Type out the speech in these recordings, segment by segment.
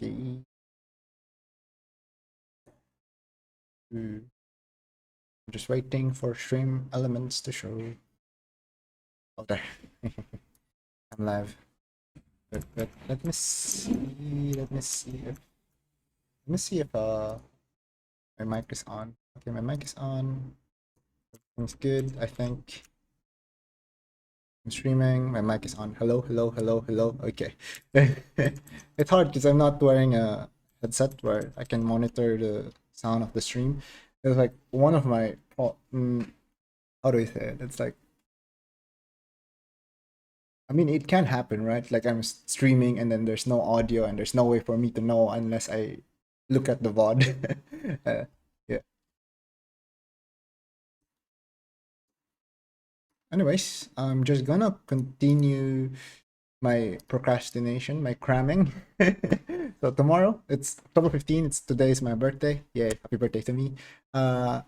Okay. I'm just waiting for stream elements to show. Oh, there. I'm live. But let me see. Let me see if my mic is on. Okay, my mic is on. Everything's good. I think I'm streaming. My mic is on. Hello, hello, hello, hello. Okay. It's hard because I'm not wearing a headset where I can monitor the sound of the stream. It's like one of my how do I say it? It's like, I mean, it can happen, right? Like I'm streaming and then there's no audio and there's no way for me to know unless I look at the VOD. Yeah. Anyways, I'm just gonna continue my procrastination, my cramming. So tomorrow, it's October 15th. Today is my birthday. Yay, happy birthday to me. Uh,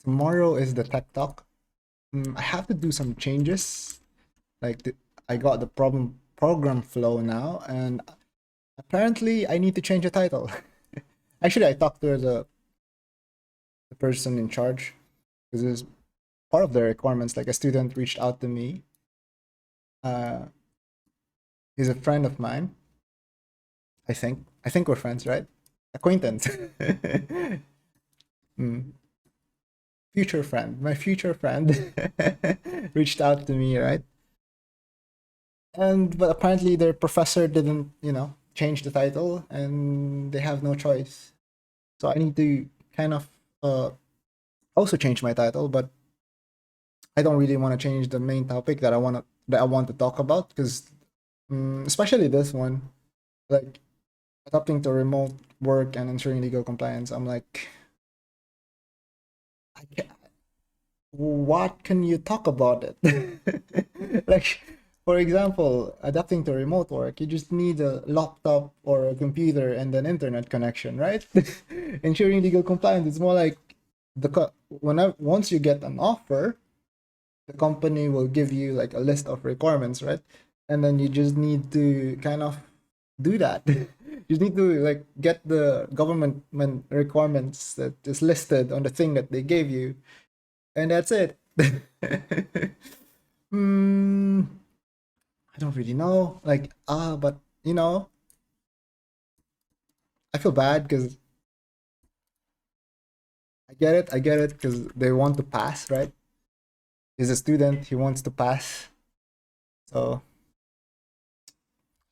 Tomorrow is the tech talk. I have to do some changes. Like I got the program flow now, and apparently I need to change the title. Actually, I talked to the person in charge because it's part of the requirements. Like a student reached out to me. Uh, he's a friend of mine. I think. I think we're friends, right? Acquaintance. Mm. Future friend. My future friend reached out to me, right? And but apparently their professor didn't, change the title, and they have no choice. So I need to kind of also change my title, but I don't really want to change the main topic that I want to talk about because, especially this one, like adapting to remote work and ensuring legal compliance. I'm like, I can't, what can you talk about it? Like, for example, adapting to remote work, you just need a laptop or a computer and an internet connection, right? Ensuring legal compliance, it's more like once you get an offer, the company will give you like a list of requirements, right? And then you just need to kind of do that. You just need to like get the government requirements that is listed on the thing that they gave you, and that's it. Hmm, I don't really know. Like, but I feel bad because I get it, because they want to pass, right? He's a student, he wants to pass. So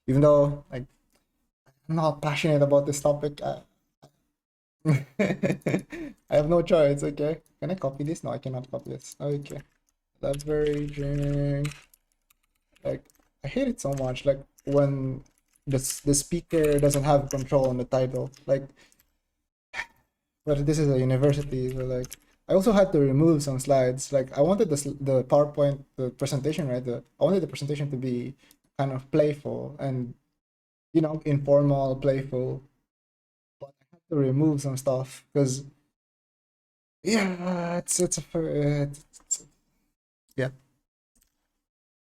even though like I'm not passionate about this topic, I have no choice. Okay, can I copy this? No, I cannot copy this. Okay, that's very draining. Like I hate it so much. Like when the speaker doesn't have control on the title. Like, but this is a university, so like I also had to remove some slides. Like I wanted the PowerPoint, the presentation, right? I wanted the presentation to be kind of playful and informal, playful. But I had to remove some stuff because yeah, yeah.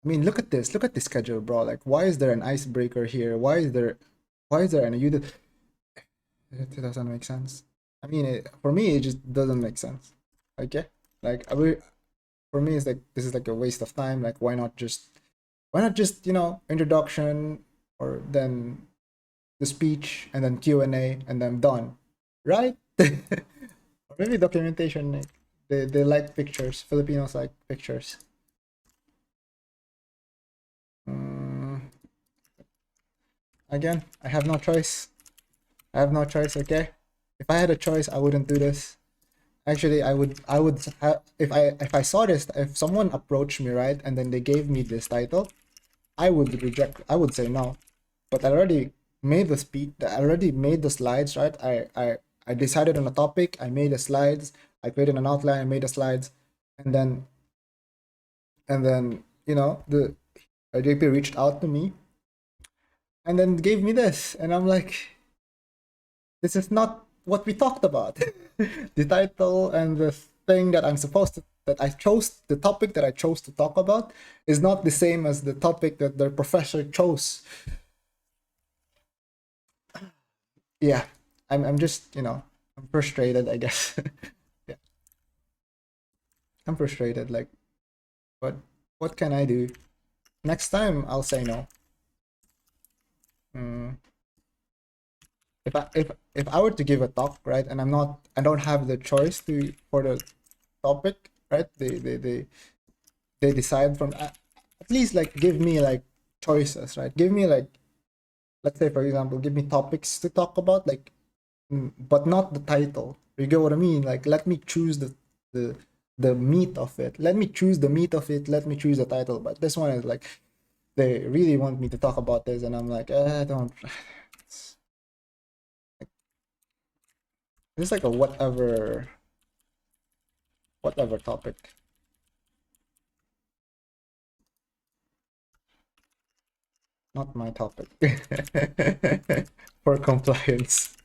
I mean, look at this. Look at this schedule, bro. Like, why is there an icebreaker here? Why is there an you? It doesn't make sense. I mean, for me, it just doesn't make sense. Okay, like for me, it's like this is like a waste of time. Like, why not just introduction, or then the speech and then Q&A and then done, right? Or maybe documentation. Like, they like pictures. Filipinos like pictures. Mm, Again, I have no choice. I have no choice. Okay, if I had a choice, I wouldn't do this. Actually, if I saw this, if someone approached me, right, and then they gave me this title, I would reject. I would say no. But I already made the speech. I already made the slides, right? I decided on a topic. I made the slides. I created an outline. I made the slides, and then the JP reached out to me and then gave me this, and I'm like, this is not what we talked about. The title and the thing that I chose, the topic that I chose to talk about is not the same as the topic that the professor chose. yeah, I'm just, I'm frustrated, I guess. Yeah, I'm frustrated. Like, what what can I do? Next time I'll say no. Mm, if I were to give a talk, right, and I don't have the choice to for the topic, right? They decide from at least like give me like choices, right? Give me like, let's say for example, give me topics to talk about, like, but not the title. You get what I mean? Like, let me choose the the meat of it. Let me choose the meat of it. Let me choose the title. But this one is like, they really want me to talk about this, and I'm like, don't. It's like a whatever topic, not my topic. For compliance.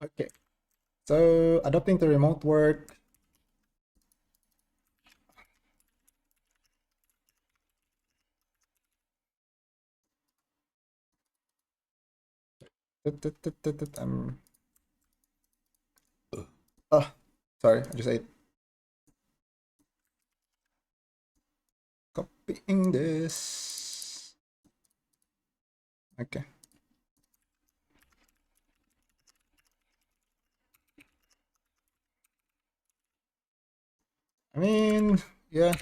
Okay, so adapting to remote work. I'm oh, sorry, I just ate. Copying this. Okay. I mean, yeah.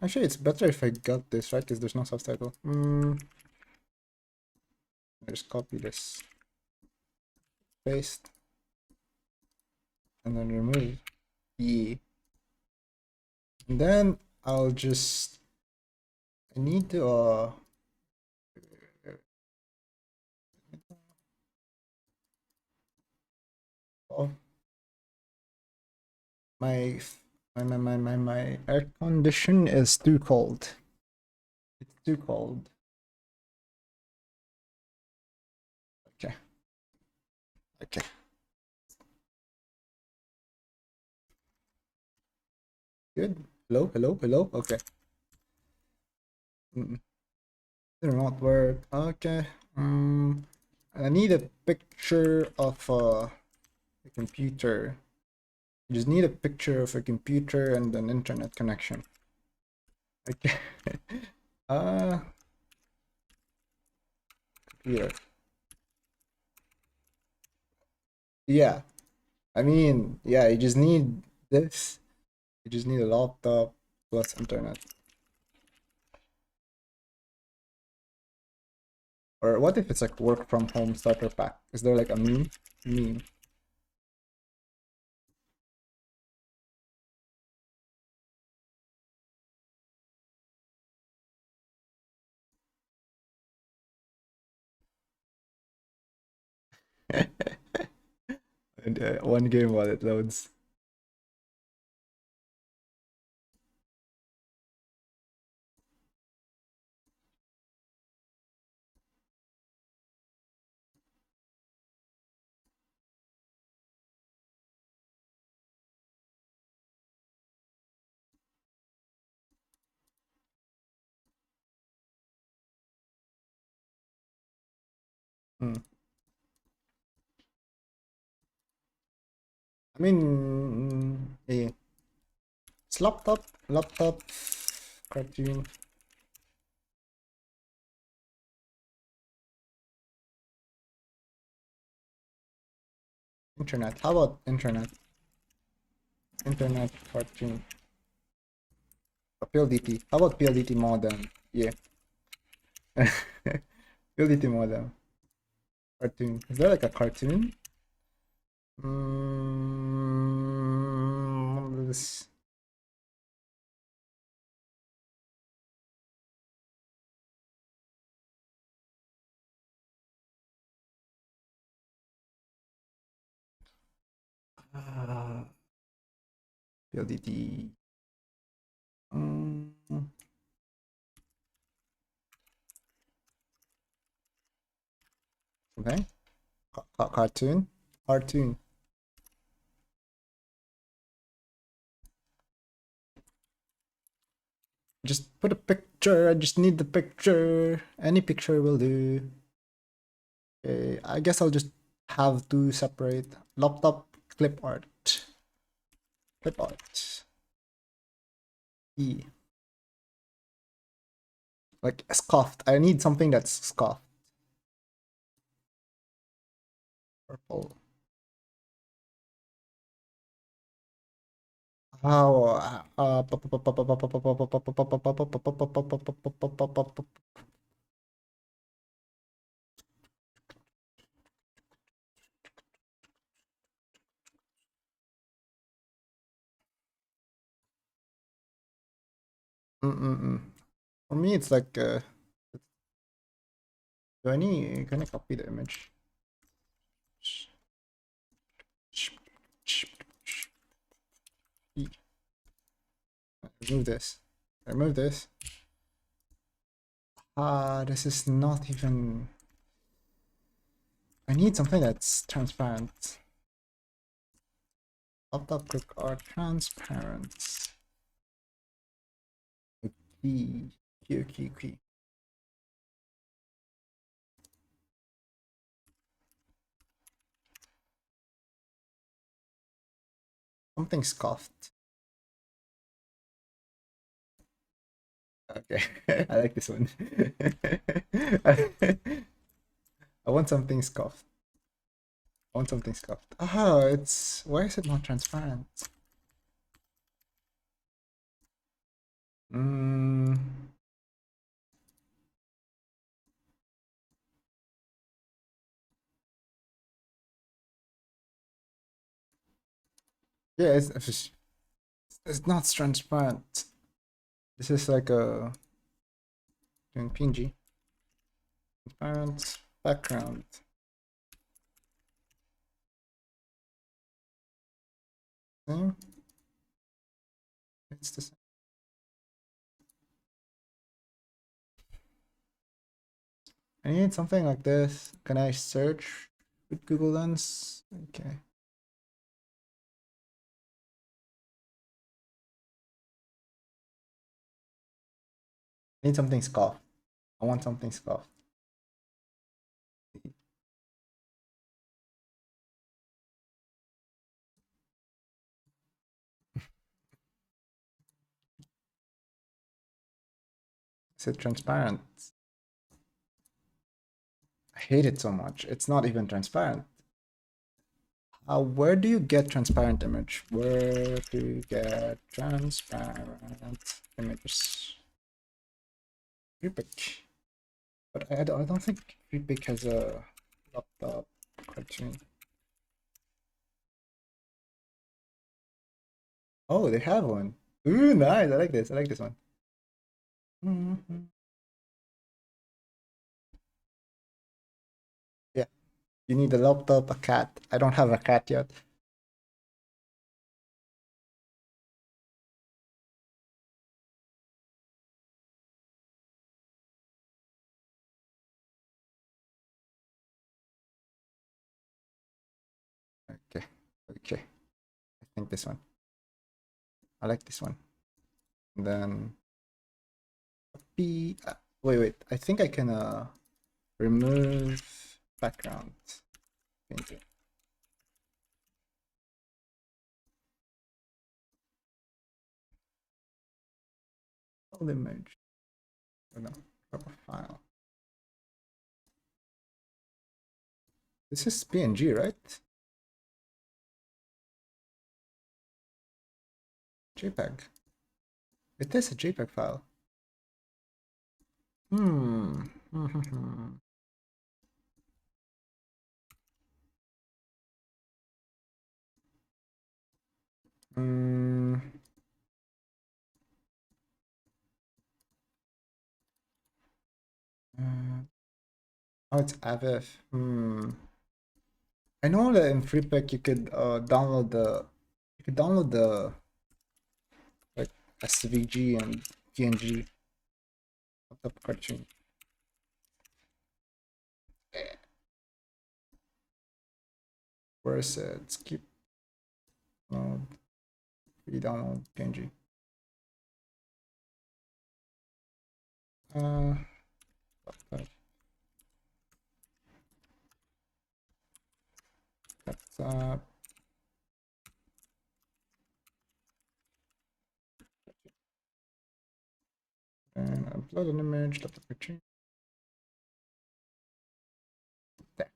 Actually, it's better if I got this, right? Because there's no subtitle. I just copy this, paste, and then remove. Yeah. And then I'll just, I need to, oh, my, my air condition is too cold. It's too cold. Okay. Okay. Good. Hello, hello, hello. Okay. Remote work. Okay. I need a picture of a computer. You just need a picture of a computer and an internet connection. Okay. uh, Computer. Yeah. I mean, yeah, you just need this. You just need a laptop plus internet. Or what if it's like work from home starter pack? Is there like a meme? Meme. And one game while it loads. Hmm. I mean, it's laptop, cartoon, internet. How about internet? Internet, cartoon, PLDT. How about PLDT modem? Yeah. PLDT modem. Cartoon. Is there like a cartoon? This PLDT. something. Cartoon. Cartoon. Just put a picture. I just need the picture. Any picture will do. Okay, I guess I'll just have to separate laptop clip art. Clip art. E. Like scuffed. I need something that's scuffed. Purple. How? For me, it's like, do I need, can I copy the image? Remove this. Remove this. This is not even. I need something that's transparent. Laptop click are transparent. Key. Key. Something scuffed. Okay, I like this one. I want something scuffed. I want something scuffed. Oh, it's. Why is it not transparent? Hmm. Yeah, it's not transparent. This is like a in PNG. Transparent background. Same. It's the same. I need something like this. Can I search with Google Lens? Okay. I need something scuffed. I want something scuffed. Is it transparent? I hate it so much. It's not even transparent. Where do you get transparent image? Where do you get transparent images? Freepik. But I don't think Freepik has a laptop cartoon. Oh, they have one. Ooh, nice. I like this. I like this one. Yeah. You need a laptop, a cat. I don't have a cat yet. Okay. Okay. I think this one. I like this one. And then wait. I think I can remove background painting. Full image. Oh, no. Drop a file. This is PNG, right? JPEG. It is a JPEG file. Hmm. Hmm. Oh, it's AVIF. I know that in Freepik you could download the like SVG and PNG of the cartoon. Where is it? Skip node. Download PNG. Uh, that's and upload an image. That's the picture. There.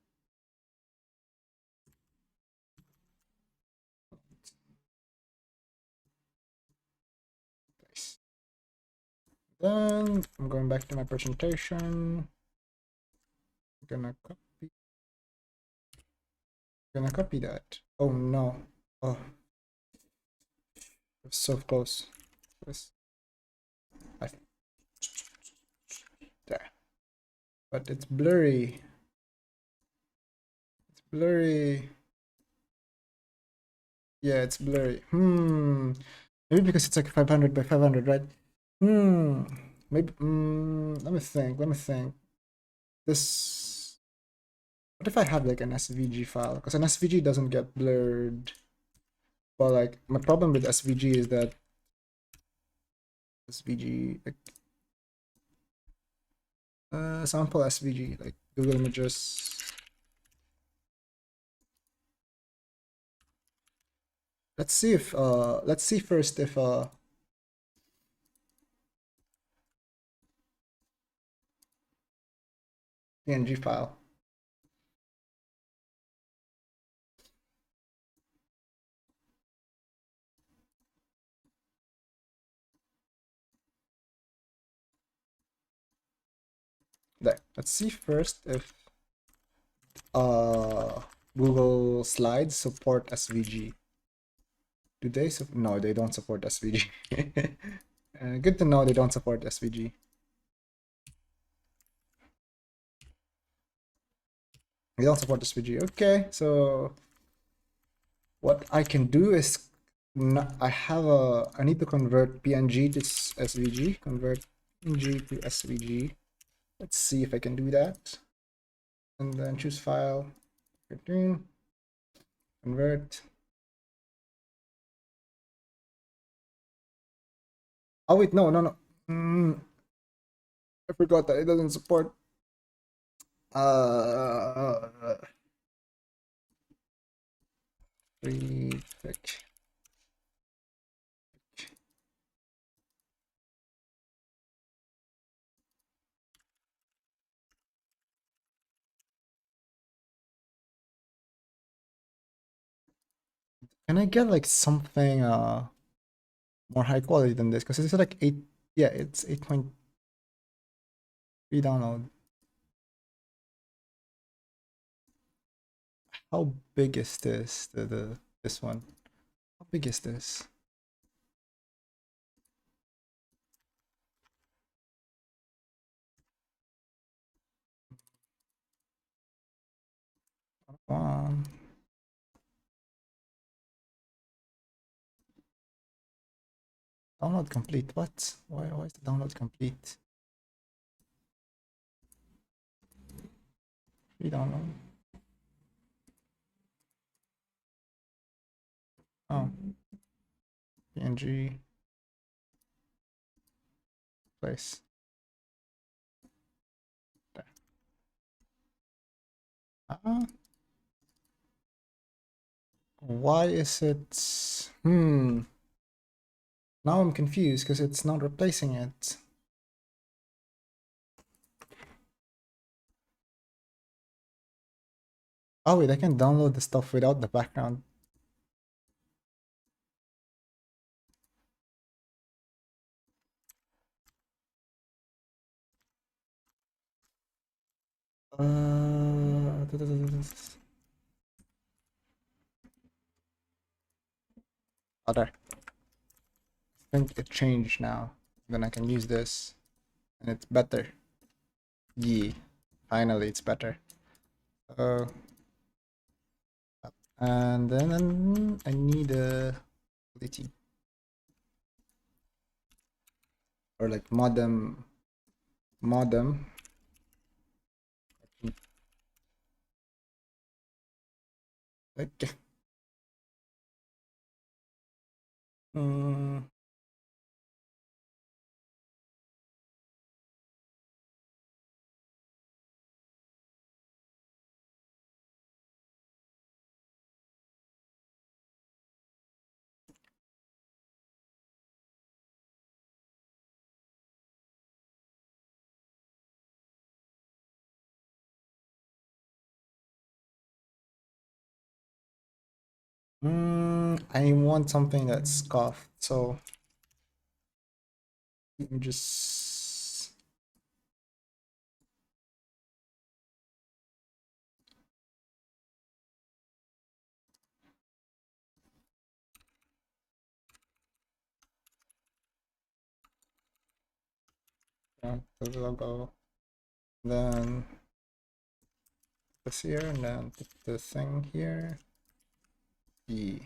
Nice. Then I'm going back to my presentation. Gonna copy that. Oh no. Oh, it's so close. Yes. There. But it's blurry. It's blurry. Yeah, it's blurry. Maybe because it's like 500 by 500, right? Maybe. Let me think. Let me think. This. What if I have like an SVG file? Because an SVG doesn't get blurred. But like my problem with SVG is that SVG like sample SVG like Google Images. Let's see if let's see first if PNG file. There. Let's see first if Google Slides support SVG. Do they no, they don't support SVG. Good to know they don't support SVG. They don't support SVG. Okay, so what I can do is I need to convert PNG to SVG. Convert PNG to SVG. Let's see if I can do that. And then choose file. Convert. Oh wait, no. I forgot that it doesn't support prefix. Can I get like something more high quality than this? Because it's like 8, yeah, it's 8.3 download. How big is this? This one? How big is this? Download complete. What? Why is the download complete? Free download. Oh. PNG. Place. There. Why is it? Now I'm confused because it's not replacing it. Oh wait, I can download the stuff without the background. Oh, there. I think it changed now. Then I can use this, and it's better. Yeah, finally it's better. And then I need a Leyte or like modem. Okay. Mm, I want something that's scuffed, so let me just the logo, then this here, and then put the thing here. Yeah.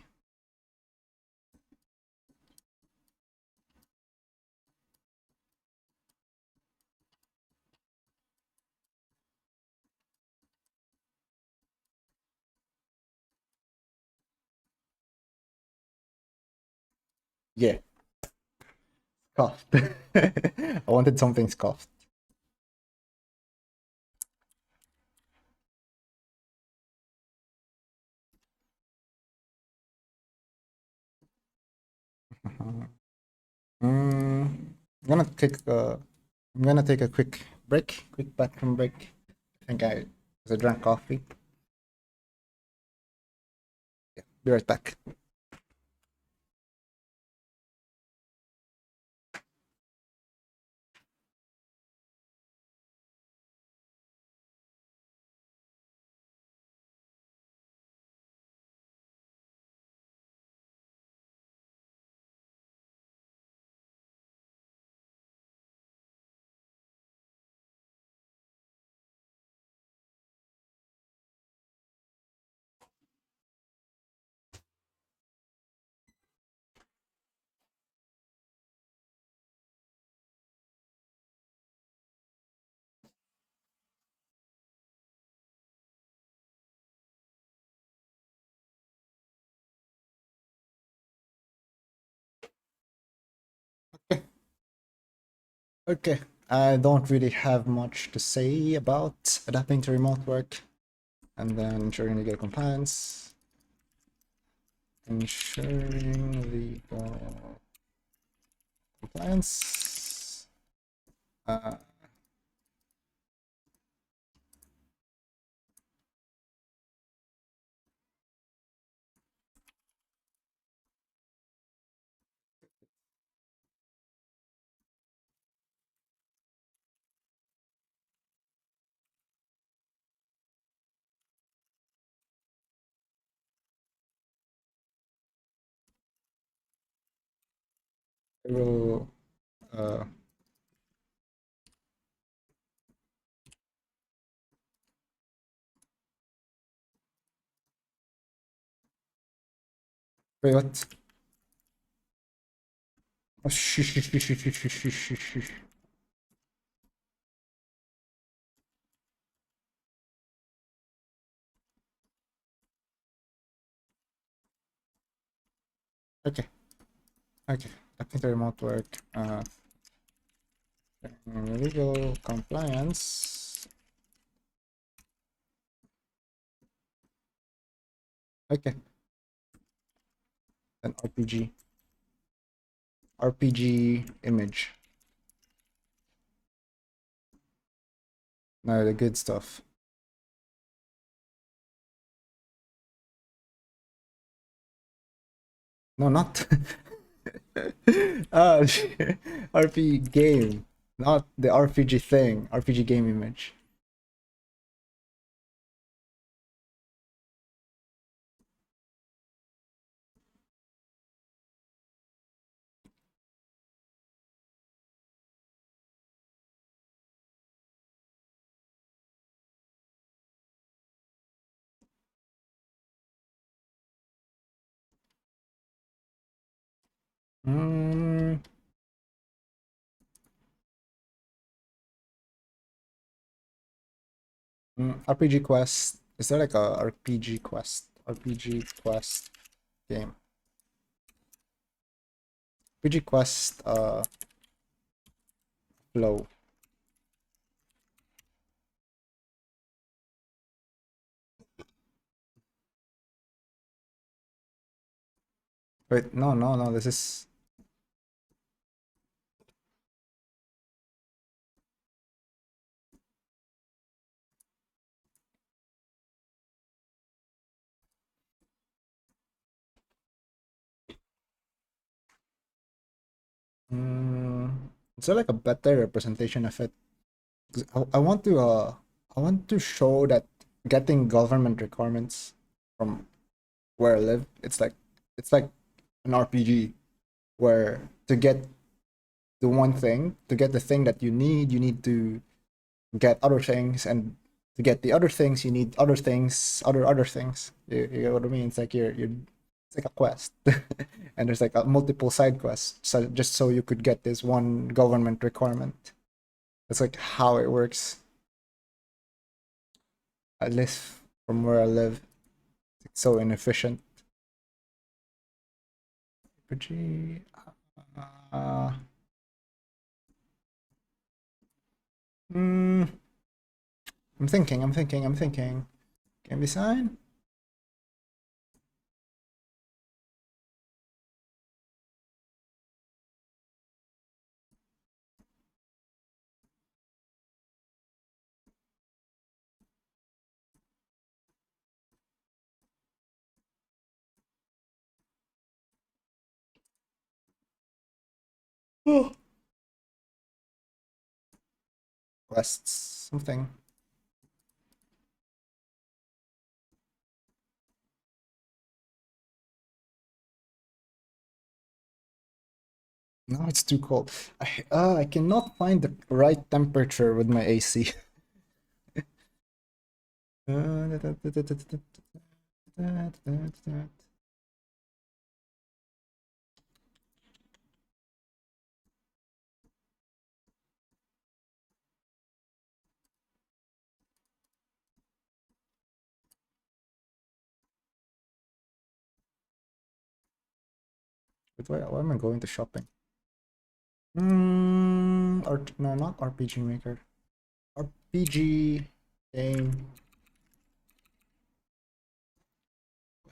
Yeah, scuffed. I wanted something scuffed. I'm gonna I'm gonna take a quick break, quick bathroom break. I think I drank coffee. Yeah, be right back. Okay, I don't really have much to say about adapting to remote work, and then ensuring legal compliance, ensuring legal compliance. Uh, I will uh, wait, what? Oh, shh. Okay, okay. Adapting to remote work. Legal compliance. Okay, then RPG image. No, the good stuff. No, not uh, RP game, not the RPG thing. RPG game image. Mm, RPG quest. Is there like a RPG quest? RPG quest game. RPG quest flow. Wait, no, this is mm, is there like a better representation of it? 'Cause I want to show that getting government requirements from where I live, it's like an RPG where to get the one thing, to get the thing that you need to get other things, and to get the other things, you need other things, other things. You know what I mean? It's like you're it's like a quest, and there's like a multiple side quests, so just so you could get this one government requirement. That's like how it works. At least from where I live, it's so inefficient. RPG. Uh, mm, I'm thinking. Game design? Oh. Quests, something. No, it's too cold. I cannot find the right temperature with my AC. But why am I going to shopping? Or no, not RPG Maker. RPG game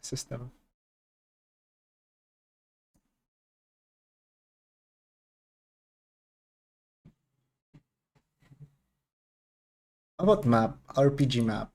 system. How about map? RPG map.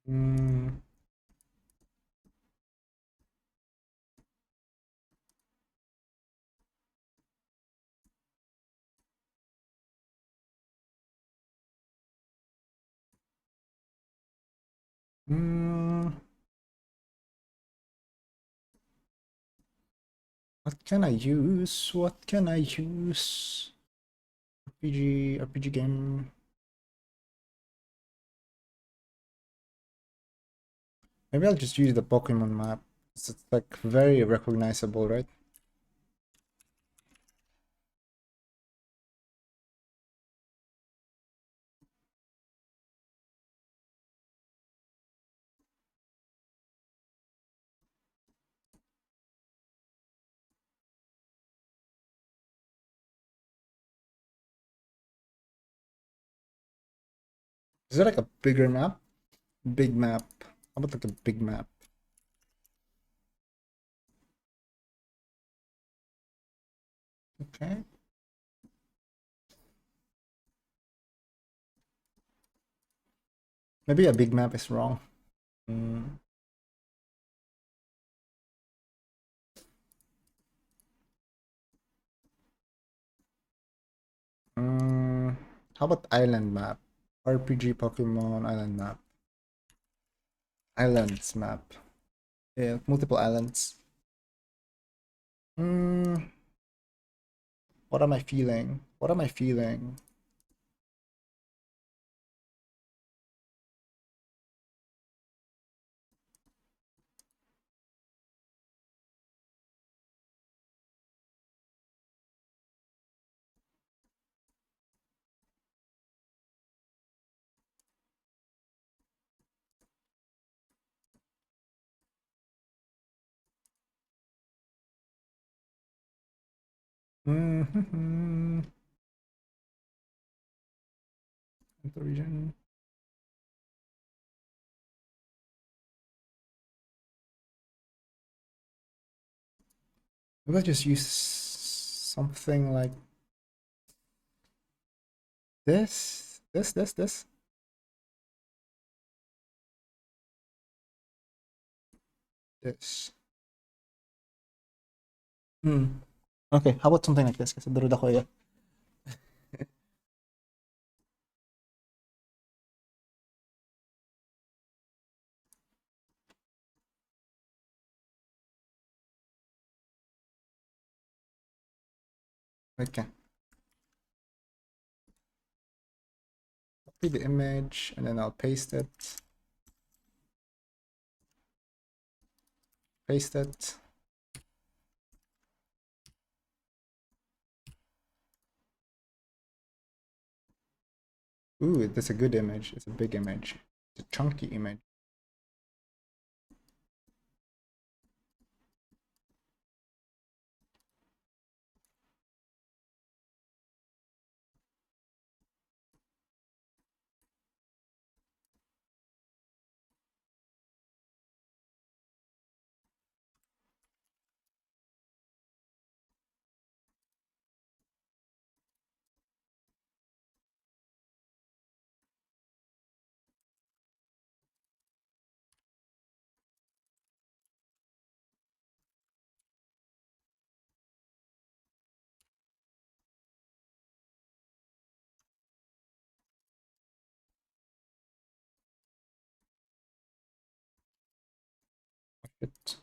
Mm, mm, what can I use? What can I use? RPG game. Maybe I'll just use the Pokemon map. It's like very recognizable, right? Is there like a bigger map? Big map. How about like a big map? Okay. Maybe a big map is wrong. Mm. How about island map? RPG Pokemon island map. Islands map. Yeah, multiple islands. What am I feeling? What am I feeling? Mm-hmm. The region. Maybe I just use something like this. This. Okay, how about something like this? Kasi durud ako eh. Okay. Copy the image and then I'll paste it. Paste it. Ooh, that's a good image. It's a big image. It's a chunky image. It.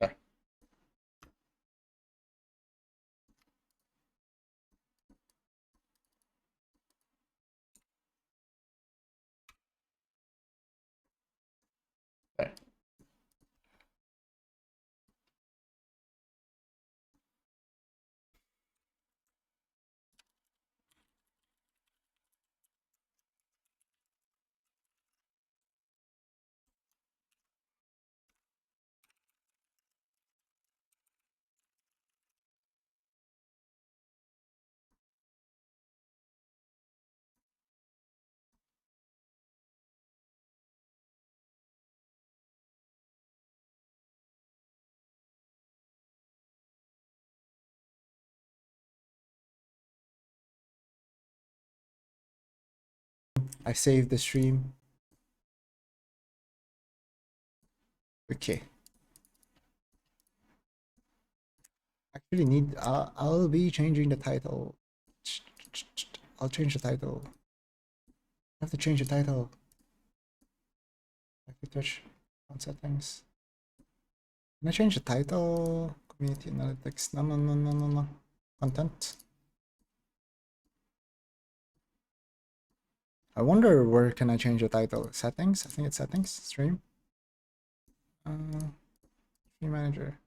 There. There. I saved the stream. Okay. Actually need I'll be changing the title. I'll change the title. I have to change the title. I have to touch on settings. Can I change the title? Community analytics. No. Content. I wonder where can I change the title? Settings? I think it's settings. Stream. Stream manager.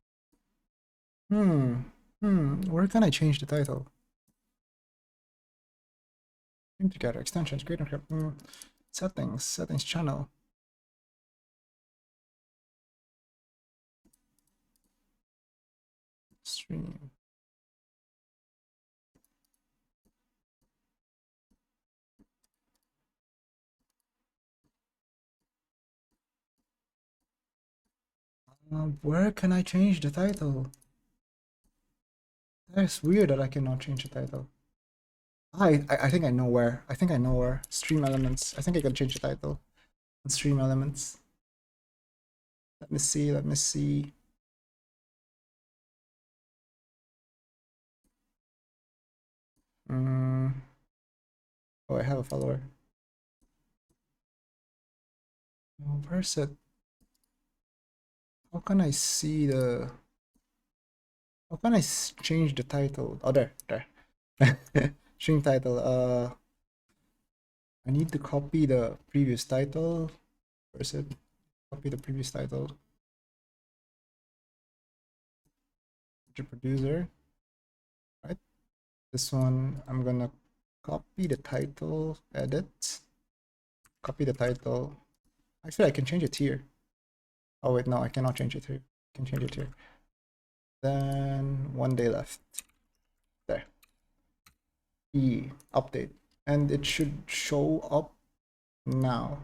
Where can I change the title? Together, extensions, create settings, channel. Stream. Where can I change the title? That's weird that I cannot change the title. I think I know where. I think I know where. Stream elements. I think I can change the title. Stream elements. Let me see. Let me see. Oh, I have a follower. Oh, where's it? How can I see the? How can I change the title? Oh, there. Stream title. I need to copy the previous title. Where's it? Copy the previous title. The producer. Right. This one, I'm gonna copy the title. Edit. Copy the title. Actually, I can change it here. Oh wait, no, I cannot change it here. I can change it here. Then 1 day left. There. Update. And it should show up now.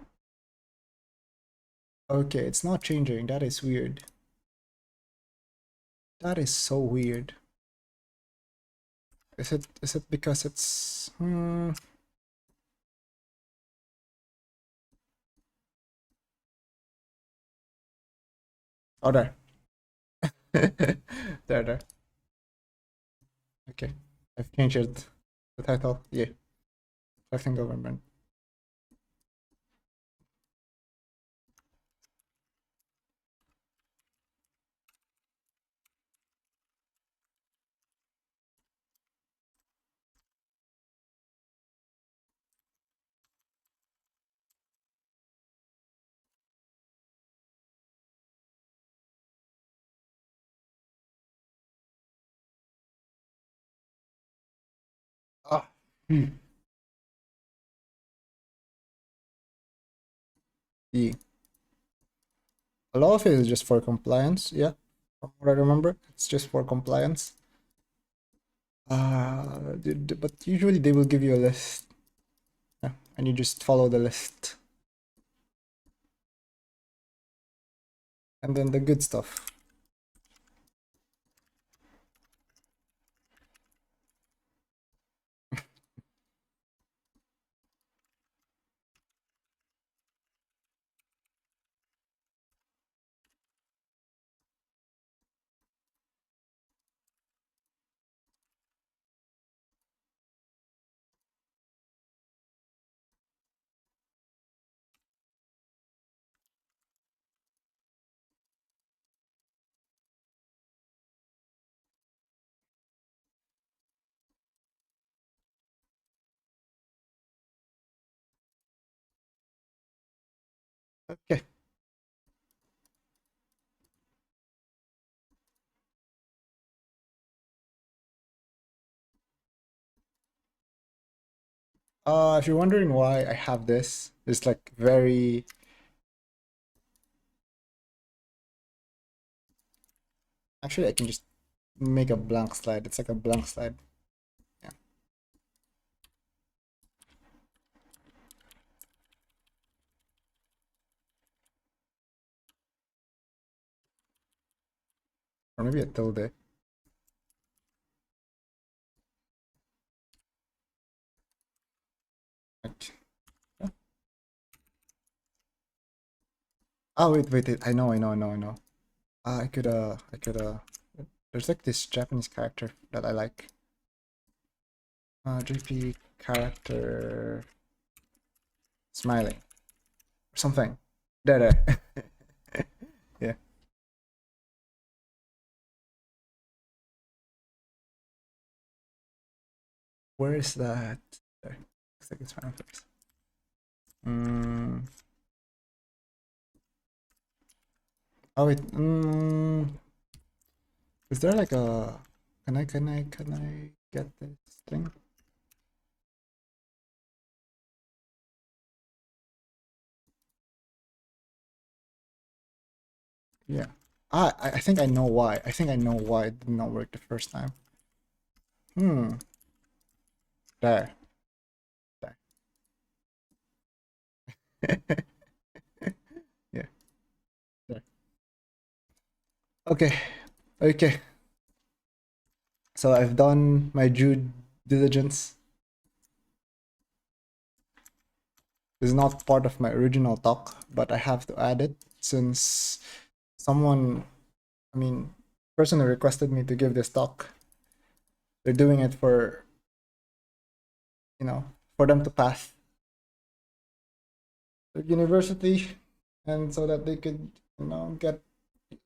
Okay, it's not changing. That is weird. That is so weird. Is it because it's Oh, there. There. Okay. I've changed it. The title. Yeah. Selecting government. Ah. Yeah. A lot of it is just for compliance, yeah. From what I remember, it's just for compliance. But usually they will give you a list. Yeah, and you just follow the list. And then the good stuff. Okay. If you're wondering why I have this, it's like very... Actually, I can just make a blank slide. It's like a blank slide. Yeah. Or maybe a tilde. Like, yeah. Oh, wait. I know. I could, there's like this Japanese character that I like. JP character smiling or something. There. Yeah. Where is that? There. Looks like it's fine first. Oh wait. Is there like a? Can I get this thing? Yeah. I think I know why. I think I know why it did not work the first time. Hmm. There. There. Yeah. There. Okay. Okay. So I've done my due diligence. This is not part of my original talk, but I have to add it since someone, I mean, person who requested me to give this talk, they're doing it for, for them to pass the university, and so that they could, get,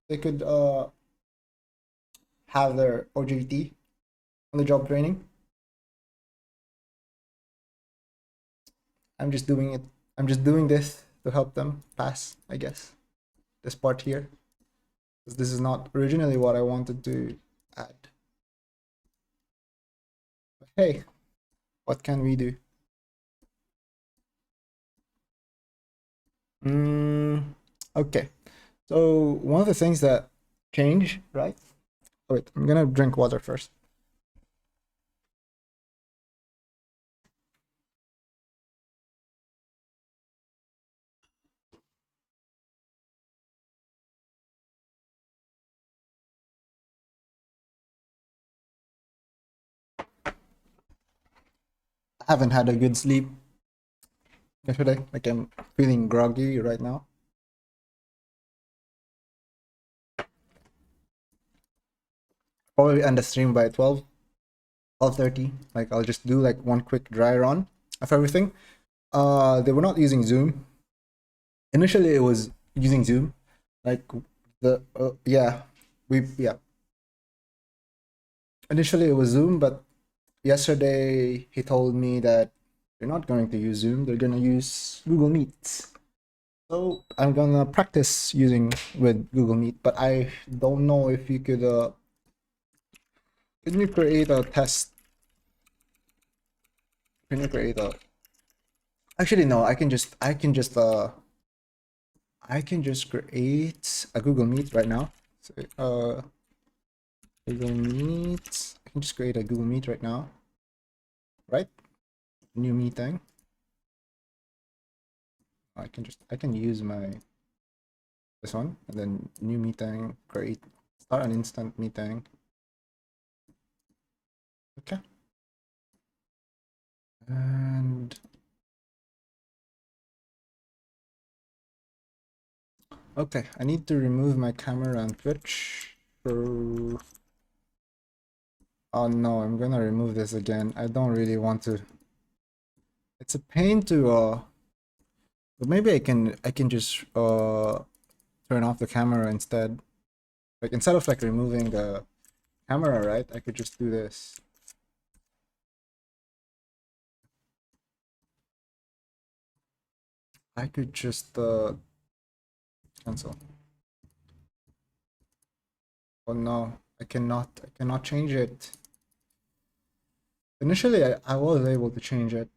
they could have their OJT on the job training. I'm just doing it. I'm just doing this to help them pass, I guess. This part here. This is not originally what I wanted to add. But hey, what can we do? Okay. So one of the things that change, right? Oh, wait, I'm gonna drink water first. I haven't had a good sleep yesterday. Like I'm feeling groggy right now. Probably end the stream by 12:30. Like I'll just do like one quick dry run of everything. They were not using Zoom. Initially, it was using Zoom. Like yeah, yeah. Initially, it was Zoom, but yesterday he told me that they're not going to use Zoom. They're gonna use Google Meet. So I'm gonna practice using with Google Meet, but I don't know if you could. Can you create a test? Can you create a? Actually, no. I can just create a Google Meet right now. So, Google Meet. I can just create a Google Meet right now. Right? New meeting. I can use my this one and then new meeting. Create. Start an instant meeting. Okay. And okay, I need to remove my camera on Twitch. For oh no, I'm gonna remove this again. I don't really want to. It's a pain to but maybe I can just turn off the camera instead. Like instead of like removing the camera, right? I could just do this. I could just cancel. Oh no, I cannot change it. Initially I was able to change it,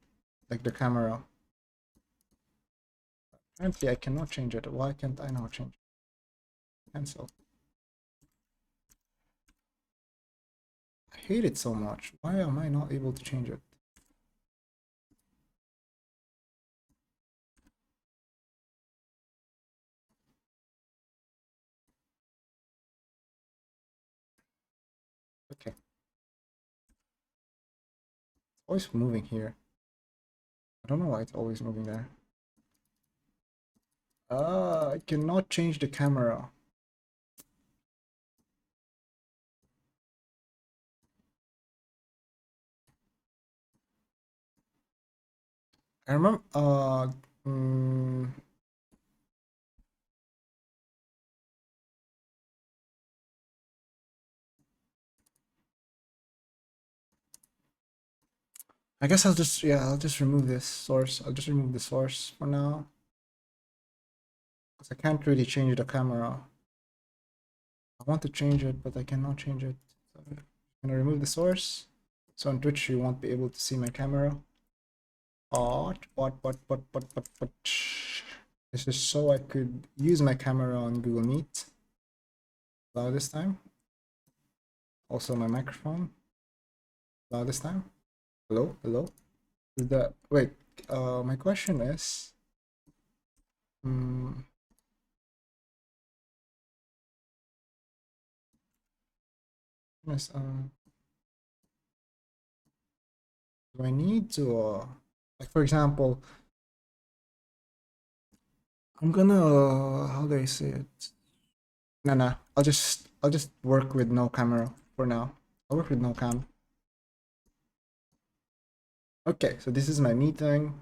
like the camera. Apparently I cannot change it. Why can't I now change it? Cancel. I hate it so much. Why am I not able to change it? Okay. It's always moving here. I don't know why it's always moving there. I cannot change the camera. I remember I guess I'll just remove this source. I'll just remove the source for now. Because I can't really change the camera. I want to change it, but I cannot change it. So I'm gonna remove the source. So on Twitch you won't be able to see my camera. What? This is so I could use my camera on Google Meet. Loud this time. Also my microphone. Loud this time. Hello, hello. Wait, my question is, yes, do I need to, like for example, I'm gonna, how do I say it? Nah, I'll just work with no camera for now. I'll work with no cam. Okay, so this is my meeting.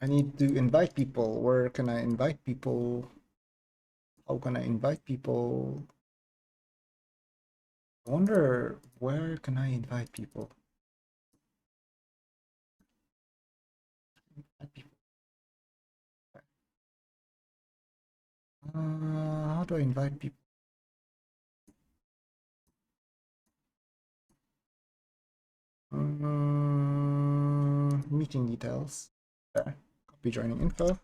I need to invite people. Where can I invite people? How can I invite people? I wonder, where can I invite people? How do I invite people? Meeting details. There. Copy joining info.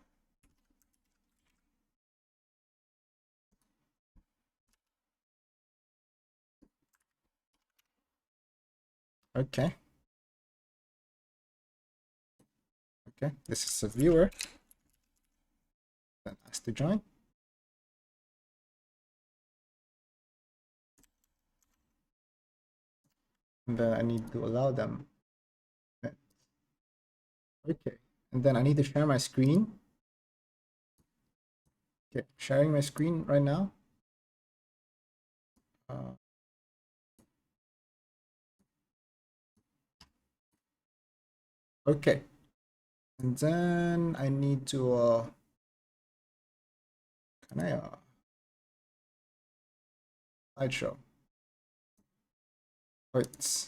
Okay. Okay. This is a viewer. Then ask to join. And then I need to allow them. Okay. And then I need to share my screen. Okay, sharing my screen right now. Okay. And then I need to can I slideshow? Wait.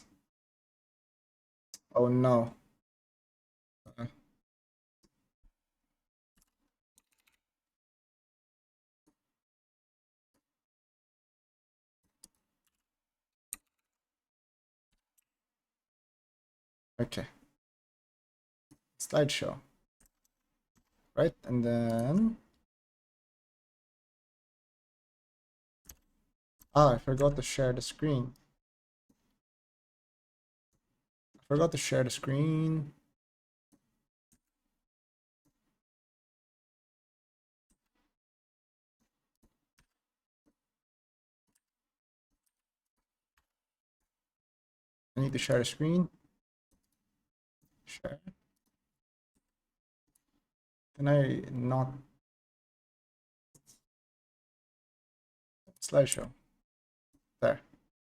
Oh no. Okay. Slideshow. Right, and then I forgot to share the screen. I forgot to share the screen. I need to share the screen. Share. Can I not? Slideshow. There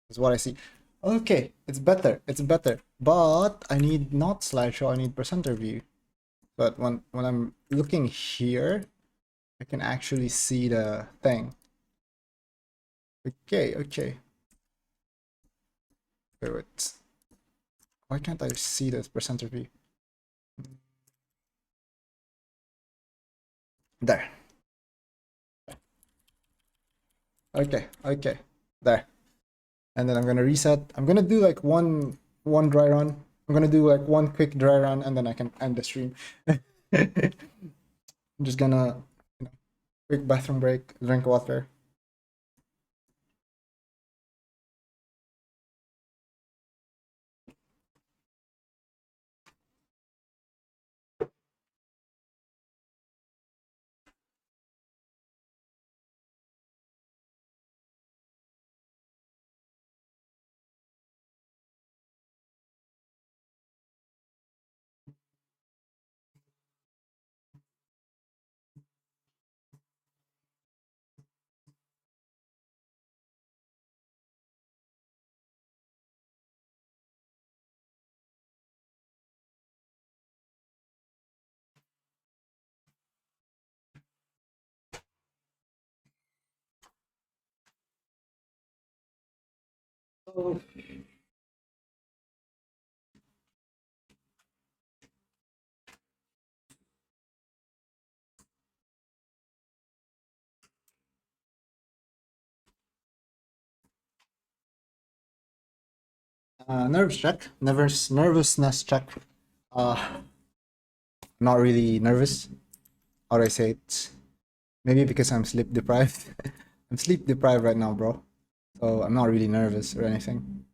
is what I see. Okay, it's better. It's better. But I need not slideshow. I need presenter view. But when I'm looking here, I can actually see the thing. Okay, okay. Wait. Why can't I see this presenter view? There. Okay, okay. There. And then I'm gonna reset. I'm gonna do like one dry run. I'm gonna do like one quick dry run and then I can end the stream. I'm just gonna, quick bathroom break, drink water. Nerves check. Nervousness check. Not really nervous. Or I say it. Maybe because I'm sleep deprived. I'm sleep deprived right now, bro. So I'm not really nervous or anything.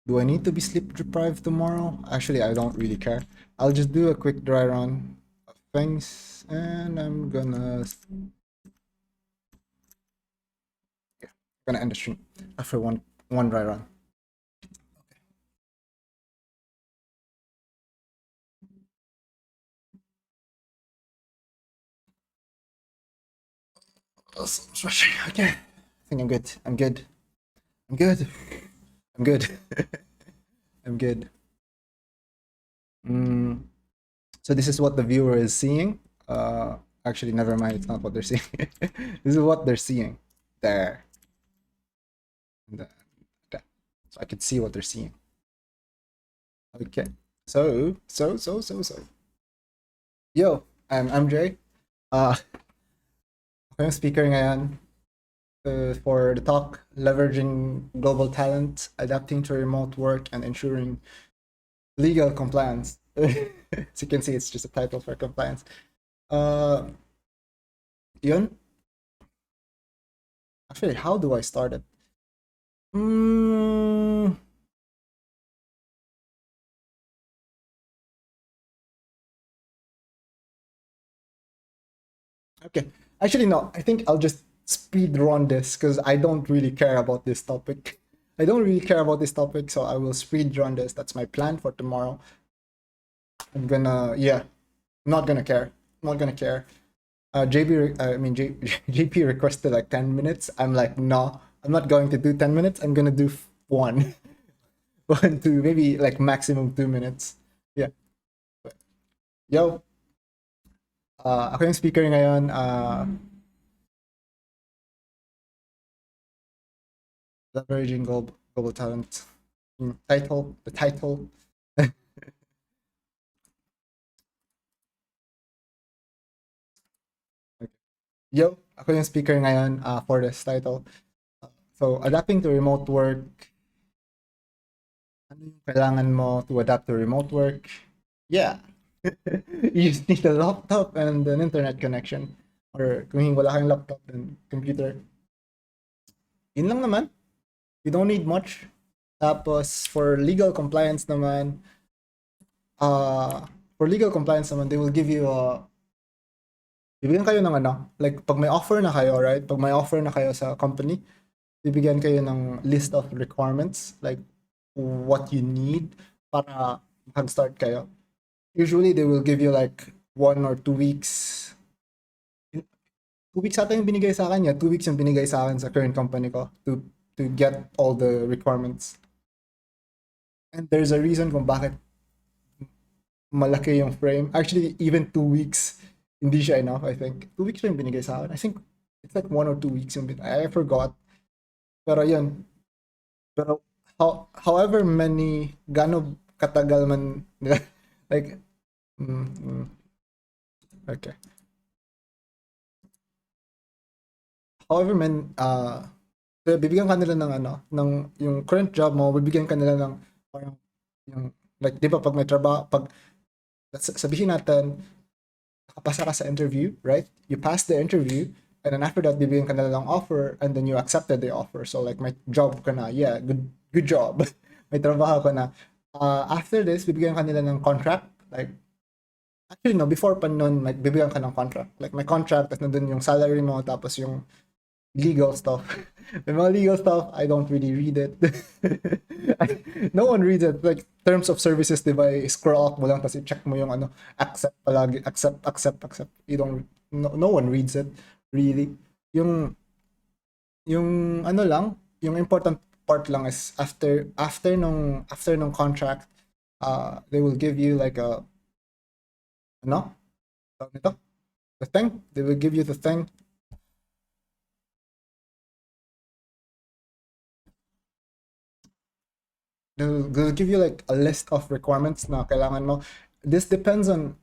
Do I need to be sleep deprived tomorrow? Actually, I don't really care. I'll just do a quick dry run of things, and I'm gonna end the stream after one dry run. Okay. I think I'm good. I'm good. I'm good. I'm good. I'm good. So this is what the viewer is seeing. Actually, never mind. It's not what they're seeing. This is what they're seeing. There. There. So I can see what they're seeing. Okay. So. Yo, I'm MJ. Ako yung speaker ngayon for the talk, leveraging global talent, adapting to remote work, and ensuring legal compliance. As you can see, it's just a title for compliance. Yun? Actually, how do I start it? Okay. Actually, no. I think I'll just speed run this because I don't really care about this topic. I don't really care about this topic, so I will speed run this. That's my plan for tomorrow. I'm not gonna care. I'm not gonna care. JP requested like 10 minutes. I'm like, no, I'm not going to do 10 minutes. I'm gonna do one, one, two, maybe like maximum 2 minutes. Yeah. Yo, ako yung speaker ngayon. Leveraging global talent. The title. Okay. Yo, ako yung speaker ngayon for this title. So, adapting to remote work. Ano yung kailangan mo to adapt to remote work? Yeah. You just need a laptop and an internet connection. Or kung wala kang laptop and computer. Yun lang naman. You don't need much. Tapos, for legal compliance naman, they will give you bibigyan kayo ng ano, like pag may offer na kayo, right? Pag may offer na kayo sa company, bibigyan kayo ng list of requirements, like what you need para mag-start kayo. Usually, they will give you like 1 or 2 weeks. 2 weeks ata yung binigay sa akin. Yeah, 2 weeks yung binigay sa akin sa current company ko to get all the requirements. And there's a reason kung bakit malaki yung frame. Actually, even 2 weeks, hindi siya enough, I think. 2 weeks yung binigay sa akin. I think it's like 1 or 2 weeks yung I forgot. Pero yun. Pero however many, gano katagal man, like, okay. However man, bibigyan ka nila ng ano, ng yung current job mo, bibigyan ka nila ng parang yung like 'di ba pag may trabaho, pag sabihin natin nakapasa ka sa interview, right? You passed the interview and then after that bibigyan ka nila ng offer and then you accepted the offer. So like may job ka na. Yeah, good job. May trabaho ka na. After this, bibigyan ka nila ng contract like actually no, before pa nun, bibigyan ka ng contract. Like may contract at nandun yung salary mo tapos yung legal stuff. The mga legal stuff, I don't really read it. No one reads it. Like, terms of services, di ba, scroll up mo lang, tapos i-check mo yung ano, accept palagi, accept. No one reads it, really. Yung ano lang, yung important part lang is after nung contract, they will give you like ano? Tawag nito? The thing. They will give you the thing. They'll give you like a list of requirements na kailangan mo. This depends on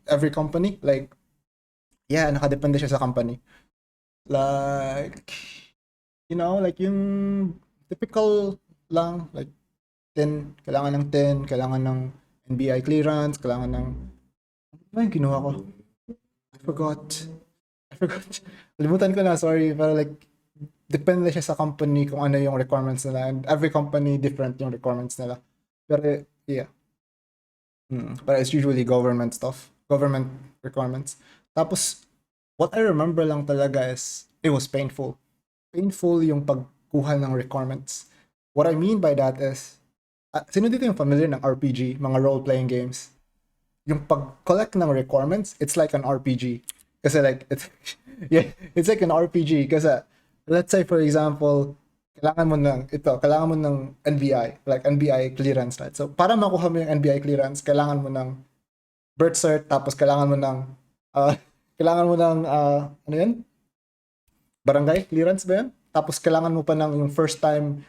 every company. Like, yeah, nakadepende siya sa company. Like, like yung typical lang, like kailangan ng 10, kailangan ng NBI clearance, kailangan ng... Ano ba yung kinuha ko? I forgot. I forgot. Limutan ko na, sorry. Pero like, depende siya sa company kung ano yung requirements nila. And every company, different yung requirements nila. Pero, yeah. But it's usually government stuff. Government requirements. Tapos, what I remember lang talaga is, it was painful. Painful yung pagkuha ng requirements. What I mean by that is, sino dito yung familiar ng RPG, mga role-playing games? Yung pag-collect ng requirements, it's like an RPG. Kasi like, yeah, it's like an RPG. Kasi, let's say for example, kailangan mo ng NBI, like NBI clearance, right? So, para makuha mo yung NBI clearance, kailangan mo ng birth cert, tapos uh, ano yun? Barangay clearance ba yun? Tapos kailangan mo pa ng yung first time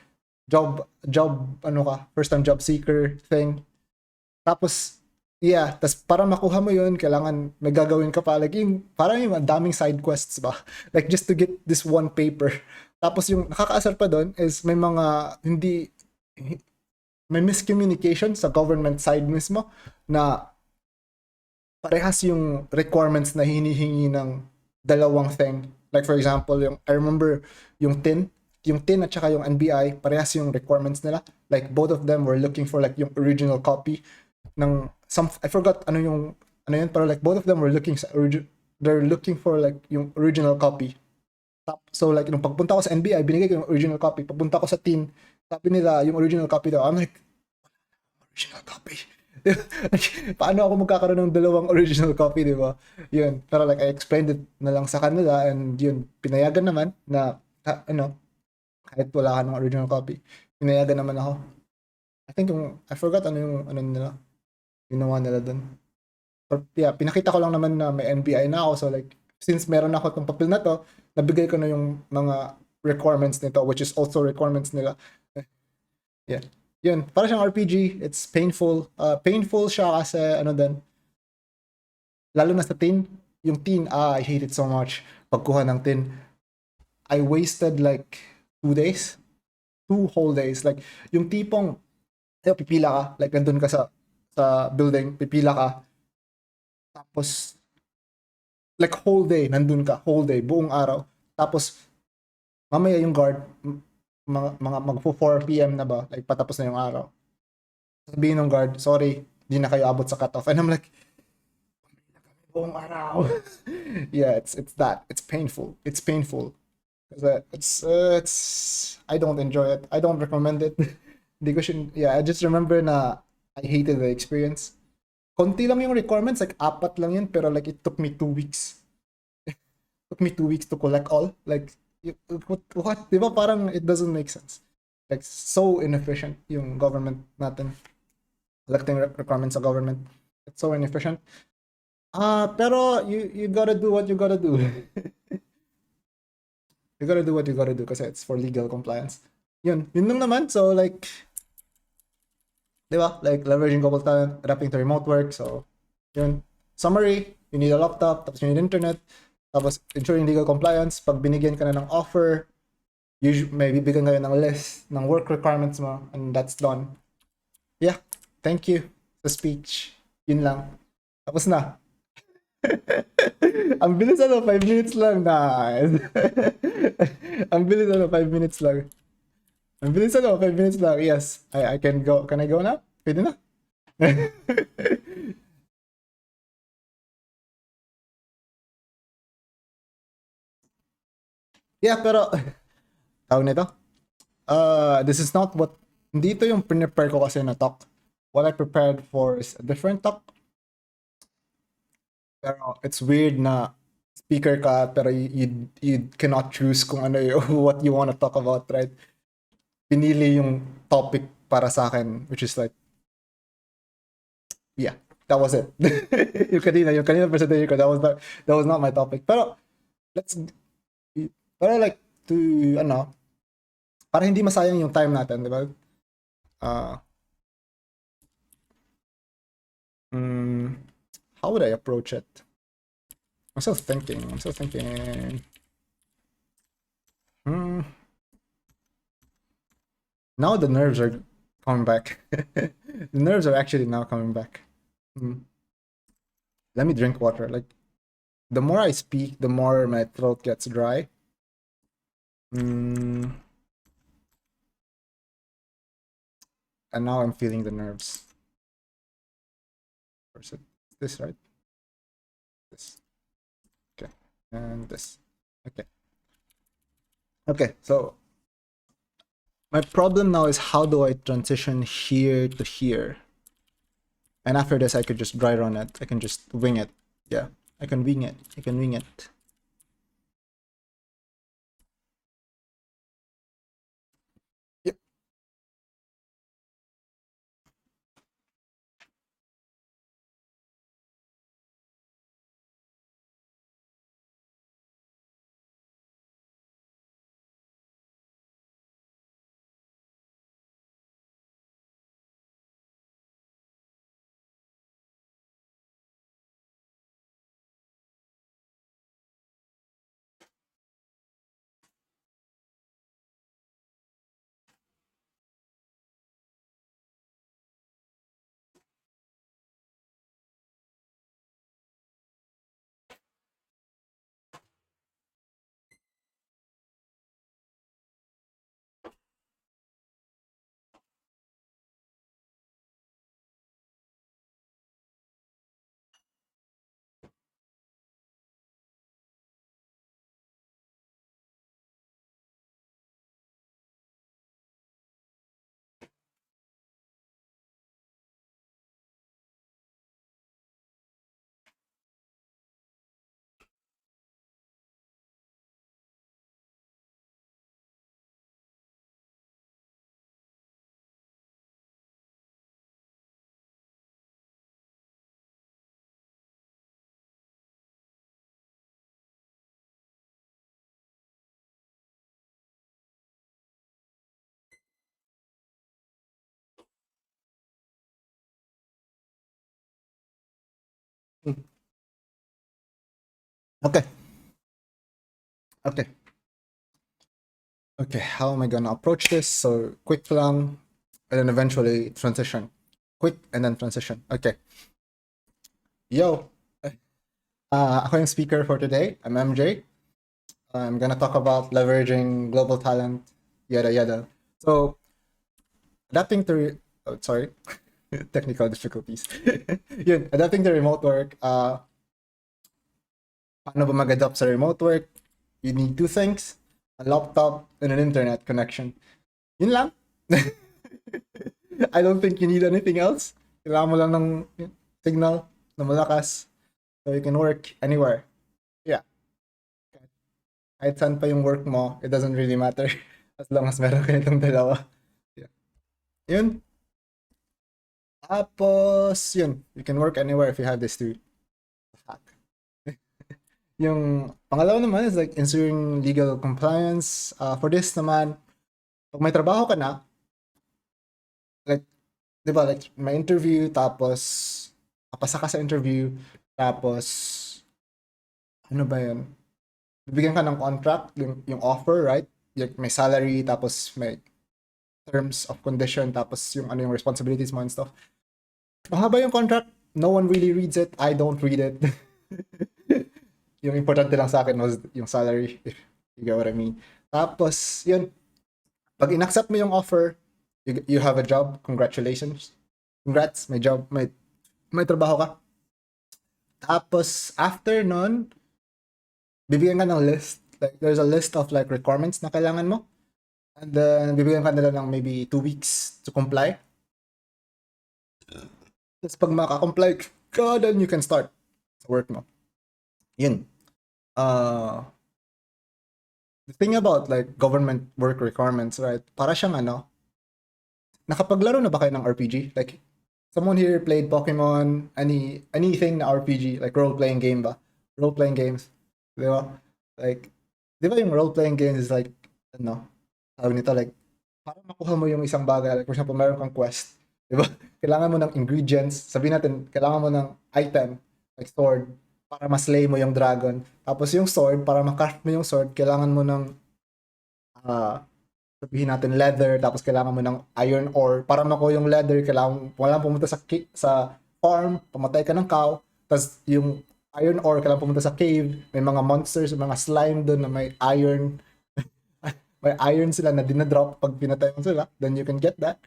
first time job seeker thing. Tapos, yeah, tas para makuha mo yun, kailangan may gagawin ka pa. Like, parang yung daming side quests ba? Like, just to get this one paper. Tapos yung nakakaasar pa doon is may miscommunication sa government side mismo na parehas yung requirements na hinihingi ng dalawang thing. Like for example, I remember yung tin at saka yung NBI, parehas yung requirements nila. Like both of them were looking for like yung original copy ng I forgot ano yun, pero like both of them were they're looking for like yung original copy. So like nung pagpunta ko sa NBI, binigay ko yung original copy. Pagpunta ko sa tin, sabi nila yung original copy daw. I'm like, original copy. Like, paano ako magkakaroon ng dalawang original copy, di ba? Yun. Pero like I explained it na lang sa kanila and yun, pinayagan naman na kahit wala ka ng original copy, pinayagan naman ako. I forgot ano nila, ginawa nila dun. But yeah, pinakita ko lang naman na may NBI na ako. So like, since meron ako itong papel na to, nabigay ko na yung mga requirements nito, which is also requirements nila. Yeah. Yun, para siyang RPG, it's painful. Painful siya kasi lalo na sa tin, yung tin, I hate it so much. Pagkuha ng tin, I wasted like 2 days. 2 whole days. Like, yung tipong, pipila ka, like nandun ka sa building, pipila ka, tapos like whole day, nandun ka, whole day, buong araw. Tapos, mamaya yung guard, mga magpo 4 p.m. na ba, like patapos na yung araw. Sabihin ng guard, sorry, di na kayo abot sa cutoff. And I'm like, buong araw. Yeah, it's that. It's painful. It's painful. It's I don't enjoy it. I don't recommend it. I just remember na I hated the experience. Konti lang yung requirements, like 4 lang yun, pero like it took me 2 weeks. It took me 2 weeks to collect all. Like, what? Di ba parang it doesn't make sense. Like, so inefficient yung government natin. Collecting requirements sa government. It's so inefficient. Pero you gotta do what you gotta do. You gotta do what you gotta do kasi it's for legal compliance. Yun lang naman. So like, di ba? Like leveraging global talent, adapting to remote work. So, yun. Summary, you need a laptop, tapos you need internet, tapos ensuring legal compliance. Pag binigyan ka na ng offer, may bibigyan kayo ng list ng work requirements mo, and that's done. Yeah, thank you sa speech. Yun lang. Tapos na. Ang bilis 5 minutes lang. Nice. Ang bilis 5 minutes lang. Ang bilis 5 minutes lang. Yes, I can go. Can I go now? Pwede na? Yeah, pero tawag nito. This is not hindi ito yung prepare ko kasi na talk. What I prepared for is a different talk. Pero it's weird na speaker ka pero you cannot choose kung ano what you want to talk about, right? Pinili yung topic para sa akin, which is like, yeah, that was it. yung kanina presentation ko, that was not my topic. Pero like to para hindi masayang yung time natin, di ba? How would I approach it? I'm still thinking. Now the nerves are coming back. The nerves are actually now coming back. Let me drink water. Like, the more I speak, the more my throat gets dry. And now I'm feeling the nerves. Where's it? This, right? This. Okay. And this. Okay. Okay, so my problem now is how do I transition here to here? And after this, I could just dry run it. I can just wing it. Yeah, I can wing it. I can wing it. Yep. Okay. Okay. Okay, how am I gonna approach this? So quick lang, and then eventually transition. Quick and then transition. Okay. Yo. Ako yung speaker for today. I'm MJ. I'm gonna talk about leveraging global talent, yada yada. So adapting to sorry, technical difficulties. Yun, adapting to remote work. Paano ba mag-adapt sa remote work? You need two things: a laptop and an internet connection. Yun lang. I don't think you need anything else. Kailangan mo lang ng signal na malakas so you can work anywhere. Yeah. Kahit saan pa yung work mo, it doesn't really matter as long as meron ka nitong dalawa. Yeah. Yun. Tapos, yun. You can work anywhere if you have this two. Hack. Yung pangalawa naman is like ensuring legal compliance. For this naman, pag may trabaho ka na, like, di ba, like, may interview, tapos, kapasa ka sa interview, tapos, ano ba yun? Bibigyan ka ng contract, yung offer, right? Like, may salary, tapos may terms of condition, tapos yung ano yung responsibilities mo and stuff. Mahaba yung contract, no one really reads it. I don't read it. Yung importante lang sa akin was yung salary, if you get what I mean. Tapos, yun, pag in-accept mo yung offer, you have a job, congratulations. Congrats, may job, may trabaho ka. Tapos, after nun, bibigyan ka ng list. Like, there's a list of like requirements na kailangan mo. And then, bibigyan ka nila ng maybe 2 weeks to comply. Tapos pag makakomply ka, then you can start sa work mo. Yun. The thing about like government work requirements, right? Para siyang ano, nakapaglaro na ba kayo ng RPG? Like, someone here played Pokemon, anything na RPG, like role-playing game ba? Role-playing games. Di ba? Like, di ba yung role-playing games is like, ano, tawag nito, like, para makuha mo yung isang bagay, like, for example, meron kang quest, di ba? Kailangan mo ng ingredients, sabihin natin, kailangan mo ng item, like sword, para ma-slay mo yung dragon. Tapos yung sword, para ma-craft mo yung sword, kailangan mo ng sabihin natin leather, tapos kailangan mo ng iron ore. Para makuha yung leather, kailangan walang pumunta sa farm, pamatay ka ng cow, tapos yung iron ore, kailangan pumunta sa cave, may mga monsters, may mga slime doon na may iron, may iron sila na dinadrop pag pinatay mo sila, then you can get that.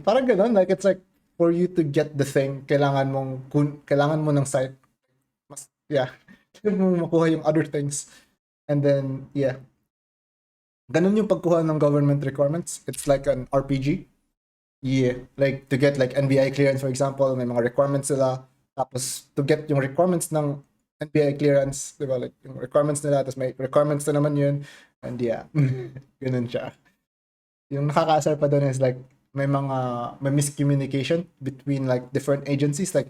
Parang gano'n, like it's like for you to get the thing, kailangan mo ng site. Yeah, mo makuha yung other things. And then, yeah. Ganun yung pagkuha ng government requirements. It's like an RPG. Yeah, like to get like NBI clearance, for example, may mga requirements sila. Tapos to get yung requirements ng NBI clearance, di ba? Like yung requirements nila, tapos may requirements na naman yun. And yeah, ganun siya. Yung nakakaasar pa doon is like may miscommunication between like different agencies. Like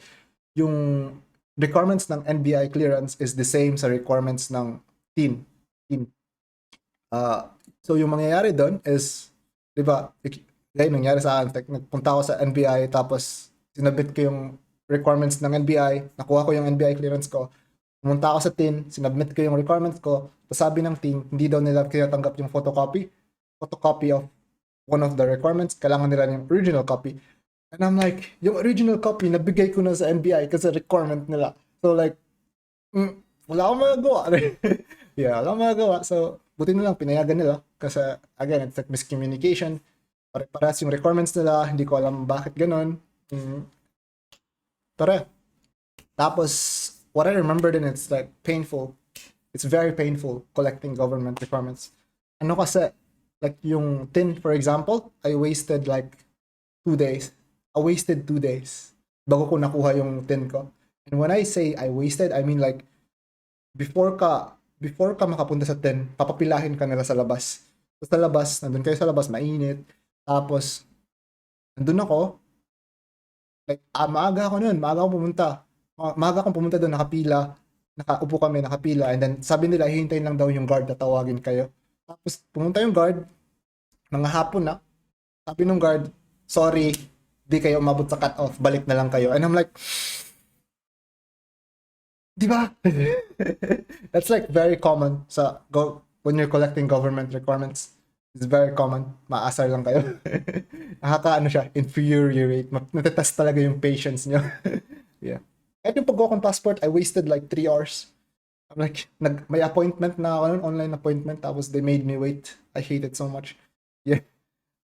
yung requirements ng NBI clearance is the same sa requirements ng team. So yung mangyayari doon is, di ba, gaya nangyari sa akin, like, nagpunta ako sa NBI, tapos sinabit ko yung requirements ng NBI, nakuha ko yung NBI clearance ko, pumunta ako sa TIN, sinabit ko yung requirements ko, tapos sabi ng team, hindi daw nila tinatanggap yung photocopy of one of the requirements, kailangan nila yung original copy. And I'm like, yung original copy, nabigay ko na sa NBI kasi requirement nila. So like, wala akong magagawa. Yeah, wala akong magagawa. So, buti na lang, pinayagan nila. Kasi, again, it's like miscommunication. Parehas yung requirements nila. Hindi ko alam bakit ganun. Tara. Tapos, what I remember din, it's like painful. It's very painful collecting government requirements. Ano kasi, like yung tin, for example, I wasted like 2 days. I wasted 2 days bago ko nakuha yung tin ko. And when I say I wasted, I mean like before ka makapunta sa tin, papapilahin ka nila sa labas. So, sa labas, nandun kayo sa labas, mainit. Tapos, nandun ako, like, maaga akong pumunta. Maaga akong pumunta doon, nakapila. Nakaupo kami, nakapila. And then, sabi nila, hihintayin lang daw yung guard na tawagin kayo. Tapos, pumunta yung guard, mga hapon na. Sabi nung guard, sorry, di kayo umabot sa cut-off, balik na lang kayo. And I'm like, di ba? That's like very common when you're collecting government requirements. It's very common. Maasar lang kayo. Nakakaano siya, infuriate. Natetest talaga yung patience nyo. Yeah. Kahit yung pag-go kong passport, I wasted like 3 hours. I'm like, may appointment na ako nun, online appointment, tapos they made me wait. I hate it so much. Yeah.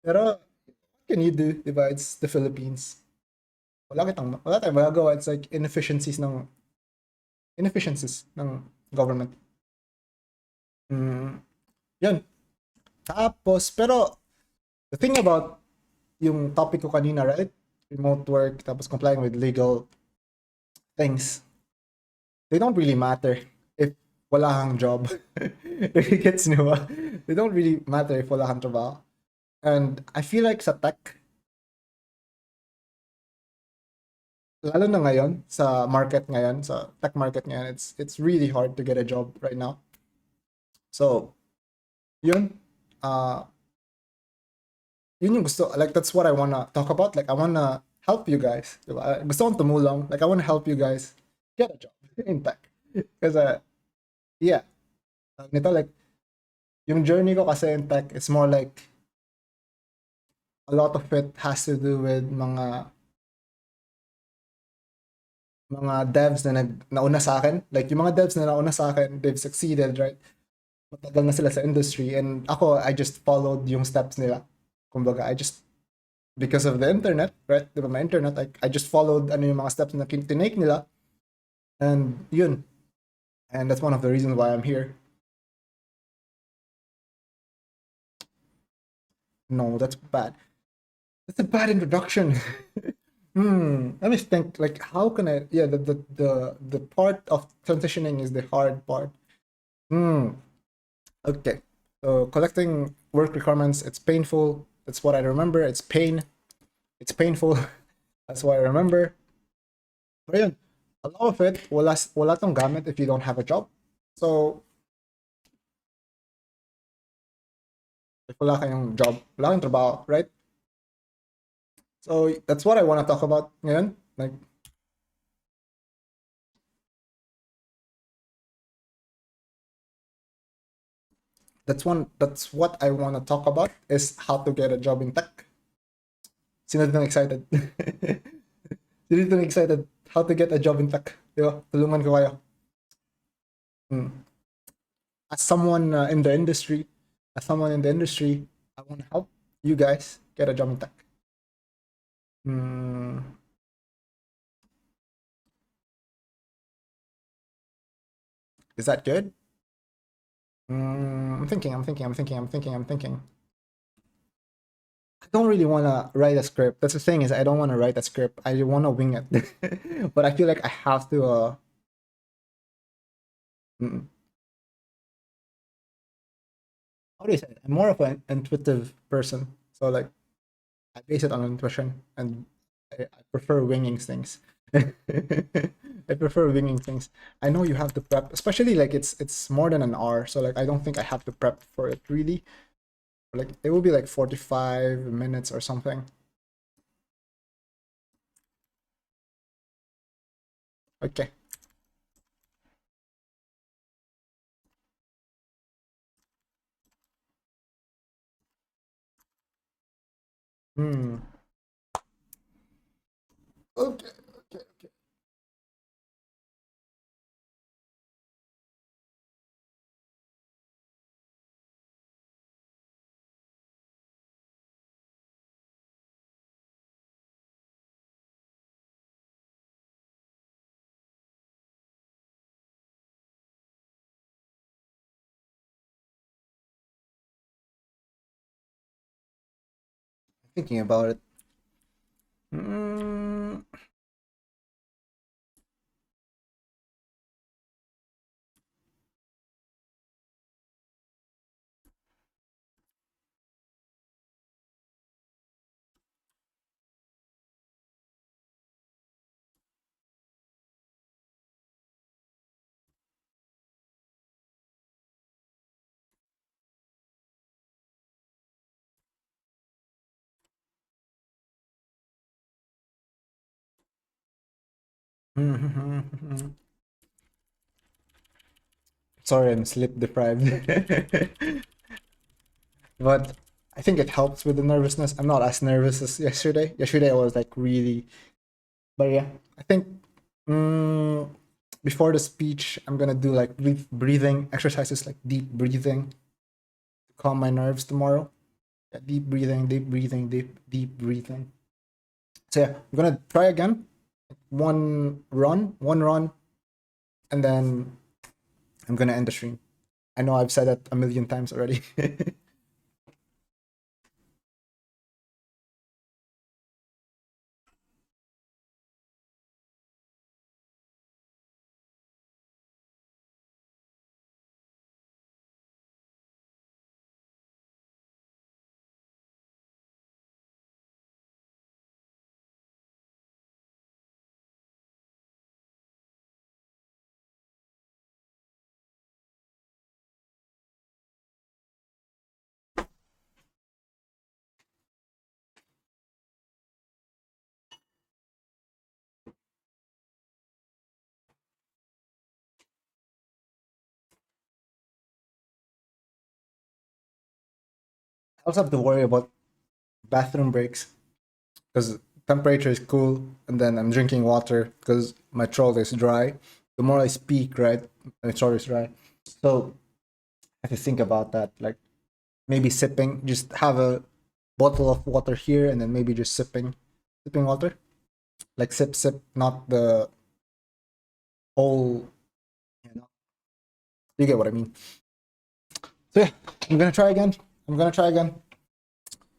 Pero, what can you do? Diba? It's the Philippines. Wala tayong magagawa. It's like inefficiencies ng government. Yun. Tapos, pero, the thing about yung topic ko kanina, right? Remote work, tapos complying with legal things. They don't really matter if wala kang job. Gets nyo ba? They don't really matter if wala kang trabaho. And I feel like sa tech, lalo na ngayon, sa tech market ngayon, it's really hard to get a job right now. So, yun, yun yung gusto, like, that's what I wanna talk about. Like, I wanna help you guys. Diba? Gusto kong tumulong. Like, I wanna help you guys get a job in tech. Kasi, yeah, nito, like, yung journey ko kasi in tech, it's more like, a lot of it has to do with mga devs na nauna sa akin. Like, yung mga devs na nauna sa akin, they've succeeded, right? Matagal na sila sa industry. And ako, I just followed yung steps nila. Kumbaga, because of the internet, right? Diba, my internet, I just followed yung mga steps na tinake nila. And yun. And that's one of the reasons why I'm here. No, that's bad. That's a bad introduction. Let me think. Like, how can I? Yeah, the part of transitioning is the hard part. Okay. So collecting work requirements, it's painful. That's what I remember. It's painful. That's what I remember. But yun, a lot of it, wala tong gamit if you don't have a job. So, if wala kayong job, wala kayong trabaho, right? So, that's what I want to talk about ngayon. Like, That's what I want to talk about is how to get a job in tech. Sino dito excited? Sino dito excited? How to get a job in tech? Di ba? Tulungan ko kayo. Hmm. As someone in the industry, I want to help you guys get a job in tech. Hmm. Is that good? I'm thinking. I don't really want to write a script. That's the thing is I don't want to write a script. I want to wing it. But I feel like I have to. Mm, how do you say it? I'm more of an intuitive person. So like I base it on intuition, and I prefer winging things. I prefer winging things. I know you have to prep, especially like it's more than an hour, so like I don't think I have to prep for it really. Like it will be like 45 minutes or something. Okay. Hmm. Okay. Okay. Okay. Thinking about it. Mm, Sorry, I'm sleep deprived. But I think it helps with the nervousness. I'm not as nervous as yesterday. Yesterday I was like really, but yeah, I think mm, before the speech I'm gonna do like breathing exercises, like deep breathing to calm my nerves tomorrow. Yeah, deep breathing, deep breathing. So yeah, I'm gonna try again. One run, and then I'm gonna end the stream. I know I've said that a million times already. I also have to worry about bathroom breaks because temperature is cool, and then I'm drinking water because my throat is dry. The more I speak, right, my throat is dry. So I have to think about that. Like maybe sipping, just have a bottle of water here, and then maybe just sipping water, like sip, not the whole. You know, you get what I mean. So yeah, I'm gonna try again. I'm gonna try again.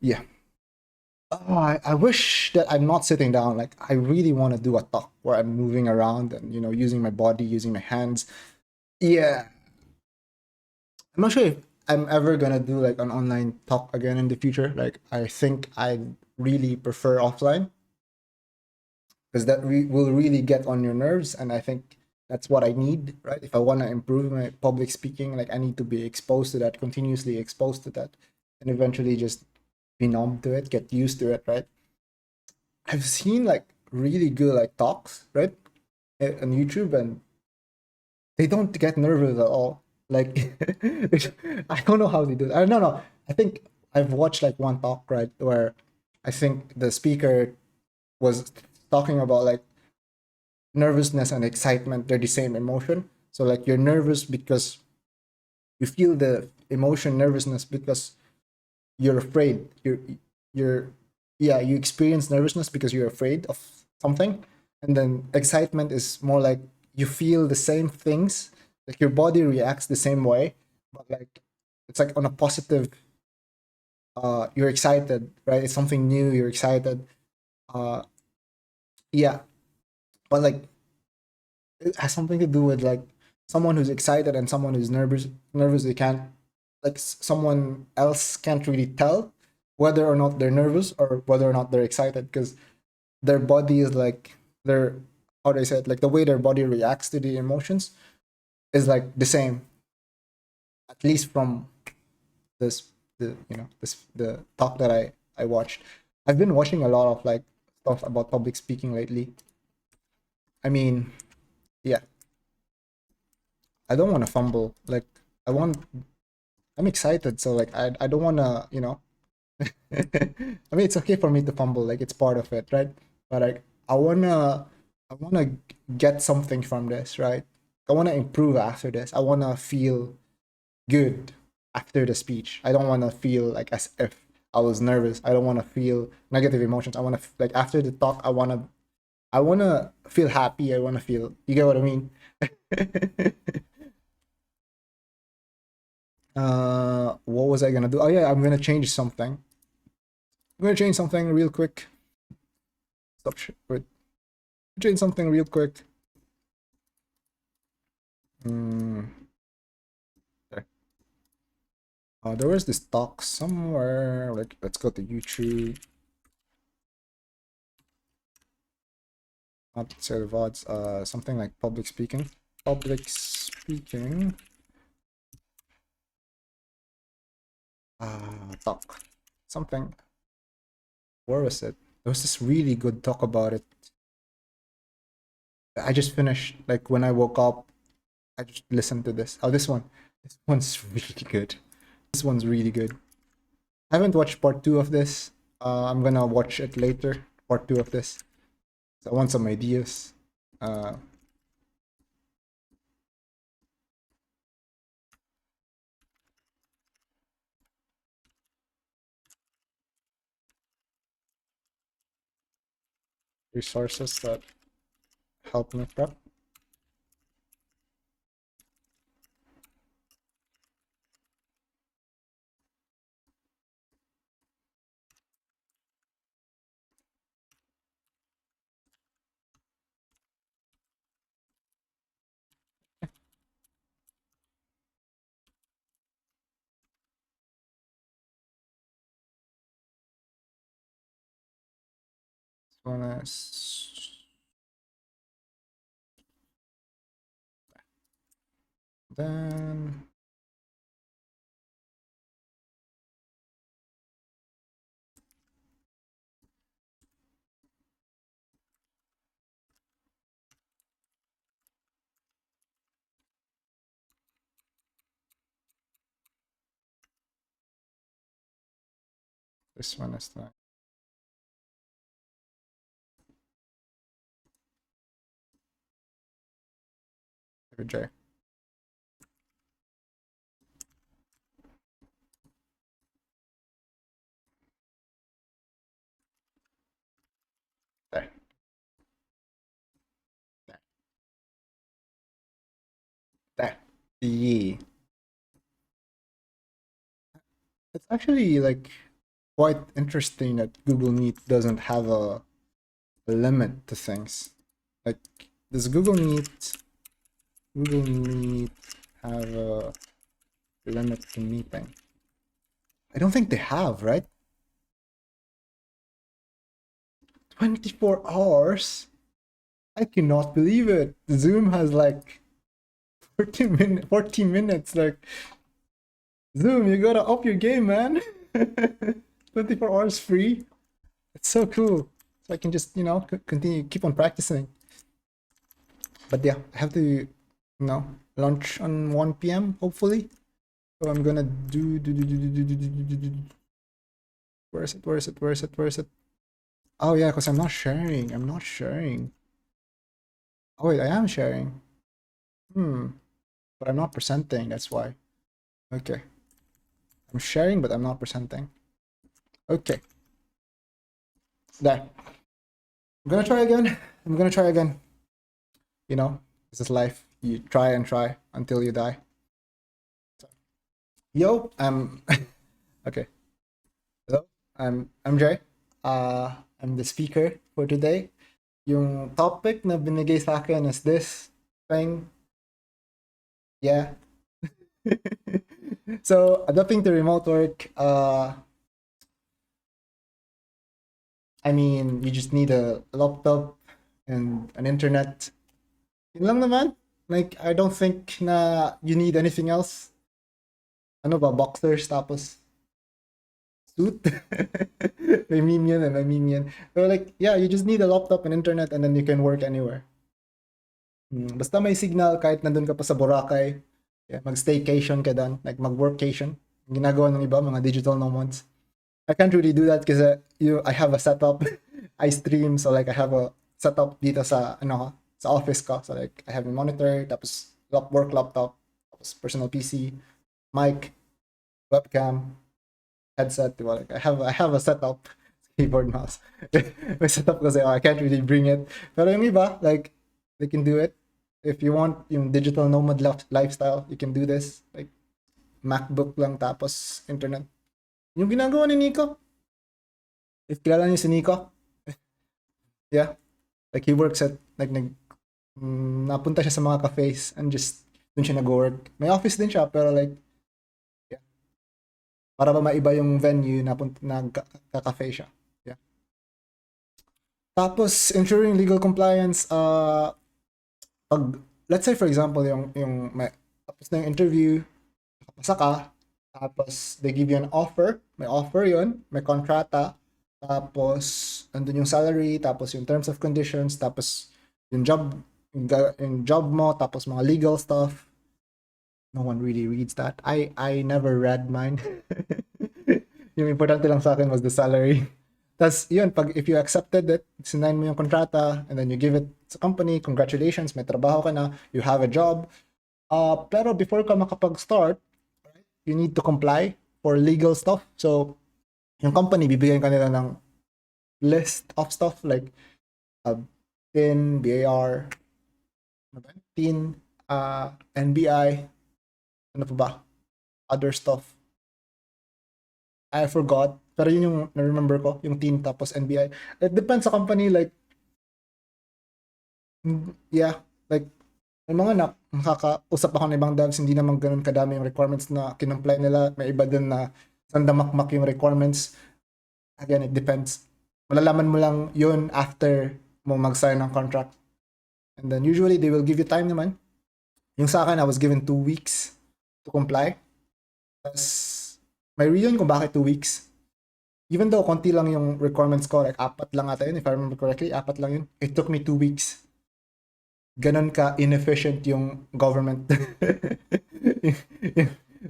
Yeah. Oh, I wish that I'm not sitting down. Like I really want to do a talk where I'm moving around and using my body, using my hands. Yeah, I'm not sure if I'm ever gonna do like an online talk again in the future. Like I think I really prefer offline because that will really get on your nerves, and I think that's what I need, right? If I want to improve my public speaking, like I need to be exposed to that, continuously exposed to that, and eventually just be numb to it, get used to it, right? I've seen like really good like talks, right, on YouTube, and they don't get nervous at all. Like, I don't know how they do it. I don't know. I think I've watched like one talk, right, where I think the speaker was talking about like nervousness and excitement. They're the same emotion. So like you're nervous because you feel the emotion nervousness because you're afraid. You're yeah, you experience nervousness because you're afraid of something. And then excitement is more like you feel the same things, like your body reacts the same way, but like it's like on a positive, you're excited, right? It's something new, you're excited. Uh yeah, but like it has something to do with like someone who's excited and someone who's nervous they can't, like someone else can't really tell whether or not they're nervous or whether or not they're excited, because their body is like their, how do I say it, like the way their body reacts to the emotions is like the same, at least from this, the this the talk that I watched. I've been watching a lot of like stuff about public speaking lately. I mean, yeah, I don't want to fumble. Like I want, I'm excited, so like I don't want to, I mean, it's okay for me to fumble, like it's part of it, right? But I wanna get something from this, right? I wanna improve after this. I wanna feel good after the speech. I don't wanna feel like as if I was nervous. I don't wanna feel negative emotions. I wanna like after the talk, I wanna feel happy. I wanna feel, you get what I mean? What was I gonna do? Oh yeah, I'm gonna change something. I'm gonna change something real quick. Stop. Wait. Change something real quick. Mm, there. There was this talk somewhere. Like, let's go to YouTube. Not set of odds. Something like public speaking. Public speaking. Talk. Something. Where was it? There was this really good talk about it. I just finished. Like when I woke up, I just listened to this. Oh, this one. This one's really good. This one's really good. I haven't watched part two of this. I'm gonna watch it later. Part two of this. So I want some ideas. Uh, Resources that help me prep. This one is then this one is the J. There. There. There. Yeah. It's actually like quite interesting that Google Meet doesn't have a limit to things. Like, does Google Meet have a limit to meeting? I don't think they have, right? 24 hours? I cannot believe it. Zoom has like 40 minutes. Like, Zoom, you gotta up your game, man. 24 hours free. It's so cool. So I can just, continue, keep on practicing. But yeah, I have to, lunch on 1 p.m. hopefully. So I'm gonna where is it? Where is it? Where is it? Where is it? Oh yeah, because I'm not sharing. I'm not sharing. Oh wait, I am sharing. But I'm not presenting. That's why. Okay. I'm sharing, but I'm not presenting. Okay. There. I'm gonna try again. I'm gonna try again. You know, this is life. You try and try until you die. Yo, I'm okay. Hello, I'm Jay. I'm the speaker for today. Yung topic na binigay sa akin is this thing. Yeah. So, adapting to remote work, I mean, you just need a laptop and an internet. Yun lang naman. Like, I don't think na you need anything else. Ano ba, boxers tapos suit? May meme yun may meme yun. So like, yeah, you just need a laptop and internet and then you can work anywhere. Basta may signal kahit nandun ka pa sa Boracay, yeah, mag-staycation ka doon, like mag-workcation. Ginagawa ng iba, mga digital nomads. I can't really do that because I have a setup. I stream, so like I have a setup dito sa sa office ko. So like I have a monitor, tapos work laptop, tapos personal PC, mic, webcam, headset, diba? Like I have a setup, keyboard, mouse. May setup kasi I can't really bring it. Pero yung iba, like they can do it. If you want yung digital nomad lifestyle, you can do this. Like MacBook lang tapos internet. Yung ginagawa ni Nico. If kilala niyo si Nico. Yeah. Like he works at like napunta siya sa mga cafes and just dun siya nag-work. May office din siya pero like yeah. Para ba maiba yung venue nagka-cafe siya. Yeah. Tapos ensuring legal compliance pag let's say for example yung may tapos na yung interview, nakapasa ka, tapos they give you an offer, may offer yun, may kontrata, tapos andun yung salary, tapos yung terms of conditions, tapos yung job mo, tapos mga legal stuff. No one really reads that. I never read mine. Yung importante lang sa akin was the salary. Tapos yun, if you accepted it, sinign mo yung kontrata, and then you give it sa company, congratulations, may trabaho ka na, you have a job. Pero before ka makapag-start, you need to comply for legal stuff. So, yung company, bibigyan ka nila ng list of stuff like TIN, BAR, TIN, NBI, ano pa ba? Other stuff. I forgot. Pero yun yung na-remember ko, yung TIN tapos NBI. It depends sa company, like, yeah, like, may mga nakakausap ako ng ibang devs, hindi naman ganun kadami yung requirements na kinomply nila. May iba din na sandamakmak yung requirements. Again, it depends. Malalaman mo lang yun after mo mag-sign ng contract. And then usually, they will give you time naman. Yung sa akin, I was given 2 weeks to comply. Tapos, may reason kung bakit 2 weeks. Even though konti lang yung requirements ko, like 4 lang ata yun, if I remember correctly, 4 lang yun. It took me 2 weeks. Ganon ka inefficient yung government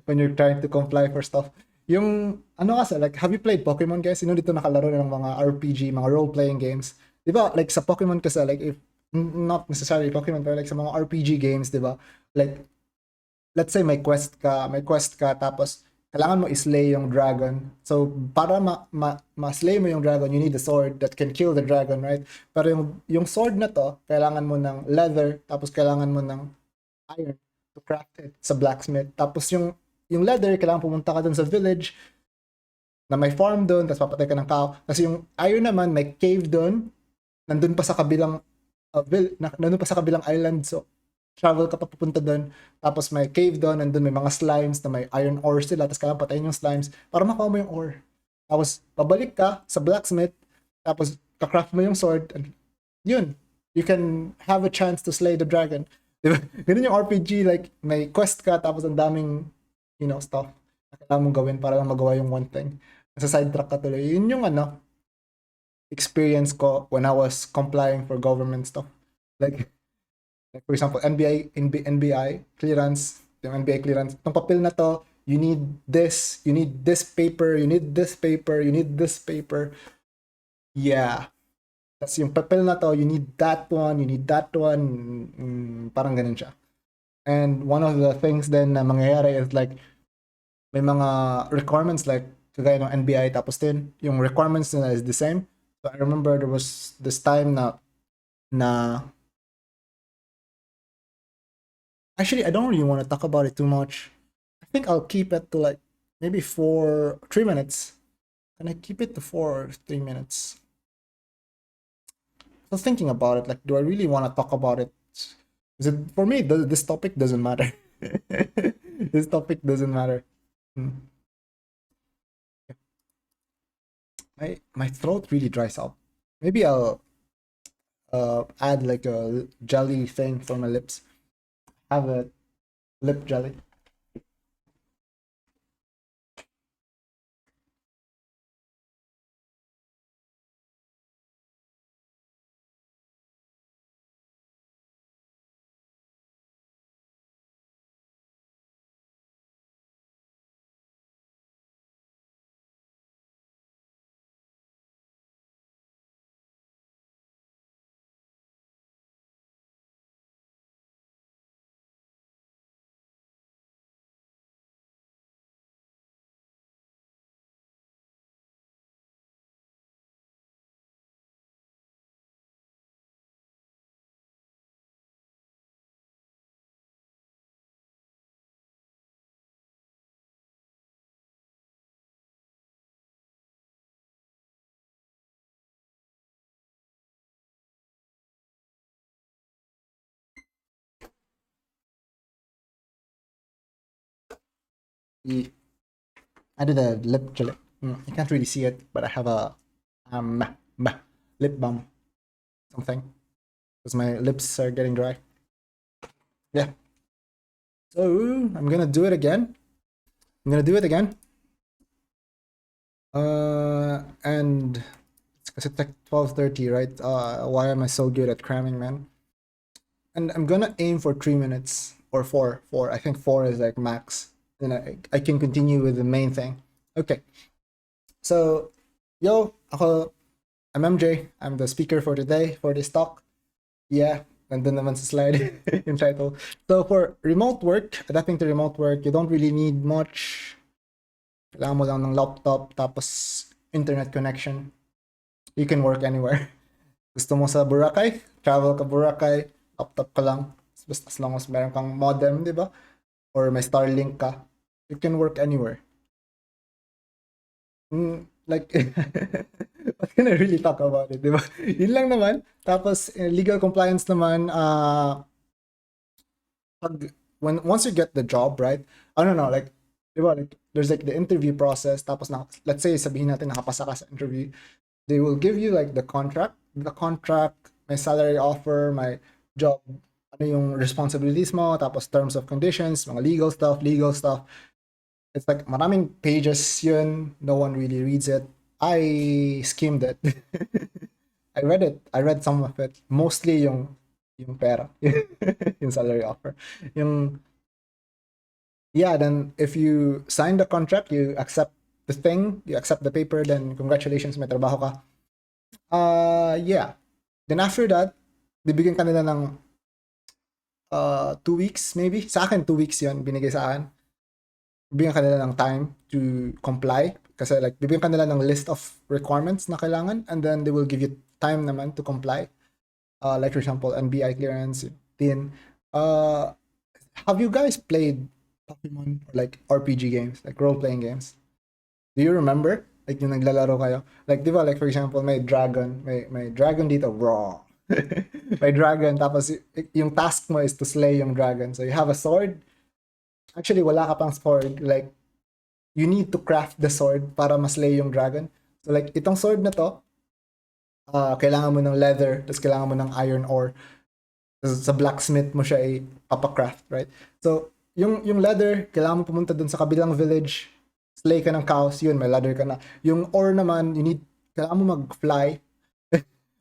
when you're trying to comply for stuff. Yung, ano kasi, like, have you played Pokemon, guys? Sino dito nakalaro ng mga RPG, mga role-playing games? Di ba, like, sa Pokemon kasi, like, if, not necessarily Pokemon, pero like, sa mga RPG games, di ba? Like, let's say may quest ka, tapos, kailangan mo i-slay yung dragon. So, para ma-slay mo yung dragon, you need a sword that can kill the dragon, right? Pero yung sword na to, kailangan mo ng leather, tapos kailangan mo ng iron to craft it sa blacksmith. Tapos yung leather, kailangan pumunta ka dun sa village na may farm dun, tapos papatay ka ng cow. Kasi yung iron naman, may cave dun, nandun pa sa kabilang nandun pa sa kabilang island. So, travel ka pa papunta doon, tapos may cave doon, and doon may mga slimes na may iron ore sila, tapos kailangan patayin yung slimes para makuha mo yung ore. Tapos, pabalik ka sa blacksmith, tapos kakraft mo yung sword, and yun, you can have a chance to slay the dragon. Diba? Ganun yung RPG, like, may quest ka, tapos ang daming, stuff na kailangan mong gawin para lang magawa yung one thing. Nasa sidetrack ka tuloy. Yun yung, experience ko when I was complying for government stuff. Like, Like for example, NBI clearance, yung NBI clearance, itong papel na to, you need this paper, you need this paper, you need this paper. Yeah. Tapos yung papel na to, you need that one, you need that one. Parang ganun siya. And one of the things then na mangyayari is like, may mga requirements like, kagaya ng NBI, tapos din, yung requirements nila is the same. So I remember there was this time na actually, I don't really want to talk about it too much. I think I'll keep it to like maybe 3 minutes. Can I keep it to 3 minutes? I was thinking about it. Like, do I really want to talk about it? Is it for me? This topic doesn't matter. This topic doesn't matter. My throat really dries out. Maybe I'll add like a jelly thing for my lips. Have a lip jelly. I did a lip jelly. You can't really see it, but I have a um, lip balm, something, because my lips are getting dry. Yeah. So I'm gonna do it again. I'm gonna do it again. And it's like 12:30, right? Why am I so good at cramming, man? And I'm gonna aim for 3 minutes or four. Four. I think four is like max. Then I can continue with the main thing. Okay. So, I'm MJ. I'm the speaker for today for this talk. Yeah, nandun naman sa slide yung title. So for remote work, adapting to remote work, you don't really need much. Kailangan mo lang ng laptop tapos internet connection. You can work anywhere. Gusto mo sa Boracay? Travel ka Boracay, laptop ka lang. Basta as long as meron kang modem, di ba? Or may Starlink ka, you can work anywhere. Like, what can I really talk about it, di ba? Yun lang naman. Tapos, legal compliance naman, once you get the job, right? I don't know, like, di ba, like, there's like the interview process, tapos let's say, sabihin natin nakapasa ka sa interview, they will give you like the contract, may salary offer, my job, ano yung responsibilities mo, tapos terms of conditions, mga legal stuff. It's like maraming pages yun, no one really reads it. I skimmed it. I read it. I read some of it. Mostly yung pera, yung salary offer. Then if you sign the contract, you accept the thing, you accept the paper, then congratulations, may trabaho ka. Then after that, bibigyan ka nila ng 2 weeks maybe. Sa akin, 2 weeks yun, binigay sa akin. Bibigyan ka nila ng time to comply. Kasi like, bibigyan ka nila ng list of requirements na kailangan, and then they will give you time naman to comply. Like for example, NBI clearance, PIN. Have you guys played Pokemon or like RPG games, like role-playing games? Do you remember? Like yung naglalaro kayo? Like, di ba, like for example, may dragon dito, raw. May dragon, tapos yung task mo is to slay yung dragon. So you have a sword. Actually, wala ka pang sword. Like, you need to craft the sword para maslay yung dragon. So like, itong sword na to, kailangan mo ng leather, tapos kailangan mo ng iron ore. Tapos sa blacksmith mo siya ipapacraft, right? So, yung leather, kailangan mo pumunta dun sa kabilang village, slay ka ng cows, yun, may leather ka na. Yung ore naman, kailangan mo mag-fly.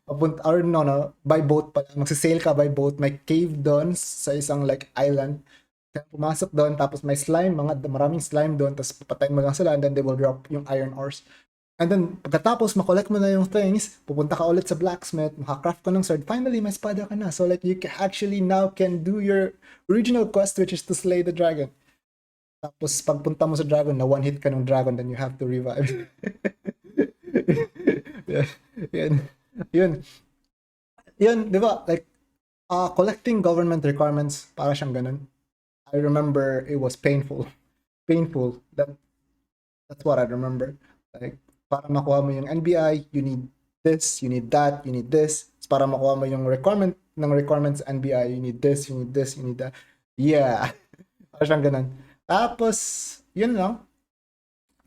or no, by boat pa lang. Magsisail ka by boat. May cave doon sa isang like island. Kaya pumasok doon, tapos may slime, maraming slime doon, tapos papatayin mo lang sila, and then they will drop yung iron ores. And then, pagkatapos makollect mo na yung things, pupunta ka ulit sa blacksmith, makacraft ka ng sword, finally, may espada ka na. So, like, you actually now can do your original quest, which is to slay the dragon. Tapos, pagpunta mo sa dragon, na one hit ka ng dragon, then you have to revive. yun. Yun. Yun, di ba? Like, collecting government requirements, para siyang ganun. I remember it was painful. Painful. That's what I remember. Like, para makuha mo yung NBI, you need this, you need that, you need this. Para makuha mo yung requirements NBI, you need this, you need this, you need that. Yeah. Para siyang ganun. Tapos, yun lang.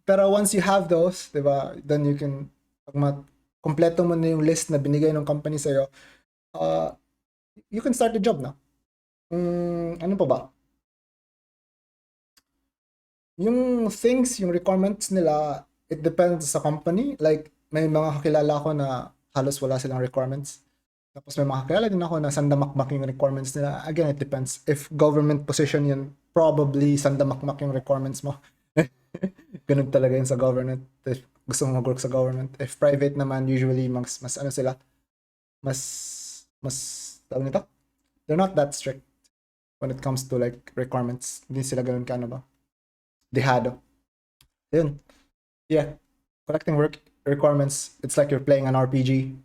Pero once you have those, di ba, then you can, pag kompleto mo na yung list na binigay ng company sa'yo, you can start the job na. Ano pa ba? Yung things, yung requirements nila, it depends sa company. Like, may mga kakilala ko na halos wala silang requirements. Tapos may mga kakilala din ako na sandamakmak yung requirements nila. Again, it depends. If government position yun, probably sandamakmak yung requirements mo. Ganun talaga yun sa government. If gusto mo mag-work sa government. If private naman, usually mas ano sila, mas tawag nito? They're not that strict when it comes to like requirements. Hindi sila ganun ka ano ba? Dehado. Yun. Yeah. Collecting work requirements, it's like you're playing an RPG.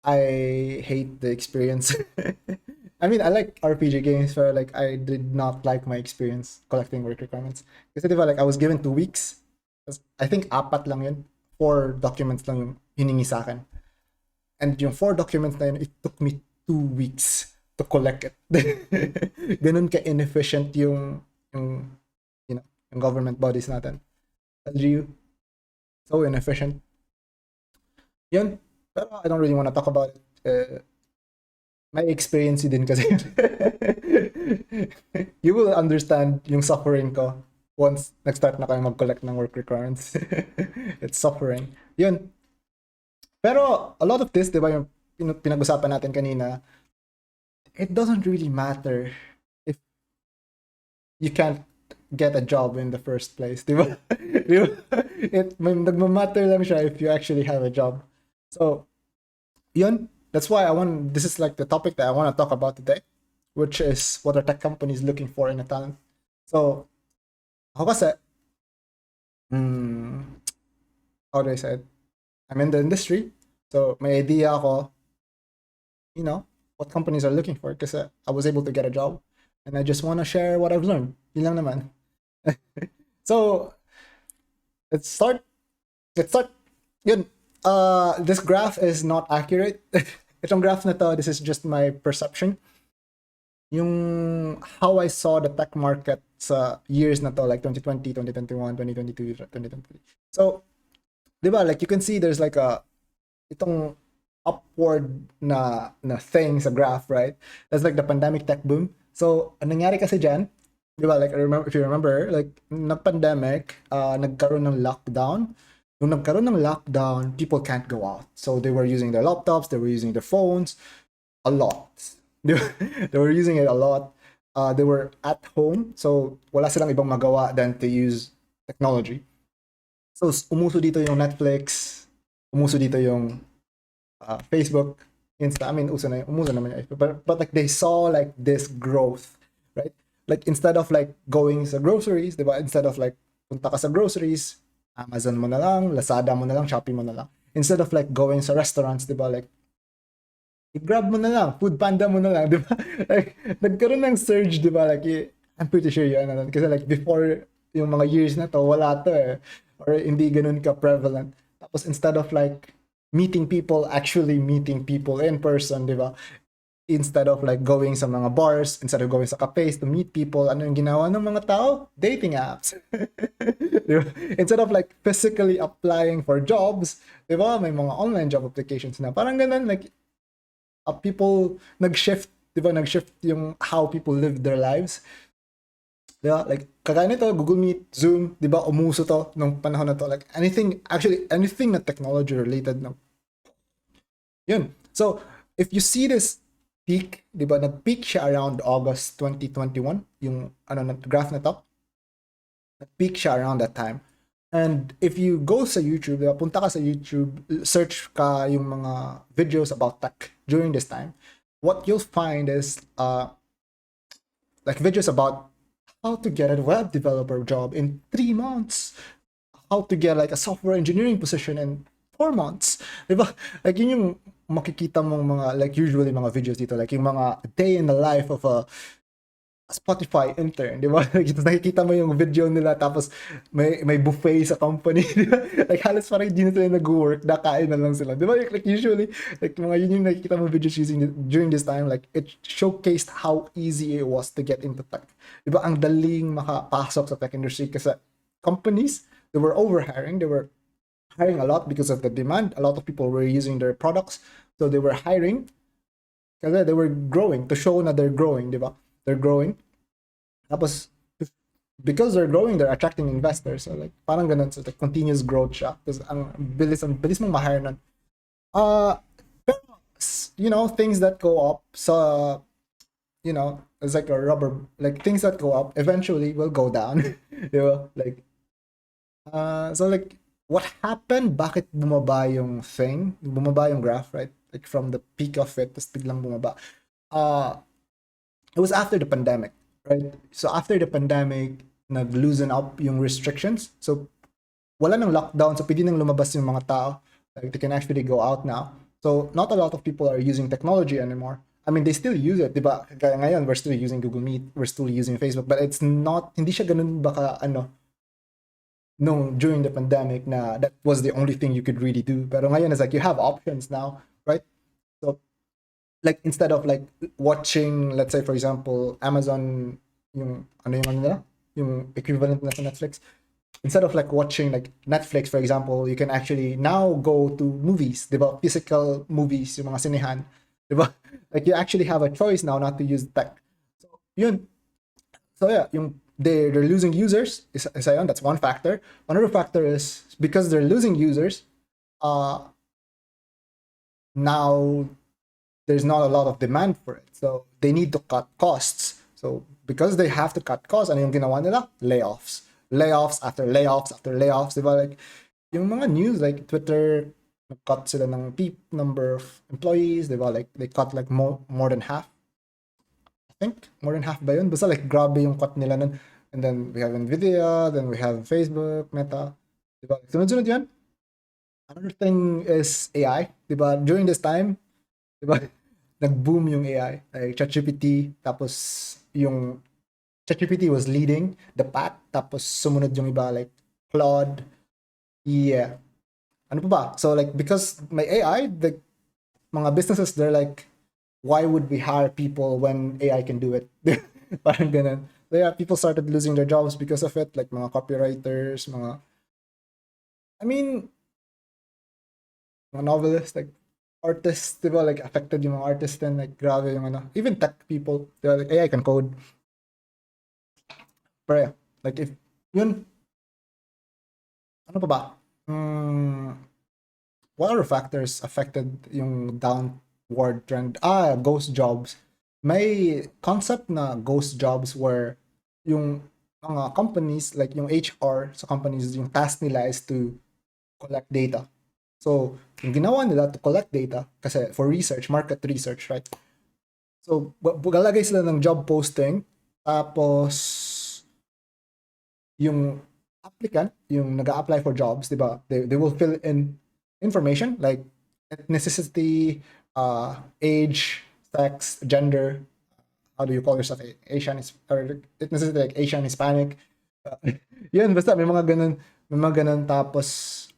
I hate the experience. I mean, I like RPG games, but like I did not like my experience collecting work requirements. Kasi diba, like I was given 2 weeks. I think 4 lang yun. 4 documents lang yung hiningi sa akin. And yung 4 documents na yun, it took me 2 weeks to collect it. Ganun ka-inefficient yung yung government bodies natin. LGU. So inefficient. Yun. Pero I don't really want to talk about it. My experience din kasi. You will understand yung suffering ko once nag-start na kayo mag-collect ng work requirements. It's suffering. Yun. Pero a lot of this, di ba yung pinag-usapan natin kanina, it doesn't really matter if you can't get a job in the first place, di ba? Nagmamatter lang siya if you actually have a job. So, yun. That's why this is like the topic that I want to talk about today, which is what are tech companies looking for in a talent. So, ako kasi, how do I say it? I'm in the industry, so may idea ako, what companies are looking for kasi I was able to get a job and I just want to share what I've learned. Yun lang naman. So, let's start. Yun. This graph is not accurate. Itong graph na to, this is just my perception. Yung how I saw the tech market sa years na to, like 2020, 2021, 2022, 2023. So, di ba, like you can see there's like itong upward na thing sa graph, right? That's like the pandemic tech boom. So, ang nangyari kasi dyan, di ba, like if you remember, like nag-pandemic, nagkaroon ng lockdown. Nung nagkaroon ng lockdown, people can't go out. So they were using their laptops, they were using their phones a lot. They were using it a lot. They were at home, so wala silang ibang magawa than to use technology. So umuso dito yung Netflix, umuso dito yung Facebook, Insta. I mean, umuso naman yung but like they saw like this growth, right? Like instead of like going sa groceries, diba? Instead of like punta ka sa groceries, Amazon mo na lang, Lazada mo na lang, Shopee mo na lang. Instead of like going sa restaurants, di ba, like, i-grab mo na lang, food panda mo na lang, di ba? Like, nagkaroon ng surge, di ba? Like, I'm pretty sure yun. Kasi like, before yung mga years na to, wala to eh. Or hindi ganun ka-prevalent. Tapos instead of like, actually meeting people in person, di ba? Instead of like going sa mga bars, instead of going sa cafes to meet people, ano yung ginawa ng mga tao? Dating apps. Instead of like physically applying for jobs, di ba? May mga online job applications na. Parang ganun, like, people nag-shift, di ba? Nag-shift yung how people live their lives. Di ba? Like, kagaya nito, Google Meet, Zoom, di ba? Umuso to nung panahon na to. Like, anything na technology related na Yun. So, if you see this peak, di ba, nag-peak siya around August 2021, yung ano, graph na to, nag-peak siya around that time. And if you go sa YouTube, di ba, punta ka sa YouTube, search ka yung mga videos about tech during this time, what you'll find is like videos about how to get a web developer job in 3 months, how to get like a software engineering position in 4 months. Diba? Like yun yung makikita mong mga, like usually mga videos dito, like yung mga day in the life of a Spotify intern, di ba? Like, nakikita mo yung video nila tapos may buffet sa company, di ba? Like halos parang hindi na sila nag-work, nakain na lang sila. Di ba? Like usually, like mga yun yung nakikita mo videos during this time, like it showcased how easy it was to get into tech. Di ba? Ang daling makapasok sa tech industry kasi companies, they were overhiring, they were hiring a lot because of the demand. A lot of people were using their products, so they were hiring kasi they were growing to show na they're growing, di ba? They're growing. Tapos, because they're growing, they're attracting investors. So like, parang ganun. So like, continuous growth siya. Because ang bilis mong ma-hire nun. Pero, you know, things that go up, so, you know, it's like a rubber, like things that go up eventually will go down. Di ba? Like, so like, what happened? Bakit bumaba yung thing? Bumaba yung graph, right? Like from the peak of it, tapos biglang bumaba. Uh, it was after the pandemic, right? So after the pandemic, nag-loosen up yung restrictions. So wala nang lockdown, so pwede nang lumabas yung mga tao. Like they can actually go out now. So not a lot of people are using technology anymore. I mean, they still use it, di ba? Kaya ngayon, we're still using Google Meet, we're still using Facebook, but it's not, hindi siya ganun baka, ano, no, during the pandemic na that was the only thing you could really do. Pero ngayon, it's like you have options now, right? So like instead of like watching, let's say for example, Amazon, yung ano yung ano nila, yung equivalent na sa Netflix. Instead of like watching like Netflix, for example, you can actually now go to movies, di ba? Physical movies, yung mga sinehan, di ba? Like you actually have a choice now not to use tech. So yun. So yeah, yung they're losing users. Is ayun, that's one factor. Another factor is because they're losing users, uh, now there's not a lot of demand for it. So they need to cut costs. So because they have to cut costs, ano yung ginawa nila? Layoffs. Layoffs after layoffs after layoffs. Diba? Like, yung mga news, like Twitter, cut sila ng number of employees. Diba? Like, they cut like more than half. I think, more than half ba yun? Basta like, grabe yung cut nila nun. And then we have Nvidia, then we have Facebook, Meta. Diba? Sunod-sunod yan. Another thing is AI. Diba? During this time, diba? Nag-boom yung AI. Like ChatGPT, tapos yung ChatGPT was leading the pack, tapos sumunod yung iba like Claude. Yeah. Ano pa ba? So like because may AI, the mga businesses, they're like, why would we hire people when AI can do it? Parang ganun. So yeah, people started losing their jobs because of it, like mga copywriters, mga I mean, mga novelists, like artists, di ba, like affected yung mga artists din, like grabe yung ano, even tech people, di ba, like AI can code. Pero yeah, like if, yun, ano pa ba? Hmm, what other factors affected yung downward trend? Ghost jobs. May concept na ghost jobs where yung mga companies, like yung HR sa companies, yung task nila is to collect data. So, yung ginawa nila to collect data, kasi for research, market research, right? So, galagay sila ng job posting, tapos, yung applicant, yung nag-a-apply for jobs, di ba? They will fill in information like ethnicity, age, sex, gender, how do you call yourself? Asian, or ethnicity like Asian, Hispanic. Uh, yun, basta may mga ganun, tapos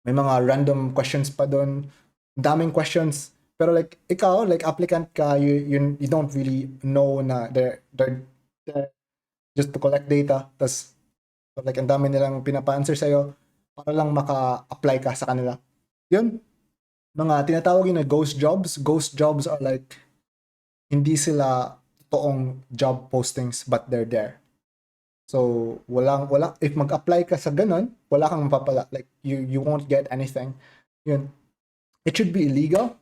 may mga random questions pa doon. Daming questions. Pero like ikaw, like applicant ka, you don't really know na they're just to collect data. Tas like ang dami nilang pinapa-answer sa'yo para lang maka-apply ka sa kanila. Yun, mga tinatawag yun na ghost jobs. Ghost jobs are like hindi sila totoong job postings but they're there. So, wala, if mag-apply ka sa ganun, wala kang mapapala. Like, you won't get anything. Yun. it should be illegal,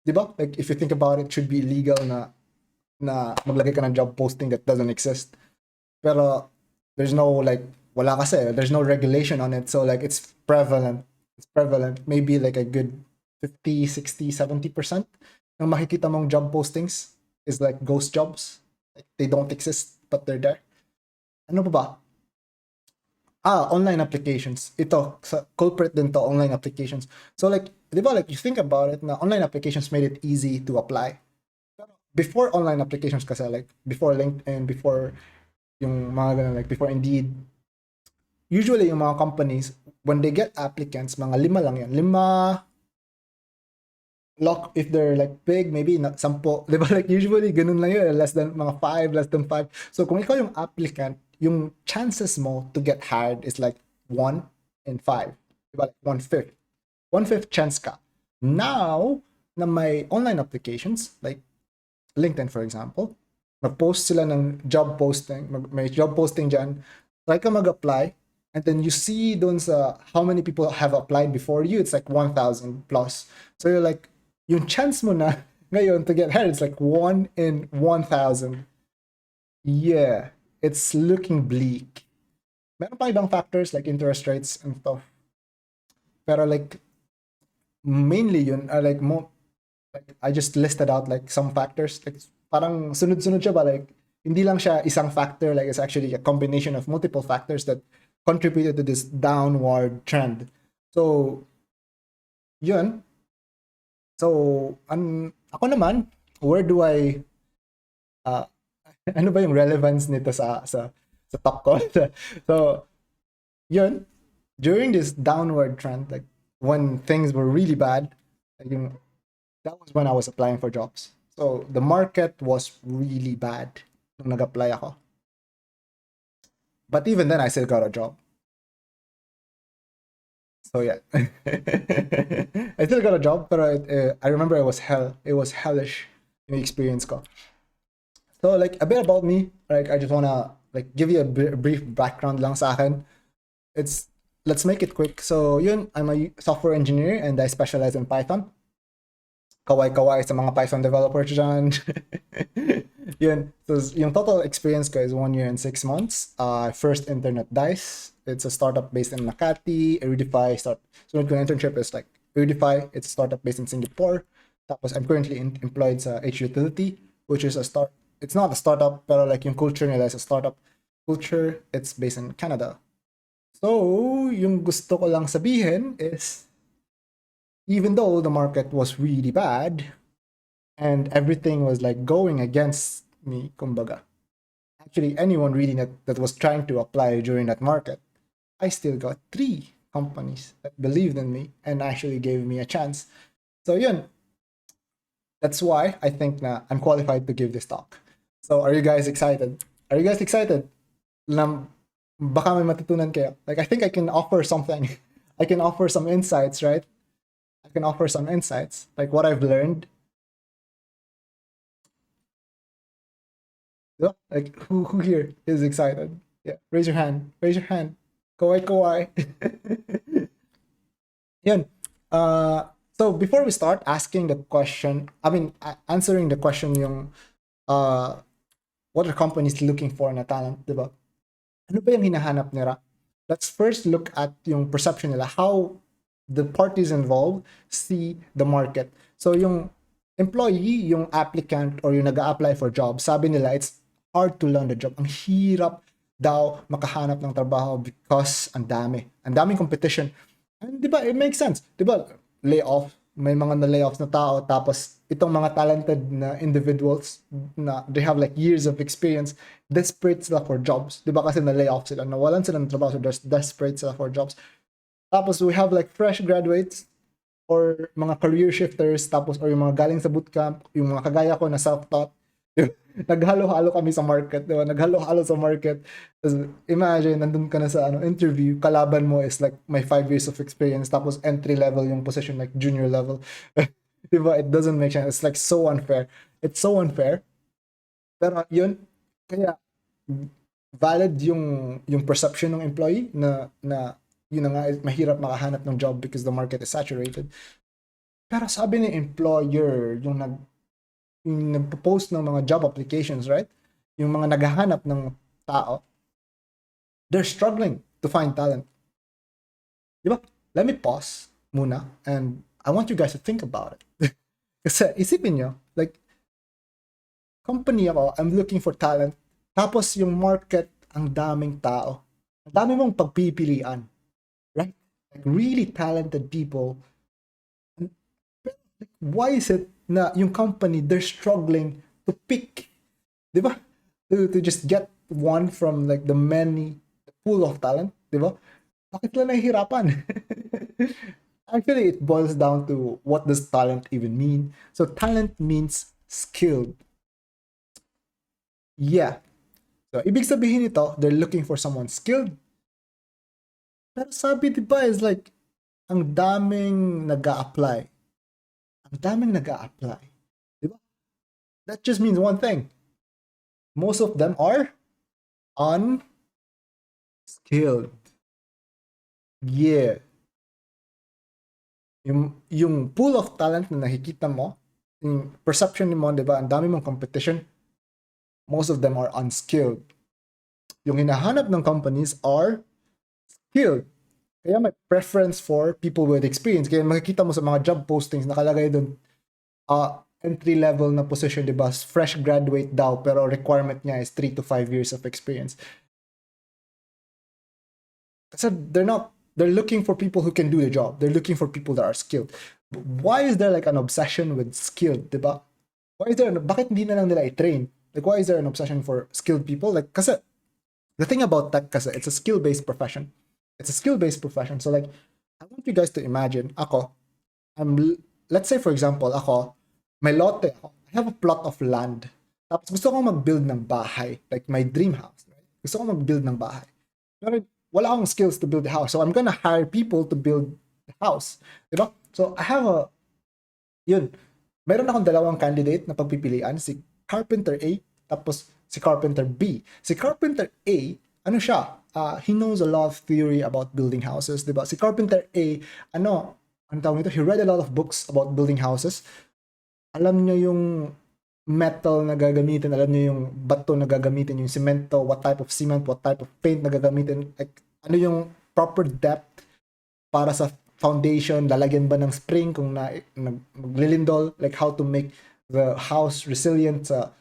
di ba? Like if you think about it, it should be illegal na maglagay ka ng job posting that doesn't exist. Pero there's no like wala kasi, there's no regulation on it. So like it's prevalent. It's prevalent. Maybe like a good 50, 60, 70% ng makikita mong job postings is like ghost jobs. Like they don't exist but they're there. Ano pa ba? Online applications. Ito, sa culprit din to, online applications. So like, di ba, like you think about it, na online applications made it easy to apply. Before online applications kasi, like before LinkedIn, before yung mga ganun, like before Indeed, usually yung mga companies, when they get applicants, mga lima lang yan. Lima, lock, if they're like big, maybe na, 10. Di ba? Like usually, ganun lang yun. Less than mga 5, less than 5. So kung ikaw yung applicant, yung chances mo to get hired is like 1 in 5. Di ba? Like 1/5. 1/5 chance ka. Now, na may online applications, like LinkedIn for example, mag-post sila ng job posting, may job posting dyan, try ka mag-apply, and then you see doon sa how many people have applied before you, it's like 1,000 plus. So you're like, yung chance mo na ngayon to get hired, it's like 1 in 1,000. Yeah, it's looking bleak. Meron pa ibang factors like interest rates and stuff. Pero like, mainly yun, like, like, I just listed out like some factors. Like, parang sunod-sunod siya ba? Like, hindi lang siya isang factor, like it's actually a combination of multiple factors that contributed to this downward trend. So, yun. So, ako naman, where do I, ano ba yung relevance nito sa top ko? So, yun, during this downward trend, like when things were really bad, like that was when I was applying for jobs. So the market was really bad nung nag-apply ako. But even then, I still got a job. So yeah, I still got a job, but I remember it was hell. It was hellish yung experience ko. So like a bit about me, like I just wanna like give you a brief background lang sa akin. Let's make it quick. So yun, I'm a software engineer and I specialize in Python. Kaway-kaway sa mga Python developers dyan. Yun. So, yung total experience ko is 1 year and 6 months. First intern at Dice. It's a startup based in Makati. Eridify start. So, yung internship is like Eridify. It's a startup based in Singapore. Tapos, I'm currently employed sa H Utility, which is a start. It's not a startup, pero like yung culture nila is a startup culture. It's based in Canada. So, yung gusto ko lang sabihin is, even though the market was really bad and everything was like going against me, kumbaga, actually anyone reading that was trying to apply during that market, I still got 3 companies that believed in me and actually gave me a chance. So yun, that's why I think na I'm qualified to give this talk. So are you guys excited? Are you guys excited? Baka may matutunan kayo. Like I think I can offer something. I can offer some insights, right? I can offer some insights, like what I've learned. Yeah, like who here is excited? Yeah, raise your hand. Raise your hand. Kawai. Yan. So before we start asking the question, answering the question yung what are companies looking for na talent, diba? Ano ba yung hinahanap nila? Let's first look at yung perception nila, how the parties involved see the market. So yung employee, yung applicant, or yung nag-a-apply for job, sabi nila it's hard to land the job. Ang hirap daw makahanap ng trabaho because ang daming competition. And di ba, it makes sense. Di ba, layoff, may mga na-layoffs na tao, tapos itong mga talented na individuals na they have like years of experience, desperate sila for jobs. Di ba kasi na-layoff sila, nawalan sila ng trabaho, so they're desperate sila for jobs. Tapos we have like fresh graduates or mga career shifters, tapos or yung mga galing sa bootcamp, yung mga kagaya ko na self-taught. Naghalo-halo kami sa market, di ba? Naghalo-halo sa market. Tapos, imagine, nandun ka na sa interview, kalaban mo is like may 5 years of experience, tapos entry level yung position, like junior level. Di ba? It doesn't make sense. It's like so unfair. It's so unfair. Pero yun, kaya valid yung perception ng employee na yun na nga, mahirap makahanap ng job because the market is saturated. Pero sabi ni employer, yung nagpo-post ng mga job applications, right? Yung mga naghahanap ng tao, they're struggling to find talent. Di ba? Let me pause muna and I want you guys to think about it. Kasi isipin nyo, like, company ako, I'm looking for talent. Tapos yung market, ang daming tao. Ang dami mong pagpipilian. Right? Like, really talented people. Why is it na yung company, they're struggling to pick, di ba? To just get one from like the many pool of talent, di ba? Bakit lang nahihirapan? Actually, it boils down to what does talent even mean. So talent means skilled. Yeah. So ibig sabihin nito, they're looking for someone skilled. Pero sabi, di ba, is like, ang daming nag-a-apply. Ang daming nag-a-apply. Di ba? That just means one thing. Most of them are unskilled. Yeah. Yung pool of talent na nakikita mo, yung perception mo, di ba, ang dami mong competition, most of them are unskilled. Yung hinahanap ng companies are skilled. Kaya may preference for people with experience. Kaya makikita mo sa mga job postings, nakalagay doon, entry level na position, di ba? Fresh graduate daw, pero requirement niya is 3 to 5 years of experience. Kasi they're looking for people who can do the job. They're looking for people that are skilled. But why is there like an obsession with skilled, di ba? Bakit hindi na lang nila i-train? Like, why is there an obsession for skilled people? Like, kasi, the thing about tech, kasi, it's a skill-based profession. It's a skill-based profession. So, like, I want you guys to imagine, let's say, for example, may lote ako. I have a plot of land. Tapos gusto ko mag-build ng bahay. Like, my dream house. Right? Gusto ko mag-build ng bahay. Pero wala akong skills to build the house. So, I'm gonna hire people to build the house. Diba? So, meron akong dalawang candidate na pagpipilian. Si Carpenter A, tapos si Carpenter B. Si Carpenter A, ano siya? He knows a lot of theory about building houses, diba? Si Carpenter A, ano tawag nito? He read a lot of books about building houses. Alam niya yung metal na gagamitin, alam niyo yung bato na gagamitin, yung semento, what type of cement, what type of paint na gagamitin, like, ano yung proper depth para sa foundation, lalagyan ba ng spring kung maglilindol, like how to make the house resilient sa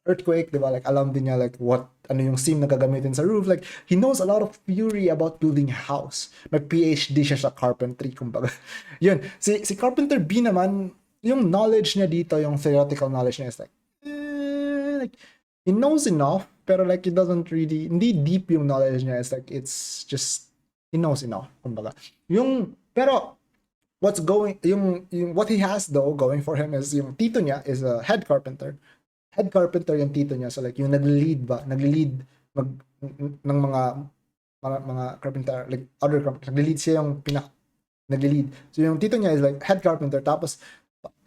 earthquake, di ba? Like, alam din niya, like, ano yung seam na gagamitin sa roof. Like, he knows a lot of theory about building a house. May PhD siya sa carpentry, kumbaga. Yun. Si Carpenter B naman, yung knowledge niya dito, yung theoretical knowledge niya is like, he knows enough, pero like, he doesn't really, hindi deep yung knowledge niya. It's just, he knows enough, kumbaga. Pero, what he has though, going for him is, yung tito niya is a head carpenter yung tito niya. So like, yung naglilid ng mga carpenter, like other carpenter, naglilid siya yung naglilid. So yung tito niya is like head carpenter, tapos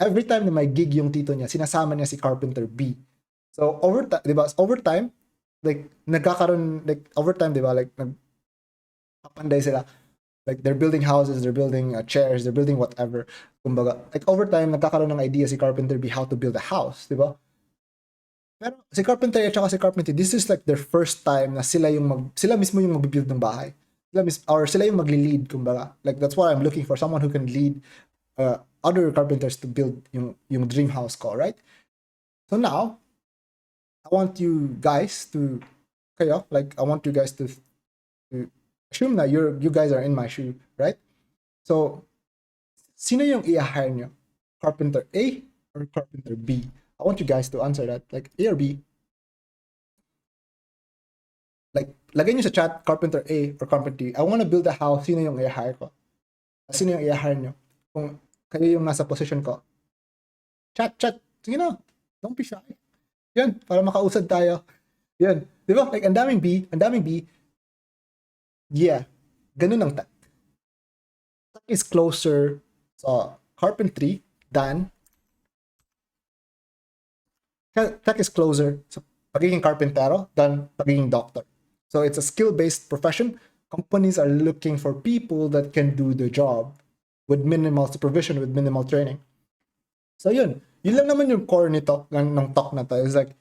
every time na may gig yung tito niya, sinasama niya si Carpenter B. So overtime, like overtime, di ba, like nagpapanday sila. Like, they're building houses, they're building chairs, they're building whatever. Kumbaga, like overtime, nagkakaroon ng idea si Carpenter B how to build a house, di ba? Pero si Carpenter at saka si Carpenter, this is like their first time na sila mismo yung magbi-build ng bahay. Sila yung magli-lead, kumbaga. Like, that's what I'm looking for, someone who can lead other carpenters to build yung dream house ko, right? So now, I want you guys to assume na you guys are in my shoe, right? So, sino yung i-hire nyo? Carpenter A or Carpenter B? I want you guys to answer that, like A or B. Like, lagay nyo sa chat, Carpenter A or Carpenter B. I want to build a house, sino yung i-hire ko? Sino yung i-hire nyo? Kung kayo yung nasa position ko. Chat. Sige na. Don't be shy. Yan, para makausad tayo. Yan. Di ba? Like, ang daming B. Yeah. Ganun ang tech. Tech is closer sa carpentry than tech is closer sa pagiging carpentero than pagiging doctor. So it's a skill-based profession. Companies are looking for people that can do the job. with minimal supervision, with minimal training. So yun lang naman yung core nito ng talk na to, is like,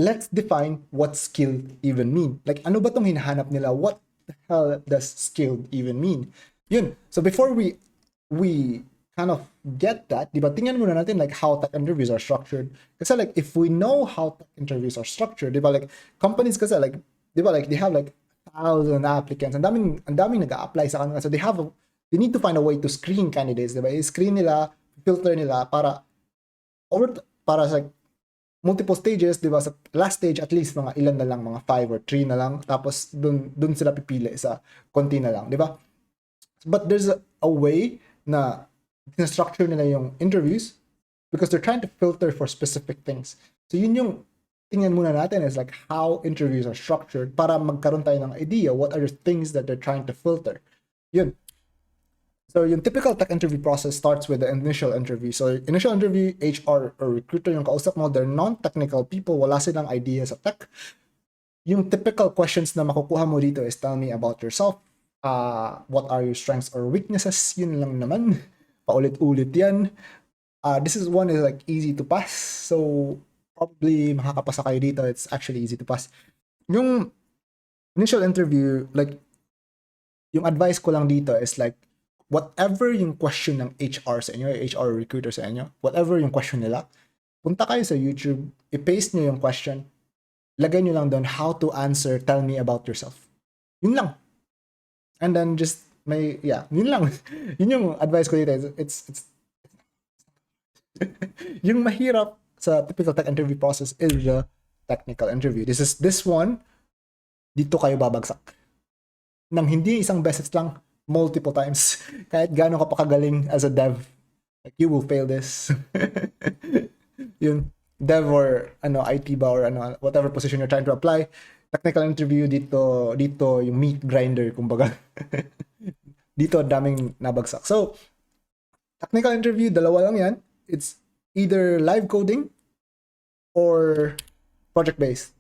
let's define what skilled even mean. Like, ano ba tong hinahanap nila? What the hell does skilled even mean? Yun. So before we kind of get that, di ba, tingnan muna natin like how tech interviews are structured. Kasi like, if we know how tech interviews are structured, di ba, like, companies kasi like, di ba, like, they have like 1,000 applicants. Ang daming nag-a-apply sa kanila. So they need to find a way to screen candidates, di ba? I-screen nila, filter nila para sa like, multiple stages, di ba? Sa last stage, at least mga ilan na lang, mga 5 or 3 na lang. Tapos dun sila pipili sa konti na lang, di ba? But there's a way na structure nila yung interviews because they're trying to filter for specific things. So yun yung tingnan muna natin, is like how interviews are structured para magkaroon tayo ng idea what are the things that they're trying to filter. Yun. So yung typical tech interview process starts with the initial interview. So initial interview, HR or recruiter yung kausap mo, they're non-technical people, wala silang idea sa tech. Yung typical questions na makukuha mo dito is tell me about yourself, what are your strengths or weaknesses, yun lang naman. Paulit-ulit yan. This is one is like easy to pass. So probably makakapasa kayo dito. It's actually easy to pass. Yung initial interview, like, yung advice ko lang dito is like, whatever yung question ng HR sa inyo, HR recruiter sa inyo, whatever yung question nila, punta kayo sa YouTube, i-paste nyo yung question, lagay nyo lang doon, how to answer, tell me about yourself. Yun lang. And then just yun lang. Yun yung advice ko dito. It's yung mahirap sa typical tech interview process is the technical interview. This one, dito kayo babagsak. Nang hindi isang beses lang, multiple times. Kahit gaano ka pa kagaling as a dev, like, you will fail this. Yung dev or IT ba or whatever position you're trying to apply, technical interview dito yung meat grinder, kumbaga. Dito daming nabagsak. So technical interview, dalawa lang yan. It's either live coding or project based.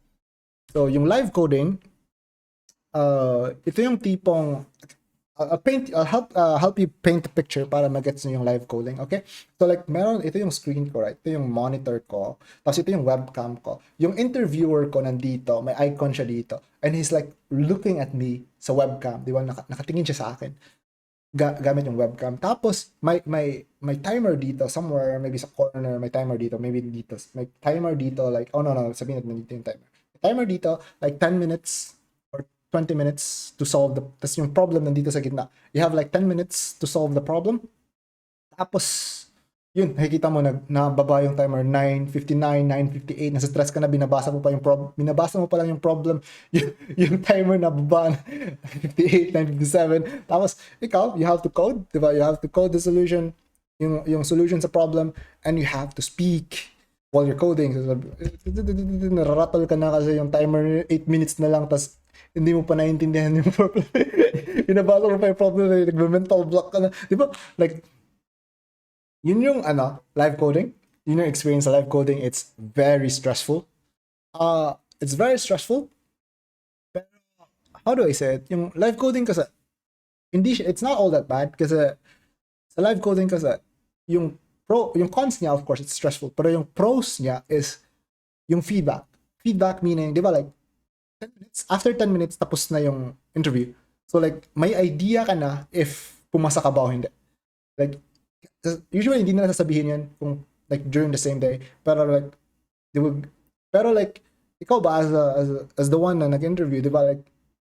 So yung live coding, ito yung tipong I'll help you paint the picture para magets nyo yung live coding, okay? So like, ito yung screen ko, right? Ito yung monitor ko, tapos ito yung webcam ko. Yung interviewer ko nandito, may icon siya dito, and he's like looking at me sa webcam, di ba? Nakatingin siya sa akin gamit yung webcam. Tapos may timer dito somewhere, maybe sa corner, may timer dito, maybe dito, may timer dito, like, sabihin natin dito yung timer. Timer dito, like 10 minutes 20 minutes to solve tas yung problem nandito sa gitna. You have like 10 minutes to solve the problem. Tapos, yun, nakikita mo nababa yung timer, 9:59, 9:58, nasa stress ka na, binabasa mo pa lang yung problem, yung timer nababa na 9:58, 9:57. Tapos, ikaw, you have to code, diba? You have to code the solution, yung solution sa problem, and you have to speak while you're coding. So, nararattle ka na kasi yung timer 8 minutes na lang, tas hindi mo pa naiintindihan yung problem. Binabasa mo pa yung problem, nag-mental block ka na. Di ba? Like, yun yung live coding. Yun yung experience sa live coding. It's very stressful. It's very stressful. Pero, how do I say it? Yung live coding kasi, it's not all that bad kasi sa live coding kasi, yung cons niya, of course, it's stressful. Pero yung pros niya is yung feedback. Feedback meaning, di ba, like, 10 minutes, after 10 minutes, tapos na yung interview. So like, may idea ka na if pumasa ka ba o hindi. Like, usually hindi nila sasabihin yan kung like during the same day. Pero like, ikaw ba as the one na nag-interview, di ba, like,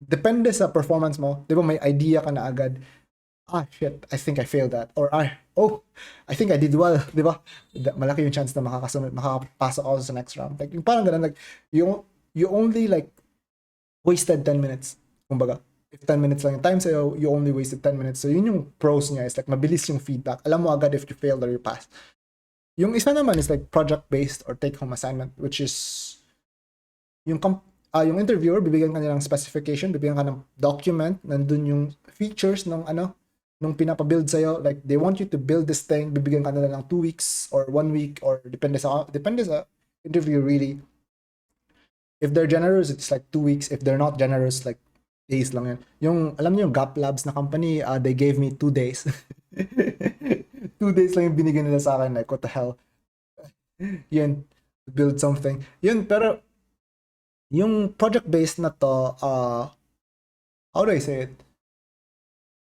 depende sa performance mo, di ba, may idea ka na agad. Shit, I think I failed that. Or, I think I did well, di ba? Malaki yung chance na makakapasok ako sa next round. Like, yung parang ganun, like, you only like wasted 10 minutes. Kumbaga, if 10 minutes lang yung time sa'yo, you only wasted 10 minutes. So yun yung pros niya, is like mabilis yung feedback. Alam mo agad if you failed or you passed. Yung isa naman is like project-based or take-home assignment, which is yung interviewer, bibigyan ka nilang specification, bibigyan ka ng document, nandun yung features ng nung pinapabuild sa'yo. Like, they want you to build this thing, bibigyan ka nila ng 2 weeks or 1 week or depende sa interview really. If they're generous, it's like 2 weeks. If they're not generous, like days lang yan. Yung, alam niyo yung Gap Labs na company, they gave me 2 days. 2 days lang yung binigyan nila sa akin. Like, what the hell? Yun, build something. Yun, pero yung project-based na to, how do I say it?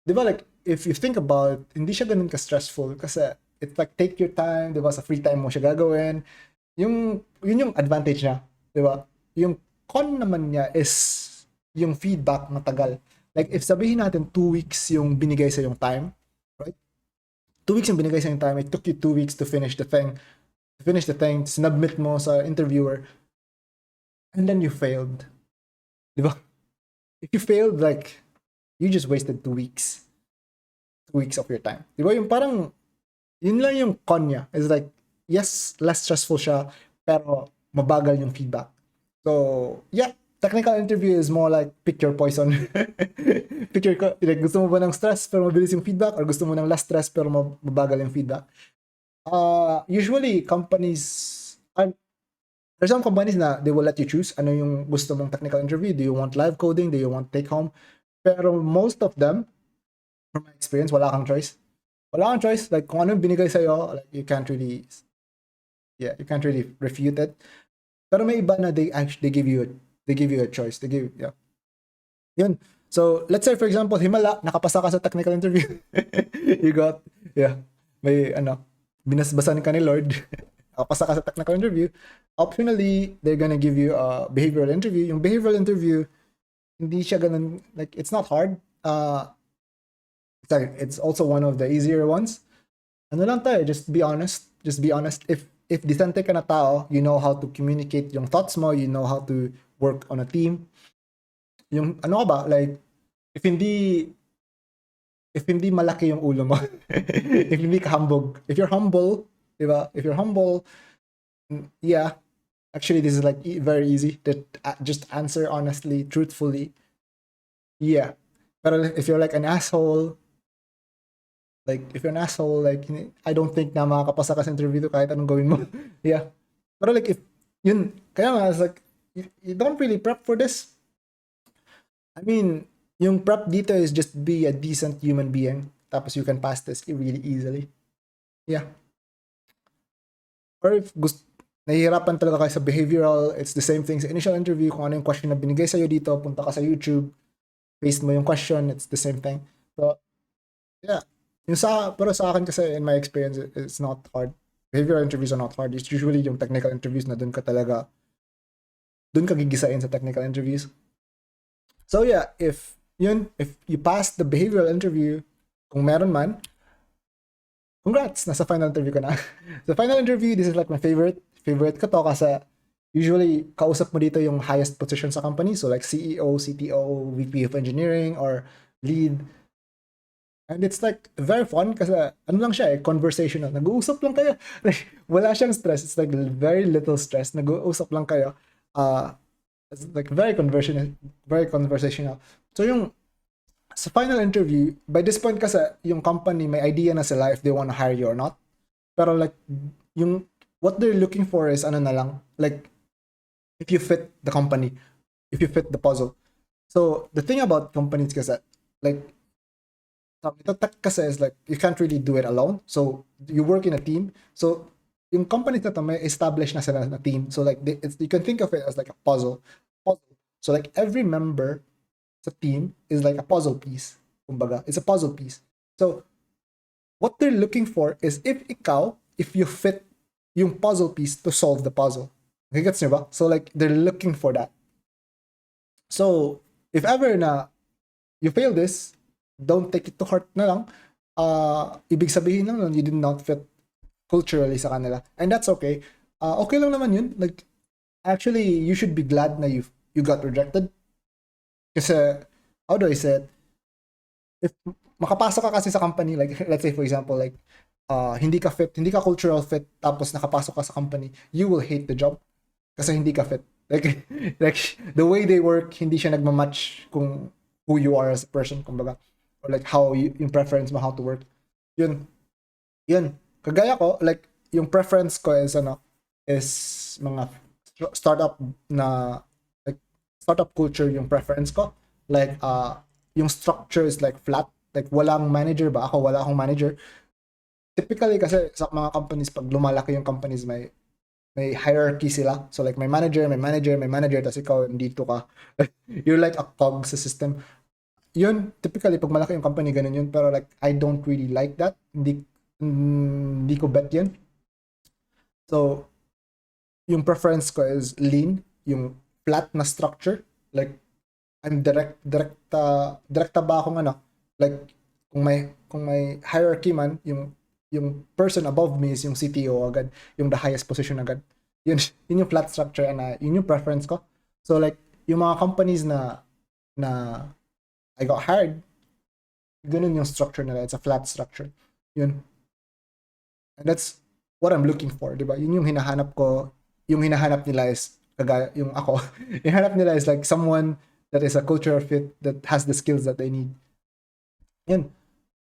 Di ba, like, if you think about, hindi siya ganun ka-stressful kasi it's like, take your time, di ba, sa free time mo siya gagawin. Yun yung advantage niya, di ba? Yung con naman niya is yung feedback matagal. Like, if sabihin natin 2 weeks yung binigay sa yung time, right? 2 weeks yung binigay sa yung time, it took you 2 weeks to finish the thing. Sinubmit mo sa interviewer, and then you failed. Di ba? If you failed, like, you just wasted 2 weeks. 2 weeks of your time. Di ba? Yung parang, yun lang yung con niya. It's like, yes, less stressful siya, pero mabagal yung feedback. So, yeah, technical interview is more like pick your poison. Like, gusto mo ba ng stress pero mabilis yung feedback, or gusto mo ng less stress pero mabagal yung feedback? Usually, there's some companies na they will let you choose ano yung gusto mong technical interview. Do you want live coding? Do you want take home? Pero most of them, from my experience, wala kang choice. Wala kang choice. Like, kung ano yung binigay sa'yo, like, you can't really refute it. Pero may iba na they give you a choice. Yun. So, let's say, for example, himala, nakapasa ka sa technical interview. You got, may, binasbasan ka ni Lord. Nakapasa ka sa technical interview. Optionally, they're gonna give you a behavioral interview. Yung behavioral interview, hindi siya ganun, like, it's not hard. It's also one of the easier ones. Ano lang tayo, just be honest. If decente ka na tao, you know how to communicate yung thoughts mo, you know how to work on a team. Yung, ano ka ba, like, if hindi malaki yung ulo mo, if hindi ka hambog, if you're humble, diba? If you're humble, yeah, actually, this is like very easy. Just answer honestly, truthfully. Yeah. But if you're like an asshole, like, I don't think na makakapasa ka sa interview to kahit anong gawin mo. Yeah. Pero like, kaya nga, it's like, you don't really prep for this. I mean, yung prep dito is just be a decent human being. Tapos you can pass this really easily. Yeah. Or if nahihirapan talaga kayo sa behavioral, it's the same thing sa initial interview. Kung ano yung question na binigay sa'yo dito, punta ka sa YouTube, paste mo yung question, it's the same thing. So, yeah. Pero sa akin kasi, in my experience, it's not hard. Behavioral interviews are not hard. It's usually yung technical interviews na dun ka gigisain sa technical interviews. So yeah, if you pass the behavioral interview, kung meron man, congrats, nasa final interview ka na. The final interview, this is like my favorite ko to kasi usually kausap mo dito yung highest position sa company, so like CEO, CTO, VP of engineering, or lead. And it's like very fun kasi ano lang siya conversational. Nag-uusap lang kayo. Like, wala siyang stress. It's like very little stress. Nag-uusap lang kayo. It's like very conversational. So yung sa final interview, by this point kasi yung company may idea na sila if they want to hire you or not. Pero like yung what they're looking for is ano na lang, like if you fit the company, if you fit the puzzle. So the thing about companies kasi like kasi is like you can't really do it alone. So you work in a team. So yung companies na to may establish na sila na team. So like you can think of it as like a puzzle. So like every member sa team is like a puzzle piece. Kumbaga, it's a puzzle piece. So what they're looking for is if you fit yung puzzle piece to solve the puzzle. Okay, gets niyo ba? So like they're looking for that. So if ever na you fail this, don't take it to heart na lang. Ibig sabihin lang you did not fit culturally sa kanila. And that's okay. Okay lang naman yun. Like, actually, you should be glad na you got rejected. Kasi, how do I say it? If makapasok ka kasi sa company, like, let's say for example, like, hindi ka cultural fit, tapos nakapasok ka sa company, you will hate the job. Kasi hindi ka fit. Like, the way they work, hindi siya nagmamatch kung who you are as a person, kumbaga. Or like how yung preference mo how to work. Yun. Kagaya ko, like yung preference ko is mga startup na like startup culture yung preference ko. Like yung structure is like flat, like walang manager ba? Ako, wala akong manager. Typically kasi sa mga companies, pag lumalaki yung companies, may hierarchy sila. So like may manager, tapos ikaw dito ka. You're like a cog sa system. Yun, typically pag malaki yung company, ganun yun. Pero like, I don't really like that. Hindi ko bet yun. So, yung preference ko is lean, yung flat na structure. Like, I'm direkta ba akong ano? Like, kung may hierarchy man, yung person above me is yung CTO agad, yung the highest position agad. Yun, yun yung flat structure and yun yung preference ko. So like, yung mga companies na I got hired, ganun yung structure nila. It's a flat structure. Yun. And that's what I'm looking for, di ba? Yun yung hinahanap ko. Yung hinahanap nila is, kagaya, yung ako, yung hinahanap nila is like someone that is a cultural fit that has the skills that they need. Yun.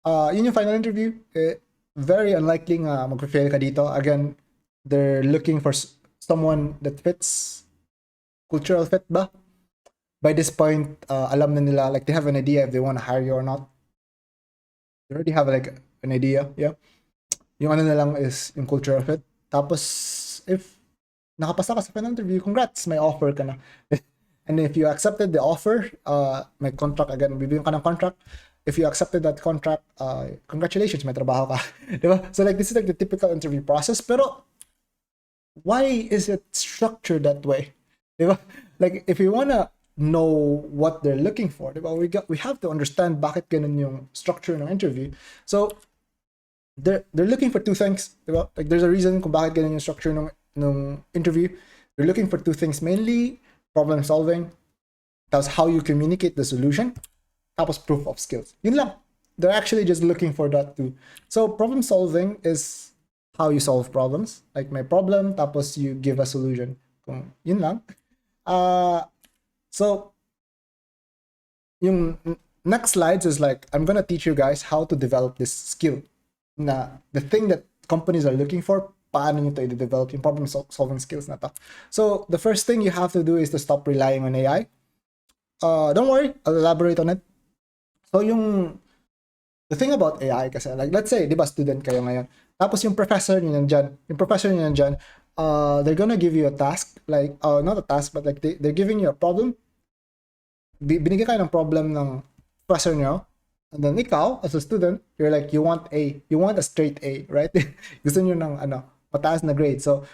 Yun yung final interview. Very unlikely nga mag-fail ka dito. Again, they're looking for someone that fits. Cultural fit ba? By this point, alam na nila, like they have an idea if they want to hire you or not. They already have like an idea, yeah. Yung ano na lang is yung cultural fit. Tapos, if nakapasa ka sa final interview, congrats, may offer ka na. And if you accepted the offer, may contract again, bibigyan ka ng contract. If you accepted that contract, congratulations, may trabaho ka. Diba? So like, this is like the typical interview process. Pero, why is it structured that way? Diba? Like, if you wanna know what they're looking for, diba? We have to understand bakit ganun yung structure ng interview. So, they're looking for two things, diba? Like, there's a reason kung bakit ganun yung structure ng interview. They're looking for two things, mainly problem solving, that's how you communicate the solution, tapos proof of skills. Yun lang. They're actually just looking for that too. So problem solving is how you solve problems. Like may problem, tapos you give a solution. Yun lang. So yung next slides is like, I'm gonna teach you guys how to develop this skill. Na the thing that companies are looking for, paano nyo to i-develop yung problem solving skills na to. So the first thing you have to do is to stop relying on AI. Don't worry, I'll elaborate on it. So the thing about AI kasi, like let's say, di ba student kayo ngayon, tapos yung professor nyo nandyan, they're gonna give you a task, like, not a task, but like they're giving you a problem. Binigyan kayo ng problem ng professor nyo, and then ikaw, as a student, you're like, you want a straight A, right? Gusto nyo ng mataas na grade. So,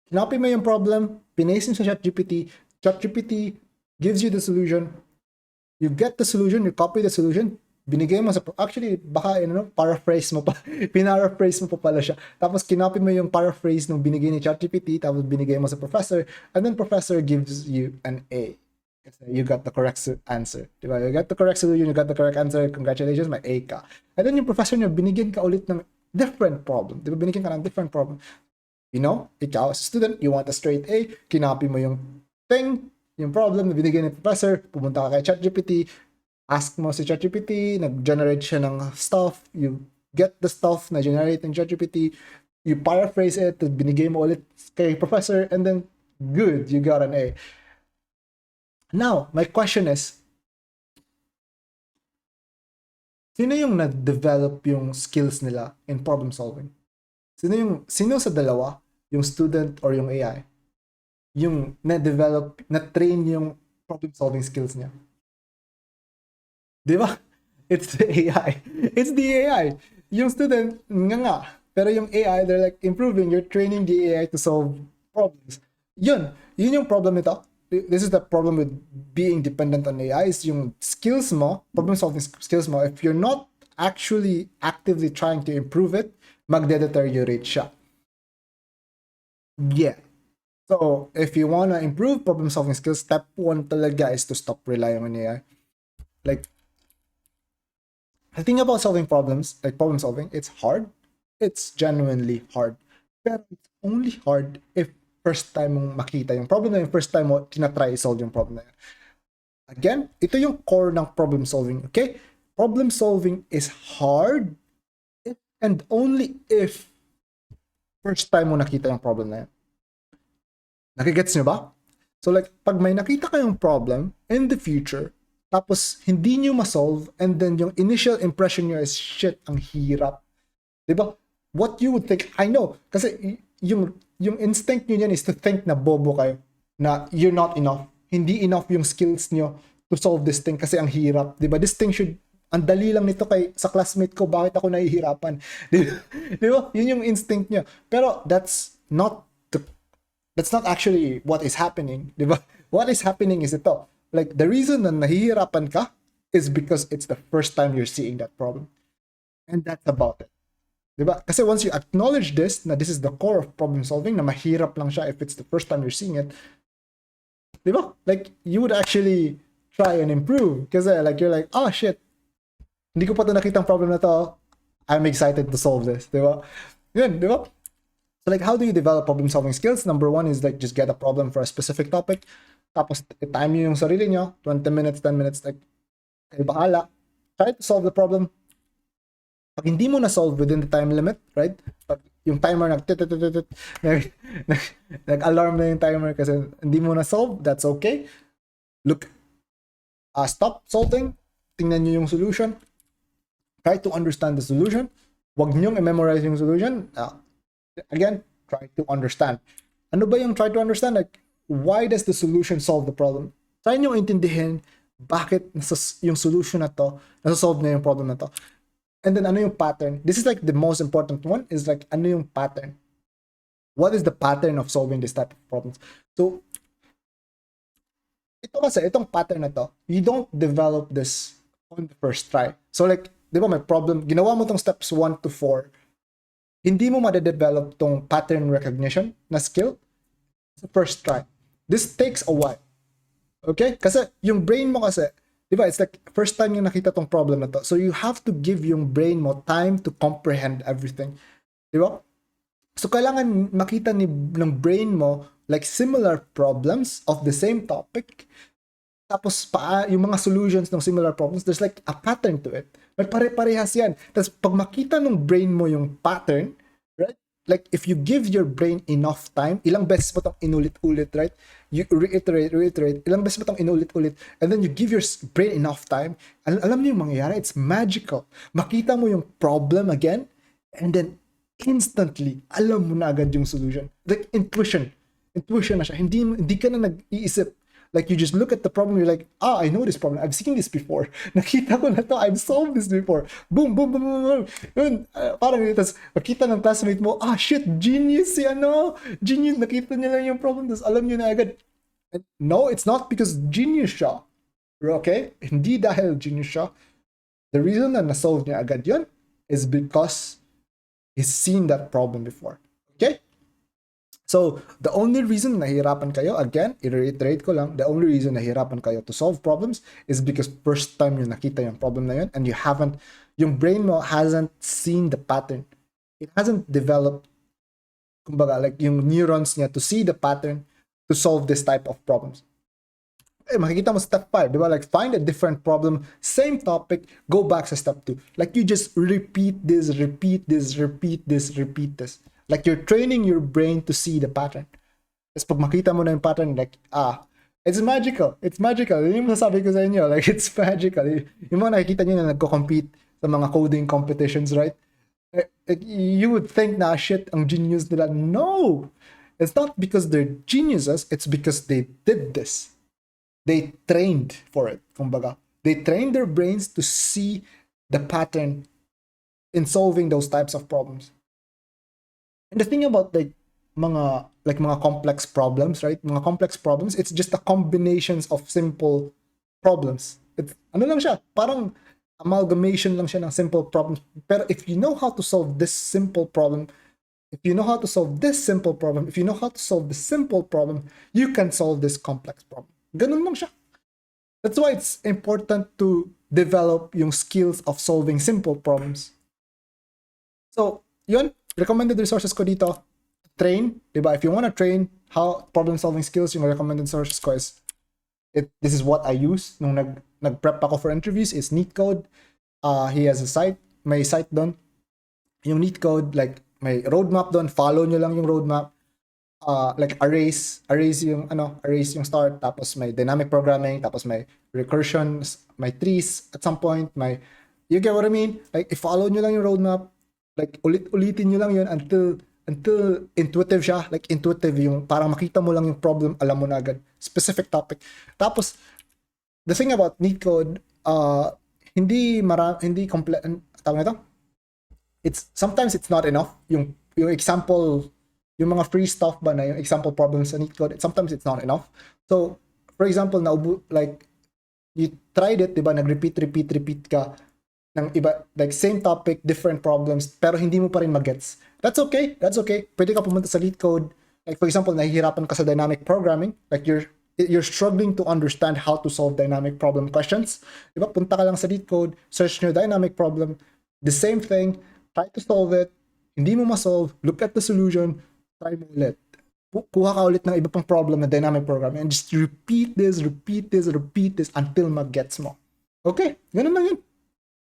kinopy mo yung problem, pinaste mo sa ChatGPT gives you the solution, you get the solution, you copy the solution, binigay mo sa, actually, baka, paraphrase mo pa, pinaraphrase mo pa pala siya. Tapos, kinopy mo yung paraphrase nung binigay ni ChatGPT, tapos binigay mo sa professor, and then professor gives you an A. You got the correct answer. Diba? You got the correct solution, you got the correct answer, congratulations, may A ka. And then yung professor niya, binigyan ka ulit ng different problem. Diba? Binigyan ka ng different problem. Ikaw as a student, you want a straight A, kinopy mo yung thing, yung problem na binigyan ni professor, pumunta ka kay ChatGPT, ask mo si ChatGPT, nag-generate siya ng stuff, you get the stuff na generate ng ChatGPT, you paraphrase it, binigay mo ulit kay professor, and then, good, you got an A. Now, my question is, sino yung na-develop yung skills nila in problem solving? Sino sa dalawa, yung student or yung AI, yung na-develop, na-train yung problem solving skills niya? Di ba? It's the AI. It's the AI. Yung student, nga. Pero yung AI, they're like improving, you're training the AI to solve problems. Yun yung problem nito. This is the problem with being dependent on AI, is yung skills mo, problem solving skills mo, if you're not actually actively trying to improve it, magde-deteriorate siya. Yeah. So, if you want to improve problem solving skills, step 1 talaga is to stop relying on AI. Like, the thing about solving problems, like problem solving, it's hard. It's genuinely hard. Pero it's only hard if first time mong makita yung problem na yung first time mo tinatry solve yung problem na yun. Again, ito yung core ng problem solving, okay? Problem solving is hard if and only if first time mo nakita yung problem na yun. Nakigets nyo ba? So like, pag may nakita kayong problem in the future, tapos hindi nyo ma-solve, and then yung initial impression nyo is, shit, ang hirap. Diba? What you would think, I know, kasi yung instinct nyo yan is to think na bobo kayo, na you're not enough. Hindi enough yung skills nyo to solve this thing kasi ang hirap. Diba? This thing should, ang dali lang nito sa classmate ko, bakit ako nahihirapan? Diba? Yun yung instinct nyo. Pero that's not actually what is happening. Diba? What is happening is ito. Like, the reason na nahihirapan ka is because it's the first time you're seeing that problem. And that's about it. Diba? Kasi once you acknowledge this, na this is the core of problem solving, na mahirap lang siya if it's the first time you're seeing it, diba? Like, you would actually try and improve. Kasi like, you're like, oh shit, hindi ko pa ito nakitang problem na to. I'm excited to solve this. Diba? Yun, diba? So like, how do you develop problem solving skills? Number one is like, just get a problem for a specific topic. Tapos, time nyo yung sarili nyo, 20 minutes, 10 minutes, like, kayo bahala. Try to solve the problem. Pag hindi mo na-solve within the time limit, right? Pag yung timer nag-alarm na yung timer kasi hindi mo na-solve, that's okay. Look, stop solving. Tingnan nyo yung solution. Try to understand the solution. Huwag nyong i-memorize yung solution. Again, try to understand. Ano ba yung try to understand? Like, why does the solution solve the problem? Try nyo intindihin bakit yung solution na to, nasa-solve na yung problem na to. And then, ano yung pattern? This is like the most important one, is like, ano yung pattern? What is the pattern of solving this type of problems? So, itong pattern na to, you don't develop this on the first try. So like, di ba may problem, ginawa mo tong steps 1 to 4, hindi mo ma-develop tong pattern recognition na skill sa first try. This takes a while. Okay? Kasi yung brain mo kasi, di ba, it's like first time yung nakita tong problem na to. So you have to give yung brain mo time to comprehend everything. Di ba? So kailangan makita ng brain mo like similar problems of the same topic. Tapos yung mga solutions ng similar problems, there's like a pattern to it. Like pare-parehas yan. Tapos pag makita ng brain mo yung pattern, right? Like, if you give your brain enough time, ilang beses mo itong inulit-ulit, right? You reiterate, ilang beses mo itong inulit-ulit, and then you give your brain enough time, alam niyo yung mangyayari, it's magical. Makita mo yung problem again, and then instantly, alam mo na agad yung solution. Like, intuition na siya. Hindi ka na nag-iisip. Like, you just look at the problem, you're like, I know this problem. I've seen this before. Nakita ko na to. I've solved this before. Boom, boom, boom, boom, boom. Yun, parang tapos makita ng classmate mo, shit, genius si ano. Genius, nakita niya lang yung problem. Tapos alam niyo na agad. And no, it's not because genius siya. Okay? Hindi dahil genius siya. The reason na na-solve niya agad yun is because he's seen that problem before. Okay? So, the only reason nahihirapan kayo, again, i-reiterate ko lang, the only reason nahihirapan kayo to solve problems is because first time yung nakita yung problem na yun and yung brain mo hasn't seen the pattern. It hasn't developed, kumbaga, like yung neurons niya to see the pattern to solve this type of problems. Makikita mo step 5, di ba? Like, find a different problem, same topic, go back sa step 2. Like, you just repeat this. Like, you're training your brain to see the pattern. Tapos pag makita mo na yung pattern, like, it's magical. It's magical. Yun yung masasabi ko sa inyo. Like, it's magical. Yung mga nakikita nyo na nagko-compete sa mga coding competitions, right? Like, you would think na, shit, ang genius nila. No! It's not because they're geniuses. It's because they did this. They trained for it. Kumbaga. They trained their brains to see the pattern in solving those types of problems. And the thing about like mga complex problems, right? Mga complex problems, it's just a combinations of simple problems. It's ano lang siya, parang amalgamation lang siya ng simple problems. Pero if you know how to solve this simple problem, if you know how to solve this simple problem, if you know how to solve this simple problem, you can solve this complex problem. Ganun lang siya. That's why it's important to develop yung skills of solving simple problems. So, yun, recommended resources ko dito, train, diba? If you want to train how problem-solving skills, yung recommended resources ko is, this is what I use nung nag-prep ako for interviews, is NeetCode. He has a site, may site doon. Yung NeetCode, like, may roadmap doon, follow nyo lang yung roadmap. like arrays yung start, tapos may dynamic programming, tapos may recursions, may trees at some point, may, you get what I mean? Like, i-follow nyo lang yung roadmap, like ulitin nyo lang yun until intuitive siya, like intuitive yung parang makita mo lang yung problem, alam mo na agad, specific topic. Tapos the thing about neat code, hindi complete, tawag na ito, it's sometimes it's not enough yung example, yung mga free stuff ba na yung example problems sa neat code, sometimes it's not enough. So for example, like you tried it, diba, repeat ka ng iba, like same topic, different problems, pero hindi mo pa rin magets. That's okay. Pwede ka pumunta sa lead code. Like for example, nahihirapan ka sa dynamic programming, like you're struggling to understand how to solve dynamic problem questions. Diba? Punta ka lang sa lead code, search nyo dynamic problem, the same thing, try to solve it, hindi mo ma-solve, look at the solution, try mo ulit. Kuha ka ulit ng iba pang problem na dynamic programming and just repeat this until mag-gets mo. Okay, ganun lang yun.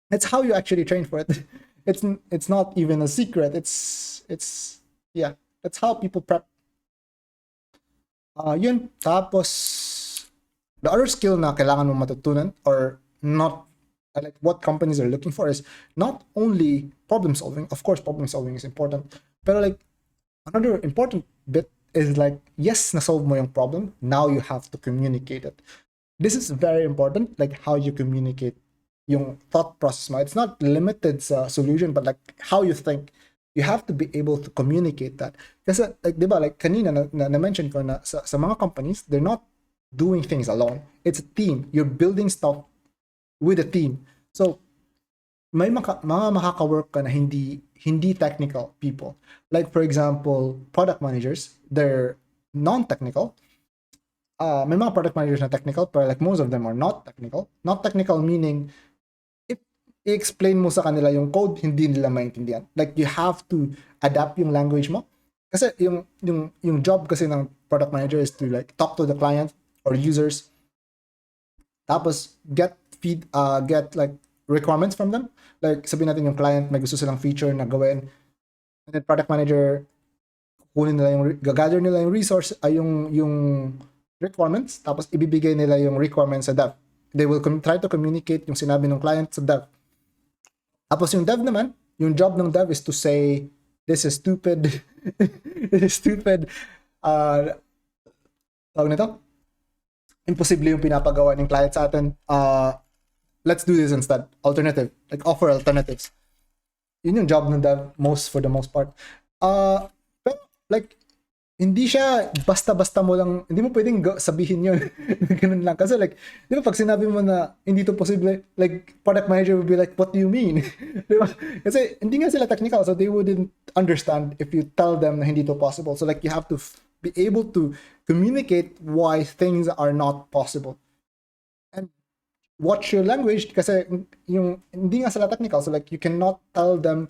That's how you actually train for it. It's not even a secret. It's yeah, that's how people prep. Yun. Tapos the other skill na kailangan mo matutunan, or not, like what companies are looking for, is not only problem solving. Of course, problem solving is important, pero like another important bit is like, yes, na-solve mo yung problem, now you have to communicate it. This is very important, like how you communicate yung thought process mo. It's not limited sa solution, but like how you think. You have to be able to communicate that. Kasi like, di ba, like kanina na-mention ko na sa mga companies, they're not doing things alone. It's a team. You're building stuff with a team. So may mga makaka-work ka na hindi technical people. Like for example, product managers, they're non-technical. May mga product managers na technical, pero like most of them are not technical. Not technical meaning, if i-explain mo sa kanila yung code, hindi nila maintindihan. Like you have to adapt yung language mo. Kasi yung job kasi ng product manager is to like talk to the client or users, tapos get like requirements from them. Like sabihin natin yung client may gusto silang feature na gawin, and then product manager kunin nila gather nila yung resource, yung requirements, tapos ibibigay nila yung requirements sa dev. They will try to communicate yung sinabi ng client sa dev. Tapos yung dev naman, yung job ng dev is to say, this is stupid, this is stupid, tawag nito, imposible yung pinapagawa ng client sa atin, let's do this instead, alternative, like offer alternatives. Yun yung job ng dev for the most part. Pero like, hindi siya basta-basta mo lang, hindi mo pwedeng sabihin yun. Ganun lang. Kasi like, di ba pag sinabi mo na hindi to possible, like, product manager will be like, what do you mean? Di ba? Kasi hindi nga sila technical, so they wouldn't understand if you tell them na hindi to possible. So like, you have to be able to communicate why things are not possible. And watch your language, kasi yung hindi nga sila technical, so like, you cannot tell them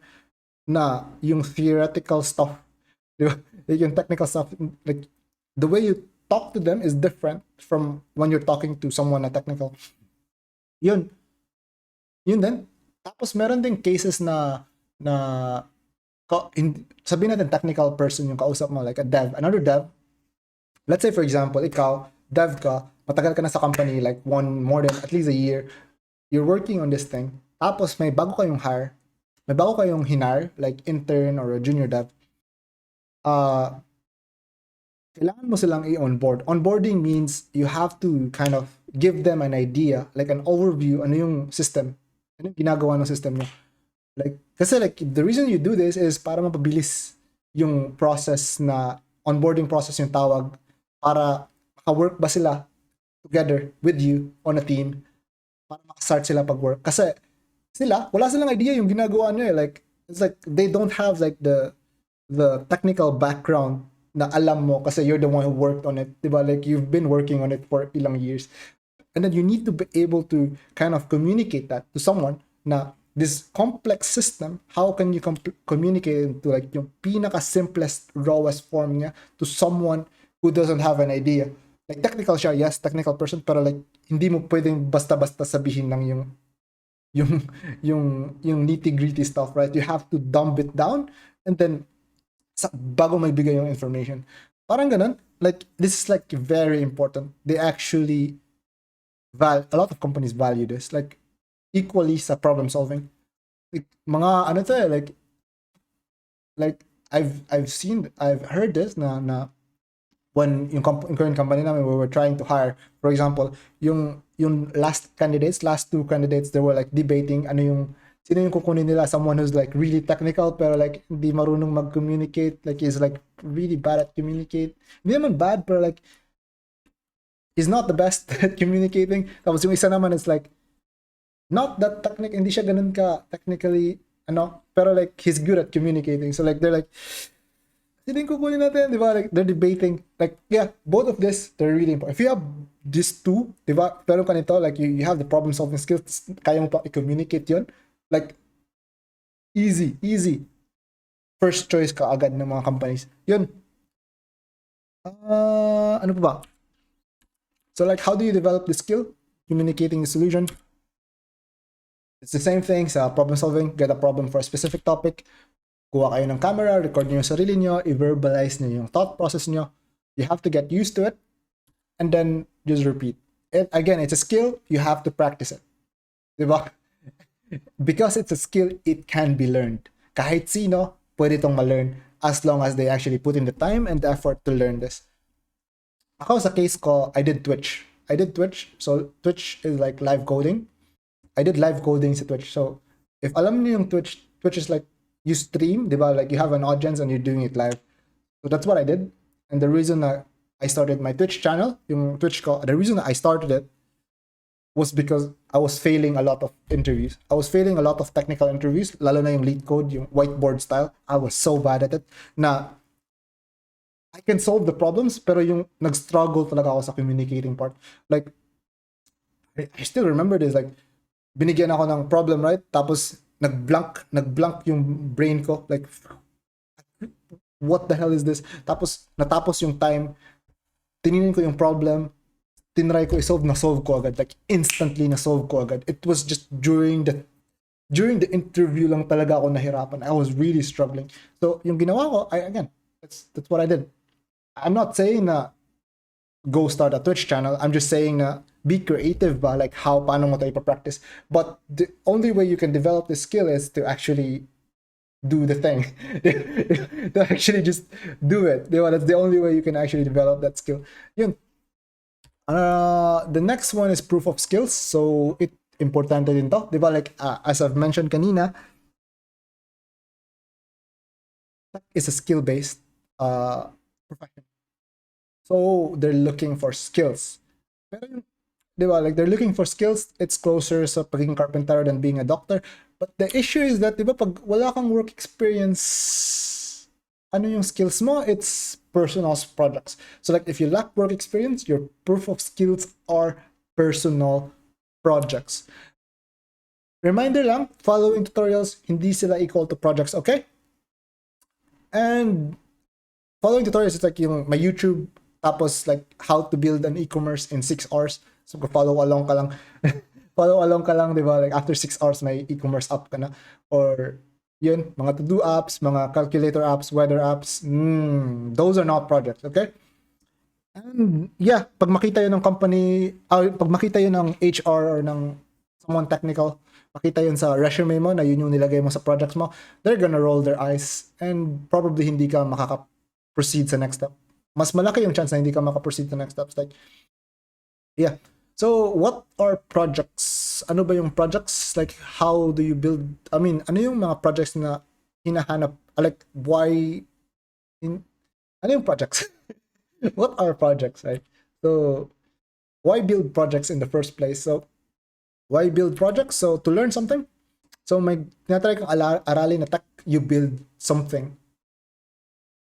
na yung theoretical stuff, di ba? Like yung technical stuff, like the way you talk to them is different from when you're talking to someone na technical. Yun din. Tapos meron din cases na sabihin natin technical person yung kausap mo, like a dev, another dev. Let's say for example, ikaw, dev ka, matagal ka na sa company, like more than at least a year, you're working on this thing, tapos may bago kayong hinar, like intern or a junior dev. Kailangan mo silang i-onboard. Onboarding means you have to kind of give them an idea, like an overview, ano yung system, ano yung ginagawa ng system nyo. Like, kasi like, the reason you do this is para mapabilis yung process, na onboarding process yung tawag, para maka-work ba sila together with you on a team, para maka-start sila pag-work. Kasi wala silang idea yung ginagawa nyo eh. Like, it's like, they don't have like the technical background na alam mo kasi you're the one who worked on it, diba? Like you've been working on it for ilang years, and then you need to be able to kind of communicate that to someone na this complex system, how can you communicate it to like yung pinaka simplest, rawest form niya to someone who doesn't have an idea. Like technical siya, yes, technical person, pero like hindi mo pwedeng basta-basta sabihin lang yung nitty-gritty stuff, right? You have to dumb it down and then bago magbigay yung information. Parang ganun. Like, this is like very important. They actually a lot of companies value this. Like, equally sa problem solving. Like, mga ano to eh, like I've heard this na when yung current company namin we were trying to hire, for example, yung last two candidates, they were like debating ano yung sino yung kukunin nila, someone who's like really technical pero like hindi marunong mag-communicate, like he's like really bad at communicate. Hindi naman bad pero like he's not the best at communicating. Tapos yung isa naman is like not that technical, hindi siya ganun ka technically ano, pero like he's good at communicating. So like they're like sino yung kukunin natin, di ba? Like, they're debating. Like, yeah, both of this, they're really important. If you have these two, di ba? Pero kanito, like, you have the problem-solving skills, kaya mo pa i-communicate yun. Like, easy. First choice ka agad ng mga companies. Yun. Ano pa ba? So, like, how do you develop the skill? Communicating the solution. It's the same thing sa problem-solving. Get a problem for a specific topic. Kuha kayo ng camera, record nyo yung sarili nyo, i-verbalize nyo yung thought process nyo. You have to get used to it, and then just repeat. Again, it's a skill, you have to practice it. Diba? Because it's a skill, it can be learned. Kahit sino, pwede itong ma-learn as long as they actually put in the time and the effort to learn this. Ako sa case ko, I did Twitch. So Twitch is like live coding. I did live coding sa Twitch. So if alam niyo yung Twitch is like you stream, diba? Like you have an audience and you're doing it live. So that's what I did. And the reason that I started my Twitch channel, yung Twitch ko, the reason that I started it was because I was failing a lot of interviews. I was failing a lot of technical interviews, lalo na yung lead code, yung whiteboard style. I was so bad at it na I can solve the problems, pero yung nag-struggle talaga ako sa communicating part. Like, I still remember this, like, binigyan ako ng problem, right? Tapos, nag-blank yung brain ko. Like, what the hell is this? Tapos, natapos yung time, tininin ko yung problem, tinry ko i-solve, na-solve ko agad. Like, instantly na-solve ko agad. It was just during the interview lang talaga ako nahirapan. I was really struggling. So, yung ginawa ko, again, that's what I did. I'm not saying na go start a Twitch channel. I'm just saying na be creative ba, like paano mo tayo ipapractice. But the only way you can develop this skill is to actually do the thing. To actually just do it. That's the only way you can actually develop that skill. Yun. The next one is proof of skills. So, importante din to. Diba? Like, as I've mentioned kanina, it's a skill-based profession. So, they're looking for skills. Pero, diba? Like, they're looking for skills. It's closer sa pagiging carpenter than being a doctor. But the issue is that, diba, pag wala kang work experience, ano yung skills mo? It's personal projects. So like if you lack work experience, your proof of skills are personal projects. Reminder lang, following tutorials, hindi sila equal to projects, okay? And following tutorials is like yung my YouTube, tapos like how to build an e-commerce in 6 hours. So follow along ka lang. Follow along ka lang, di ba? Like after 6 hours, may e-commerce app ka na. Or yun, mga to-do apps, mga calculator apps, weather apps, those are not projects, okay? And yeah, pag makita yun ng company, pag makita yun ng HR or ng someone technical, makita yun sa resume mo na yun yung nilagay mo sa projects mo, they're gonna roll their eyes and probably hindi ka makaka-proceed sa next step. Mas malaki yung chance na hindi ka makaproceed sa next steps. Like, yeah. So, what are projects? Ano ba yung projects? Like, how do you build? I mean, ano yung mga projects na hinahanap? Like, why? Ano yung projects? What are projects, right? So, why build projects in the first place? So, why build projects? So, to learn something. So, may tinatry kang aralin na tech, you build something.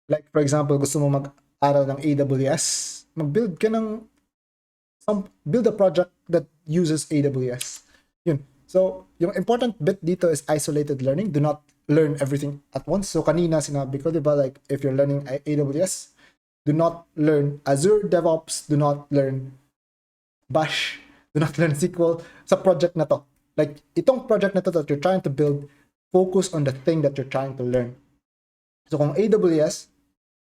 Like, for example, gusto mo mag-aral ng AWS, mag-build ka ng build a project that uses AWS. Yun. So, yung important bit dito is isolated learning. Do not learn everything at once. So, kanina sinabi ko, diba, like, if you're learning AWS, do not learn Azure DevOps, do not learn Bash, do not learn SQL sa project na to. Like, itong project na to that you're trying to build, focus on the thing that you're trying to learn. So, kung AWS,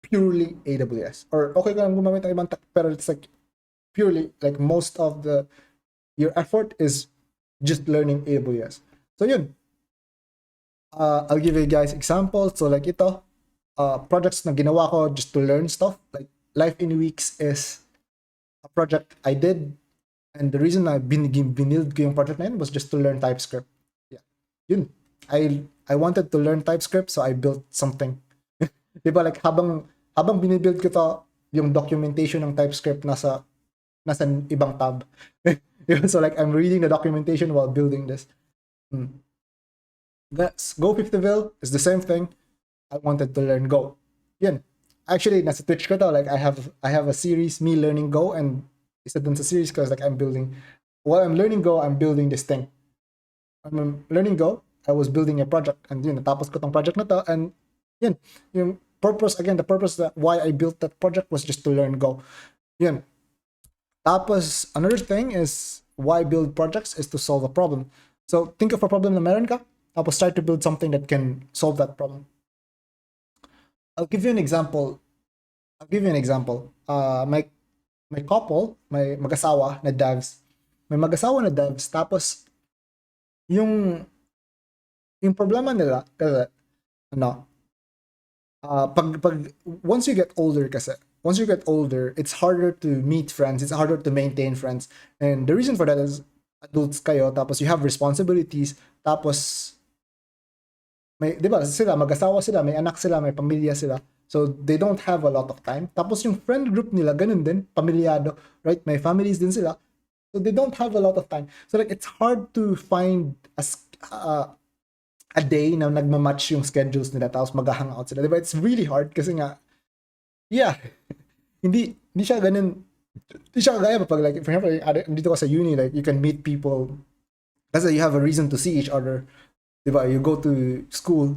purely AWS. Or okay ka lang gumamit ng ibang pero it's like purely like most of the your effort is just learning AWS. So yun, I'll give you guys examples. So like ito, projects na ginawa ko just to learn stuff. Like Life in Weeks is a project I did, and the reason I binild ko yung project na yun was just to learn TypeScript. Yeah, yun. I wanted to learn TypeScript, so I built something. Diba like habang binibuild ko to, yung documentation ng TypeScript nasa ibang tab. So like I'm reading the documentation while building this. Go 50ville is the same thing. I wanted to learn Go. Yun. Actually, nasa Twitch ko to, like I have a series, me learning Go, and isa dun sa series because like while I'm learning Go, I'm building this thing. I'm learning Go, I was building a project, and yun, natapos ko tong project na to, and yun, yung the purpose that why I built that project was just to learn Go. Yun. Tapos, another thing is why build projects is to solve a problem. So, think of a problem na meron ka, tapos try to build something that can solve that problem. I'll give you an example. My couple, may mag-asawa na devs. Tapos yung problema nila kasi once you get older, it's harder to meet friends, it's harder to maintain friends. And the reason for that is adults kayo, tapos you have responsibilities, tapos may, di ba, sila, mag-asawa sila, may anak sila, may pamilya sila. So, they don't have a lot of time. Tapos yung friend group nila, ganun din, pamilyado, right? May families din sila. So, they don't have a lot of time. So, like, it's hard to find a day na nagmamatch yung schedules nila, tapos mag-hangout sila. Diba? It's really hard kasi nga, yeah, hindi siya ganun, hindi siya kagaya pag, like, for example, dito ka sa uni, like, you can meet people, kasi you have a reason to see each other. Diba? You go to school,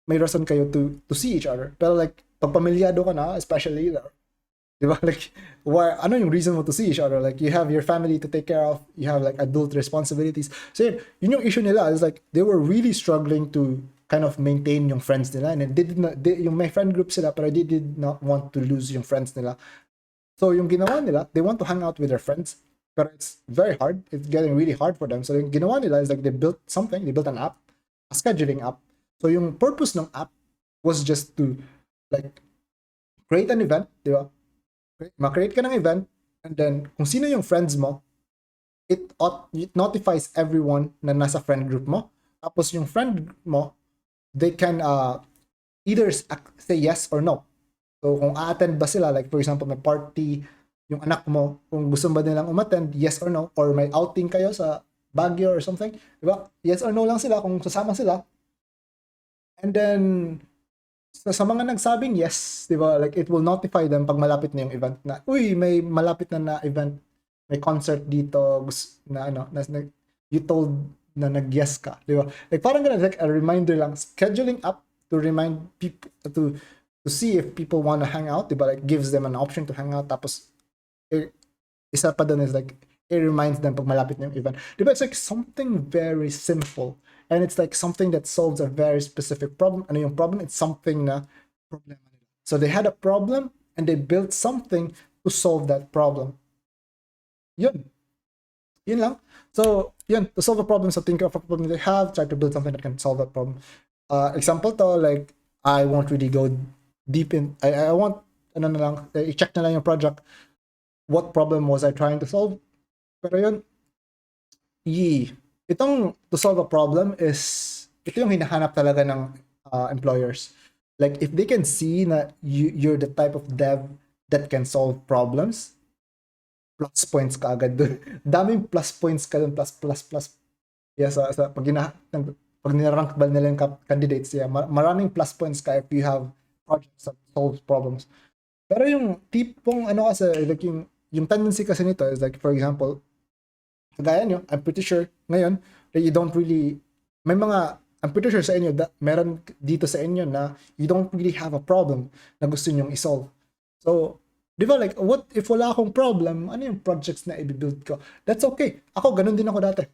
may reason kayo to see each other. Pero like, pag pamilyado ka na, especially, diba? Like, ano yung reason mo to see each other? Like, you have your family to take care of, you have like adult responsibilities. So yun yung issue nila, is like, they were really struggling to kind of maintain yung friends nila. And yung may friend group sila, pero they did not want to lose yung friends nila. So yung ginawa nila, they want to hang out with their friends, but it's very hard. It's getting really hard for them. So yung ginawa nila is like, they built an app, a scheduling app. So yung purpose ng app was just to like create an event, di ba? Ma-create ka ng event, and then kung sino yung friends mo, it notifies everyone na nasa friend group mo. Tapos yung friend mo, they can either say yes or no. So kung a-attend ba sila, like for example, may party yung anak mo, kung gusto ba nilang umattend, yes or no, or may outing kayo sa Baguio or something, di ba? Yes or no lang sila kung sasama sila. And then, sa mga nagsabing yes, di ba? Like, it will notify them pag malapit na yung event na, uy, may malapit na event, may concert dito, you told na nag-yes ka, di ba? Like, parang ganun, like a reminder lang, scheduling up to remind people, to see if people want to hang out, di ba? Like, gives them an option to hang out, tapos, isa pa dun is like, it reminds them pag malapit na yung event. Diba? It's like something very simple. And it's like something that solves a very specific problem. Ano yung problem? It's something na problema nila. So they had a problem and they built something to solve that problem. Yun lang. So, to solve a problem, so think of a problem they have, try to build something that can solve that problem. Example to, like, I won't really go deep in, I want, i-check na lang yung project. What problem was I trying to solve? Pero yun, itong to solve a problem is, ito yung hinahanap talaga ng employers. Like, if they can see na you're the type of dev that can solve problems, plus points ka agad dun. Daming plus points ka dun, plus. Yeah, pag nirank ba nila yung candidates, yeah, maraming plus points ka if you have projects that solve problems. Pero yung tipong, kasi, like, yung tendency kasi nito is like, for example, kagaya nyo, I'm pretty sure ngayon that you don't really, I'm pretty sure sa inyo, meron dito sa inyo na you don't really have a problem na gusto nyong isolve. So, di ba, like, what if wala akong problem, ano yung projects na i-build ko? That's okay. Ako, ganun din ako dati.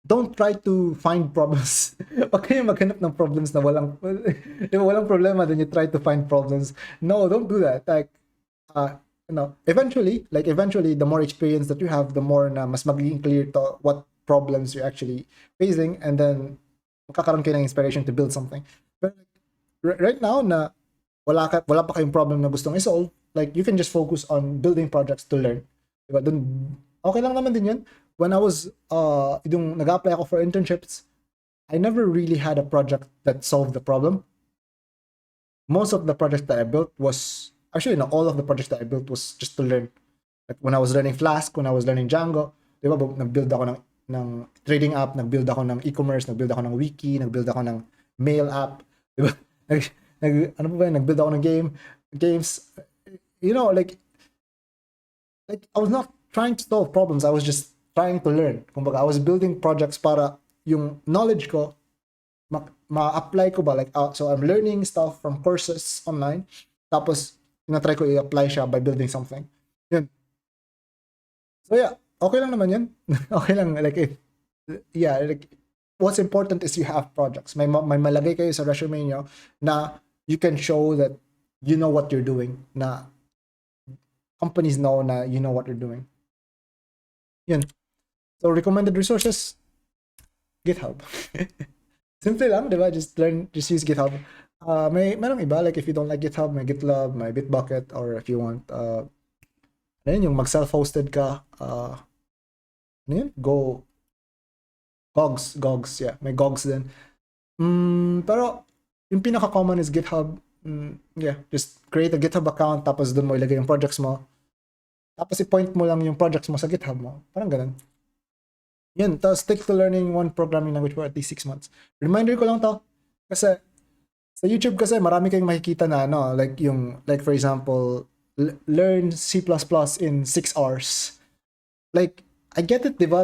don't try to find problems. Wag kayo maghanap ng problems na walang, di ba, walang problema, then you try to find problems. No, don't do that. Like, eventually, the more experience that you have, the more na mas magiging clear to what problems you're actually facing, and then magkakaroon kayo ng inspiration to build something. But right now na wala pa kayong problem na gustong i-solve, like you can just focus on building projects to learn. Diba? Dun, okay lang naman din yun. When I was yung nag-apply ako for internships, I never really had a project that solved the problem. Most of the projects that I built was actually not all of the projects that I built was just to learn. Like when I was learning Flask, when I was learning Django, di ba, nag-build ako ng trading app, nag-build ako ng e-commerce, nag-build ako ng wiki, nag-build ako ng mail app, di ba? Ano ba yun? Nag-build ako ng games. You know, like I was not trying to solve problems. I was just trying to learn. Kumbaga, I was building projects para yung knowledge ko ma-apply ko ba, like so I'm learning stuff from courses online, tapos tinatry ko i-apply siya by building something. Yun. So yeah, okay lang naman yun. Okay lang, like like what's important is you have projects. May malagay kayo sa resume nyo na you can show that you know what you're doing, na companies know na you know what you're doing. Yun. So recommended resources, GitHub. Simple lang, di ba? Just use GitHub. Merong iba, like if you don't like GitHub, may GitLab, may Bitbucket, or if you want, yung mag-self-hosted ka, ano yun? Gogs, yeah. May Gogs din. Pero, yung pinaka-common is GitHub. Yeah, just create a GitHub account, tapos doon mo ilagay yung projects mo. Tapos i-point mo lang yung projects mo sa GitHub mo. Parang ganun. Yun, tapos stick to learning one programming language for at least 6 months. Reminder ko lang to, kasi sa YouTube kasi marami kayong makikita na, no? Like for example, learn C++ in 6 hours. Like, I get it, diba,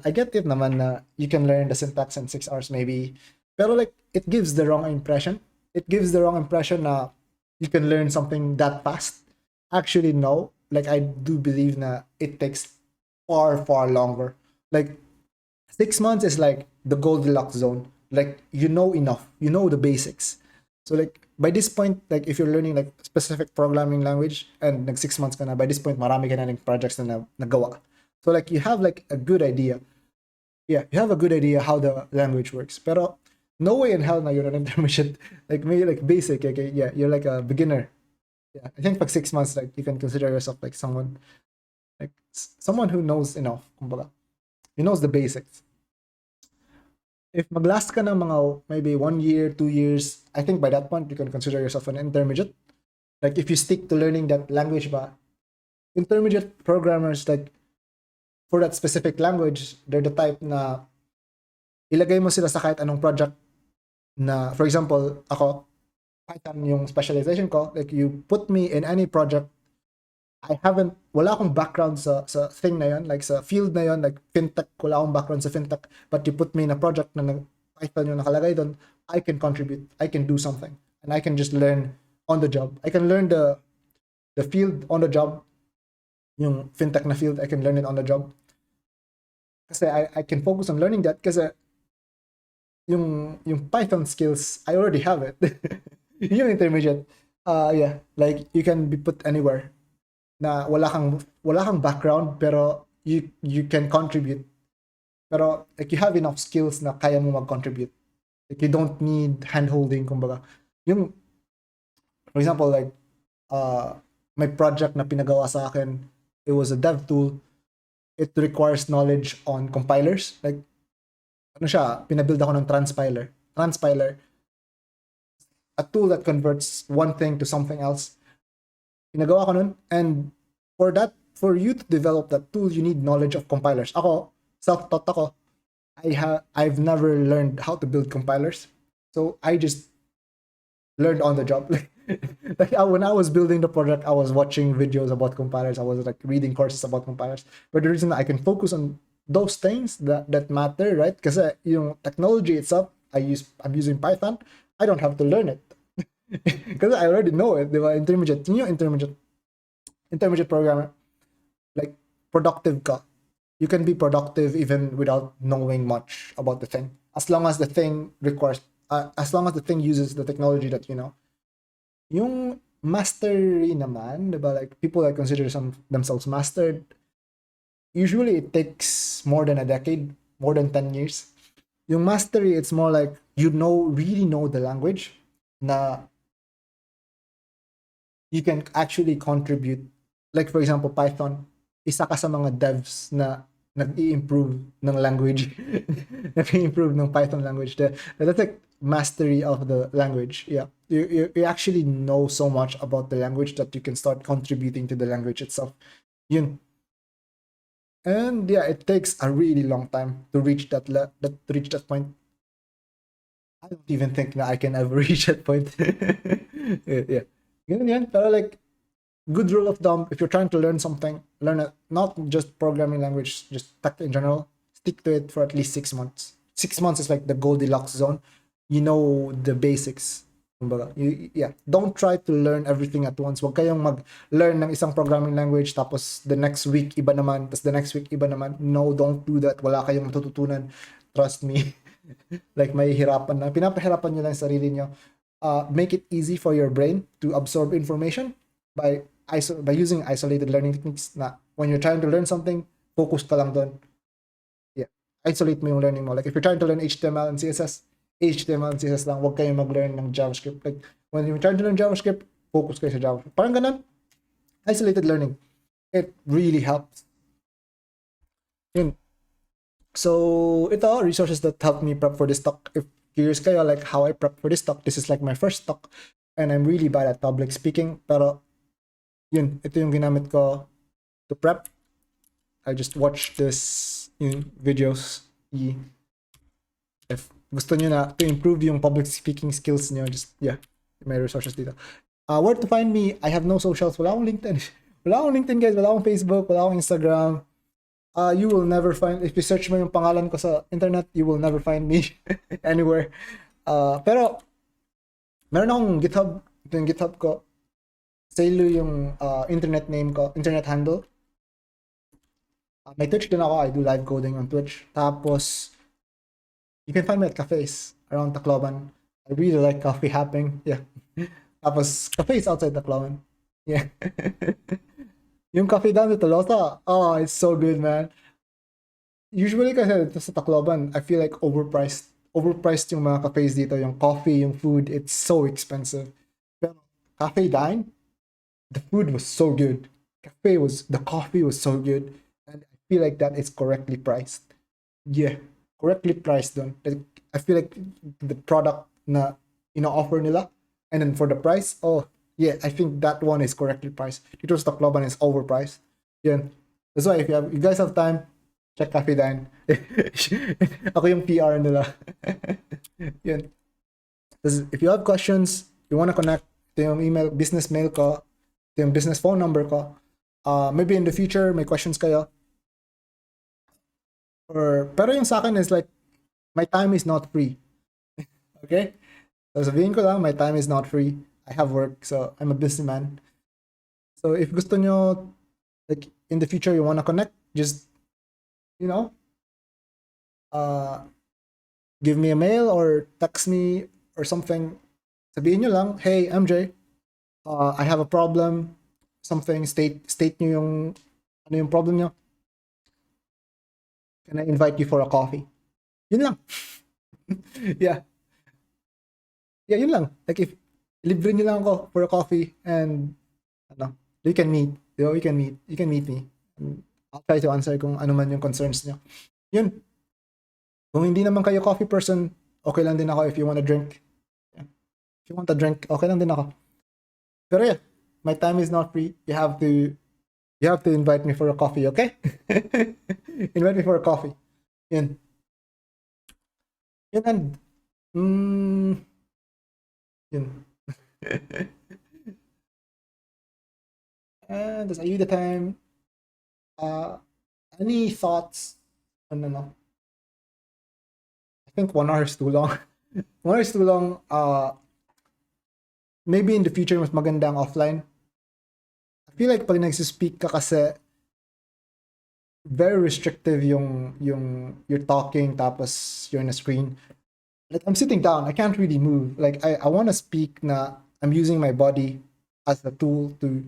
I get it naman na you can learn the syntax in 6 hours maybe. Pero like, it gives the wrong impression. It gives the wrong impression na you can learn something that fast. Actually, no. Like, I do believe na it takes far, far longer. Like, 6 months is like the Goldilocks zone. Like, you know enough. You know the basics. So like, by this point, like if you're learning like specific programming language and like 6 months ka na, by this point, marami ka na ng projects na nagawa. So like, you have like a good idea. Yeah, you have a good idea how the language works. Pero no way in hell na you're an intermediate. Like maybe like basic. Okay, yeah, you're like a beginner. Yeah, I think for 6 months, like you can consider yourself like someone who knows enough. Kumbaga, he knows the basics. If maglast ka ng mga maybe 1 year, 2 years, I think by that point you can consider yourself an intermediate. Like if you stick to learning that language ba, intermediate programmers, like for that specific language, they're the type na ilagay mo sila sa kahit anong project na, for example, ako, Python yung specialization ko, like you put me in any project, wala akong background sa thing na yon, like sa field na yon, like fintech, wala akong background sa fintech, but you put me in a project na Python yung nakalagay doon, I can contribute, I can do something, and I can just learn on the job. I can learn the field on the job, yung fintech na field, I can learn it on the job. Kasi I can focus on learning that kasi yung Python skills, I already have it. Yung intermediate, yeah, like you can be put anywhere na wala kang background pero you can contribute. Pero like you have enough skills na kaya mo mag-contribute. Like you don't need hand-holding, kumbaga. Yung, for example, like my project na pinagawa sa akin, it was a dev tool. It requires knowledge on compilers. Like, ano siya, pinabuild ako ng transpiler. A tool that converts one thing to something else. Pinagawa ko nun, and for you to develop that tool, you need knowledge of compilers. Ako, self-taught ako. I've never learned how to build compilers. So I just learned on the job. Like when I was building the project, I was watching videos about compilers. I was like reading courses about compilers. But the reason I can focus on those things that matter, right? Because yung technology itself, I'm using Python. I don't have to learn it because I already know it. They were intermediate programmer, like productive ka. you can be productive even without knowing much about the thing, as long as the thing requires, as long as the thing uses the technology that you know. Yung mastery naman, diba? Like people that consider themselves mastered, usually it takes more than a decade, more than 10 years. Yung mastery, it's more like you really know the language na you can actually contribute. Like for example, Python, isa ka sa mga devs na nag-i-improve ng language. Nag-i-improve ng Python language. That's like mastery of the language. Yeah. You actually know so much about the language that you can start contributing to the language itself. Yun. And yeah, it takes a really long time to reach that point. I don't even think that I can ever reach that point. Yeah. Ganun yan. Pero like, good rule of thumb, if you're trying to learn something, learn it, not just programming language, just tech in general, stick to it for at least 6 months. 6 months is like the Goldilocks zone. You know the basics. Yeah, don't try to learn everything at once. Huwag kayong mag-learn ng isang programming language tapos the next week iba naman, tapos the next week iba naman. No, don't do that. Wala kayong matututunan. Trust me. Like may hirapan na. Pinapahirapan nyo lang yung sarili nyo. Make it easy for your brain to absorb information by using isolated learning techniques na when you're trying to learn something, focus ka lang doon. Yeah. Isolate mo yung learning mo. Like if you're trying to learn HTML and CSS, HTML and CSS lang, huwag kayong mag-learn ng JavaScript. Like when you're trying to learn JavaScript, focus kayo sa JavaScript. Parang ganun. Isolated learning. It really helps. Yun. So ito, resources that helped me prep for this talk. If curious kayo like how I prep for this talk, this is like my first talk and I'm really bad at public speaking, pero yun, ito yung ginamit ko to prep. I just watch this videos. If gusto nyo na to improve yung public speaking skills nyo, just yeah, may resources dito. Where to find me? I have no socials. Wala akong LinkedIn. Wala akong LinkedIn, guys. Wala akong Facebook. Wala akong Instagram. You will never find, if you search mo yung pangalan ko sa internet, you will never find me anywhere. Pero meron akong GitHub. Ito yung GitHub ko. Salo yung internet name ko, internet handle. May Twitch din ako. I do live coding on Twitch. Tapos you can find me at cafes around Tacloban. I really like coffee hopping. Yeah. Tapos cafes outside Tacloban. Yeah. Yung coffee down sa Tolosa, oh, it's so good, man. Usually kasi sa Tacloban, I feel like overpriced. Overpriced yung mga cafes dito. Yung coffee, yung food, it's so expensive. Pero Cafe Dine, the food was so good. The coffee was so good. And I feel like that is correctly priced. Yeah, correctly priced dun. I feel like the product na ino-offer nila, and then for the price, oh, yeah, I think that one is correctly priced. Dito sa Tacloban is overpriced. Yeah. That's why if you guys have time, check Cafe Dine. Ako yung PR nila. Yan. If you have questions, you wanna connect, ito yung email, business mail ko, ito yung business phone number ko. Maybe in the future, may questions kayo. Pero yung sa akin is like, my time is not free. Okay? So sabihin ko lang, my time is not free. I have work, so I'm a businessman. So if gusto nyo, like in the future you wanna connect, just, you know, give me a mail or text me or something. Sabihin nyo lang, hey MJ, I have a problem, something, state nyo yung, ano yung problem nyo. Can I invite you for a coffee? Yun lang. Yeah. Yeah, yun lang. Like if libre nyo lang ako for a coffee and ano, you can meet. You can meet me. And I'll try to answer kung ano man yung concerns nyo. Yun. Kung hindi naman kayo coffee person, okay lang din ako if you want to drink. Yeah. If you want to drink, okay lang din ako. Pero yeah, my time is not free. You have to invite me for a coffee, okay? Invite me for a coffee. Yun. Yun and yun. And that's you the time. Any thoughts? No. I think 1 hour is too long. 1 hour is too long. Maybe in the future mas magandang offline. I feel like pag nagsispeak ka kasi very restrictive yung you're talking tapos you're in a screen. Like I'm sitting down, I can't really move. Like I want to speak na I'm using my body as a tool to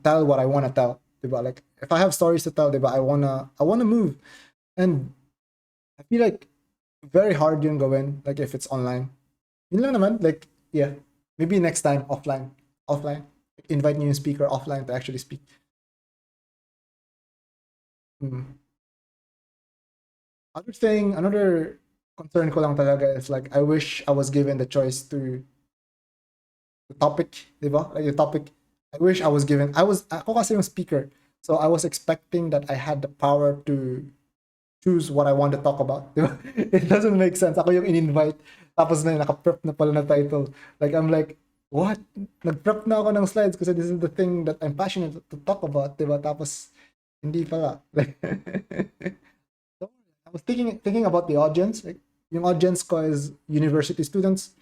tell what I want to tell. Diba? Like if I have stories to tell, diba, I wanna move. And I feel like very hard yung gawin, like if it's online. Yun lang naman, like yeah. Maybe next time offline. Offline. Invite new speaker offline to actually speak. Mm. Another concern ko lang talaga is like I wish I was given the choice to the topic, di ba? Like the topic, I wish I was given. Ako kasi yung speaker, so I was expecting that I had the power to choose what I want to talk about. Di ba? It doesn't make sense. Ako yung in-invite, tapos may naka-prep na pala na title. Like I'm like, what? Nag-prep na ako ng slides kasi this is the thing that I'm passionate to talk about, di ba? Tapos hindi pala. Like, so, I was thinking about the audience. Like, yung audience ko is university students.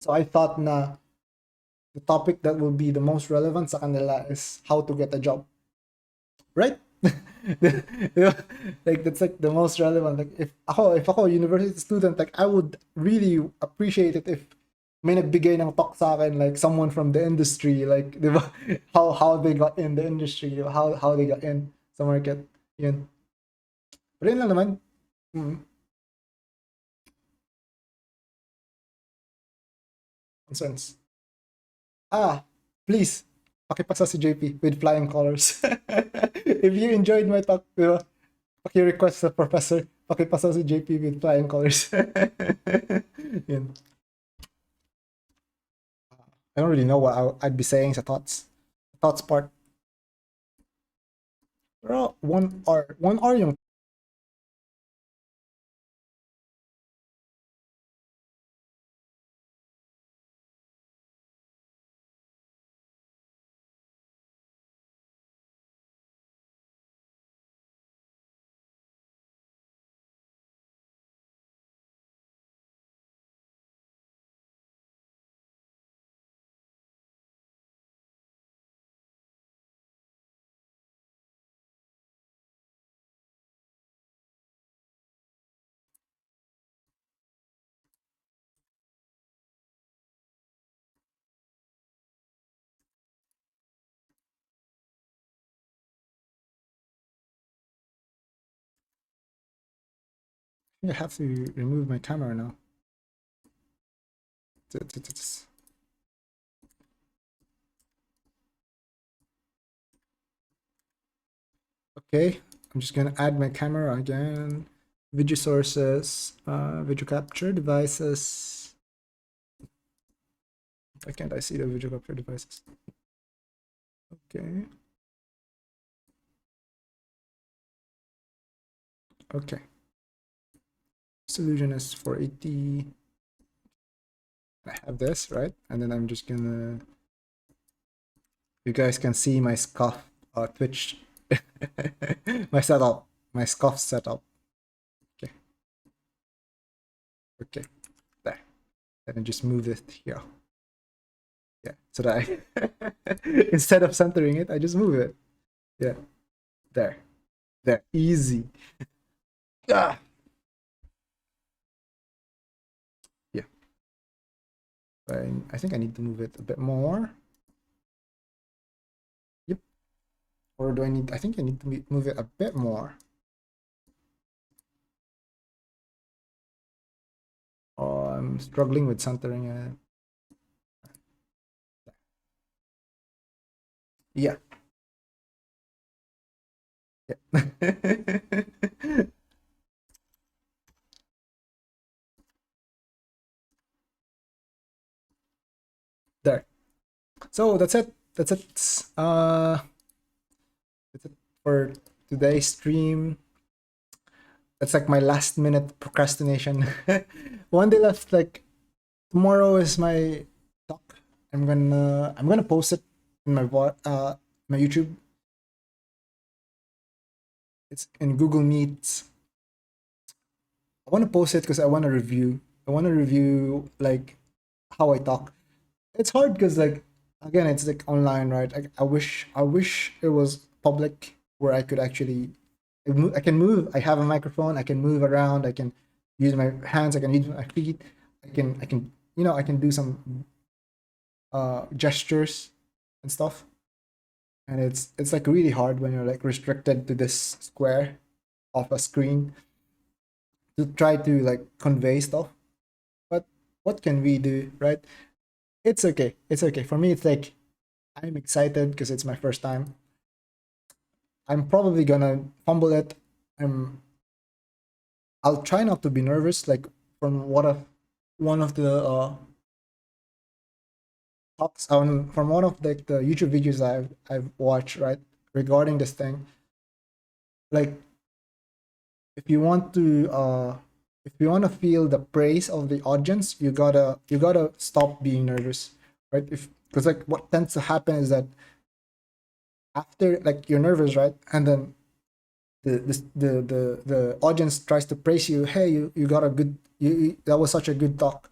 So I thought na the topic that will be the most relevant sa kanila is how to get a job. Right? Like that's like the most relevant. Like if ako university student, like I would really appreciate it if may nagbigay ng talk sa akin, like someone from the industry, like di ba? How they got in the industry, how they got in sa market. Yun. Pero yun lang naman. Mm. Concerns. Please, pakipasa si JP with flying colors. If you enjoyed my talk, paki-request sa professor, pakipasa si JP with flying colors. Yun. I don't really know what I'd be saying sa thoughts. Thoughts part. Pero 1 hour. 1 hour yung I have to remove my camera now. Okay, I'm just gonna add my camera again. Video sources, video capture devices. Why can't I see the video capture devices? Okay. Okay. Solution is 480. I have this, right? And then I'm just gonna, you guys can see my scuff Twitch, my setup, my scuff setup. Okay. Okay, there. Then I just move it here. Yeah, so that I, instead of centering it, I just move it. Yeah, there. There, easy. Ah. Yeah. I think I need to move it a bit more. Yep. Or do I need, I think I need to move it a bit more. Oh, I'm struggling with centering it. Yeah. Yeah. There. So that's it. That's it. That's it for today's stream. That's like my last minute procrastination. One day left. Like tomorrow is my talk. I'm gonna post it in my YouTube. It's in Google Meet. I want to post it because I want to review. I want to review like how I talk. It's hard because like again it's like online, right? I wish it was public where I could actually, I can move. I have a microphone. I can move around. I can use my hands. I can use my feet. I can, I can do some gestures and stuff. And it's like really hard when you're like restricted to this square of a screen to try to like convey stuff. But what can we do, right? It's okay. It's okay. For me, it's like I'm excited because it's my first time. I'm probably gonna fumble it. I'll try not to be nervous. Like from one of the talks on from one of the YouTube videos I've watched, right, regarding this thing. Like if you want to feel the praise of the audience, you gotta stop being nervous, right? If Because like what tends to happen is that after like you're nervous, right, and then the audience tries to praise you. Hey, you got a good, that was such a good talk.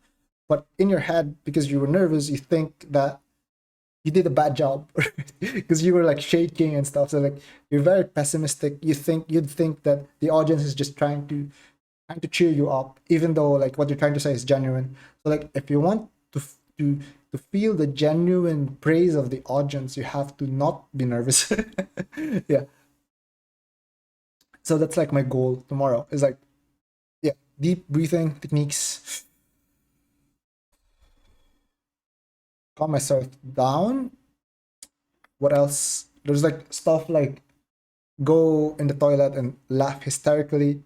But in your head, because you were nervous, you think that you did a bad job because you were like shaking and stuff. So like you're very pessimistic. You'd think that the audience is just trying to cheer you up, even though like what you're trying to say is genuine. So like if you want to feel the genuine praise of the audience, you have to not be nervous. Yeah. So that's like my goal tomorrow. Is like, yeah, deep breathing techniques, calm myself down. What else? There's like stuff like go in the toilet and laugh hysterically,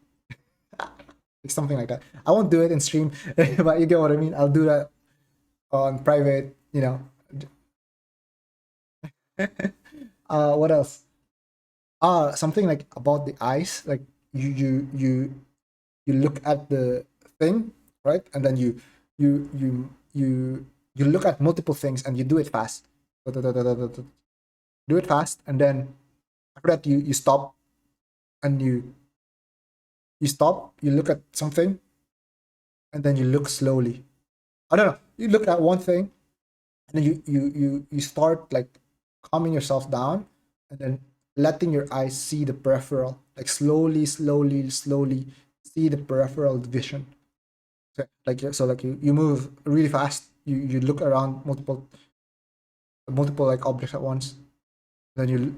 something like that. I won't do it in stream, but you get what I mean. I'll do that on private, what else? Something like about the eyes. Like you look at the thing, right? And then you look at multiple things and you do it fast. Do it fast, and then after that you stop and you stop. You look at something, and then you look slowly. I don't know. You look at one thing, and then you start like calming yourself down, and then letting your eyes see the peripheral, like slowly see the peripheral vision. So like you move really fast. You look around multiple like objects at once. Then you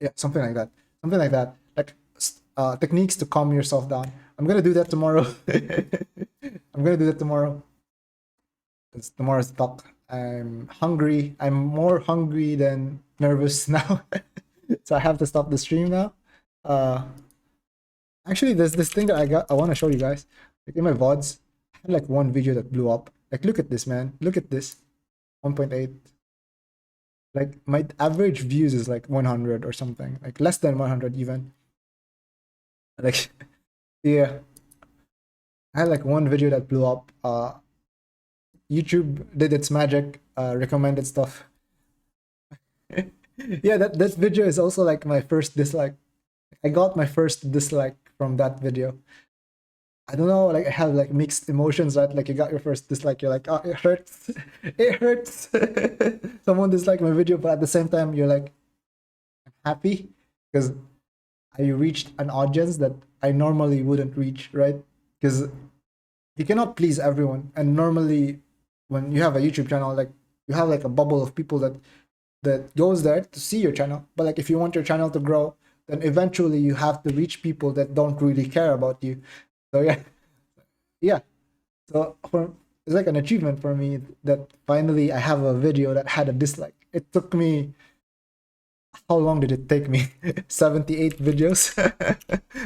Yeah, something like that. Like techniques to calm yourself down. I'm gonna do that tomorrow. I'm gonna do that tomorrow. It's tomorrow's talk. I'm hungry. I'm more hungry than nervous now. So I have to stop the stream now. Uh, Actually, there's this thing that I want to show you guys. Like in my VODs, I had like one video that blew up. Like, look at this, man. Look at this. 1.8. Like my average views is like 100 or something. Like less than 100 even. Like, yeah. I had like one video that blew up. YouTube did its magic, recommended stuff. Yeah, that video is also like my first dislike. I got my first dislike from that video. I don't know, like I have like mixed emotions, right? Like you got your first dislike, you're like, oh, it hurts. It hurts. Someone disliked my video, but at the same time, you're like, I'm happy because I reached an audience that I normally wouldn't reach, right? Because you cannot please everyone. And normally when you have a YouTube channel, like you have like a bubble of people that goes there to see your channel. But like if you want your channel to grow, then eventually you have to reach people that don't really care about you. So yeah. Yeah. So it's like an achievement for me that finally I have a video that had a dislike. It took me, how long did it take me? 78 videos.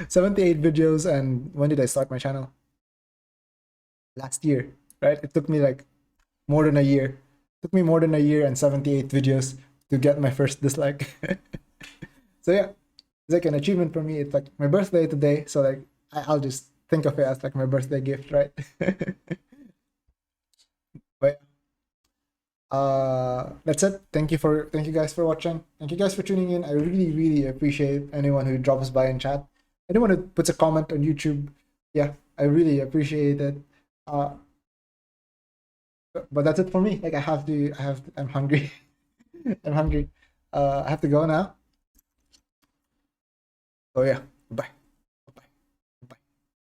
78 videos. And when did I start my channel? Last year, right? It took me like more than a year. It took me more than a year and 78 videos to get my first dislike. So yeah, it's like an achievement for me. It's like my birthday today, so like I'll just think of it as like my birthday gift, right? But that's it. Thank you guys for watching. Thank you guys for tuning in. I really appreciate anyone who drops by in chat. Anyone who puts a comment on YouTube. Yeah, I really appreciate it. But that's it for me. Like I'm hungry. I'm hungry. I have to go now. So yeah, bye.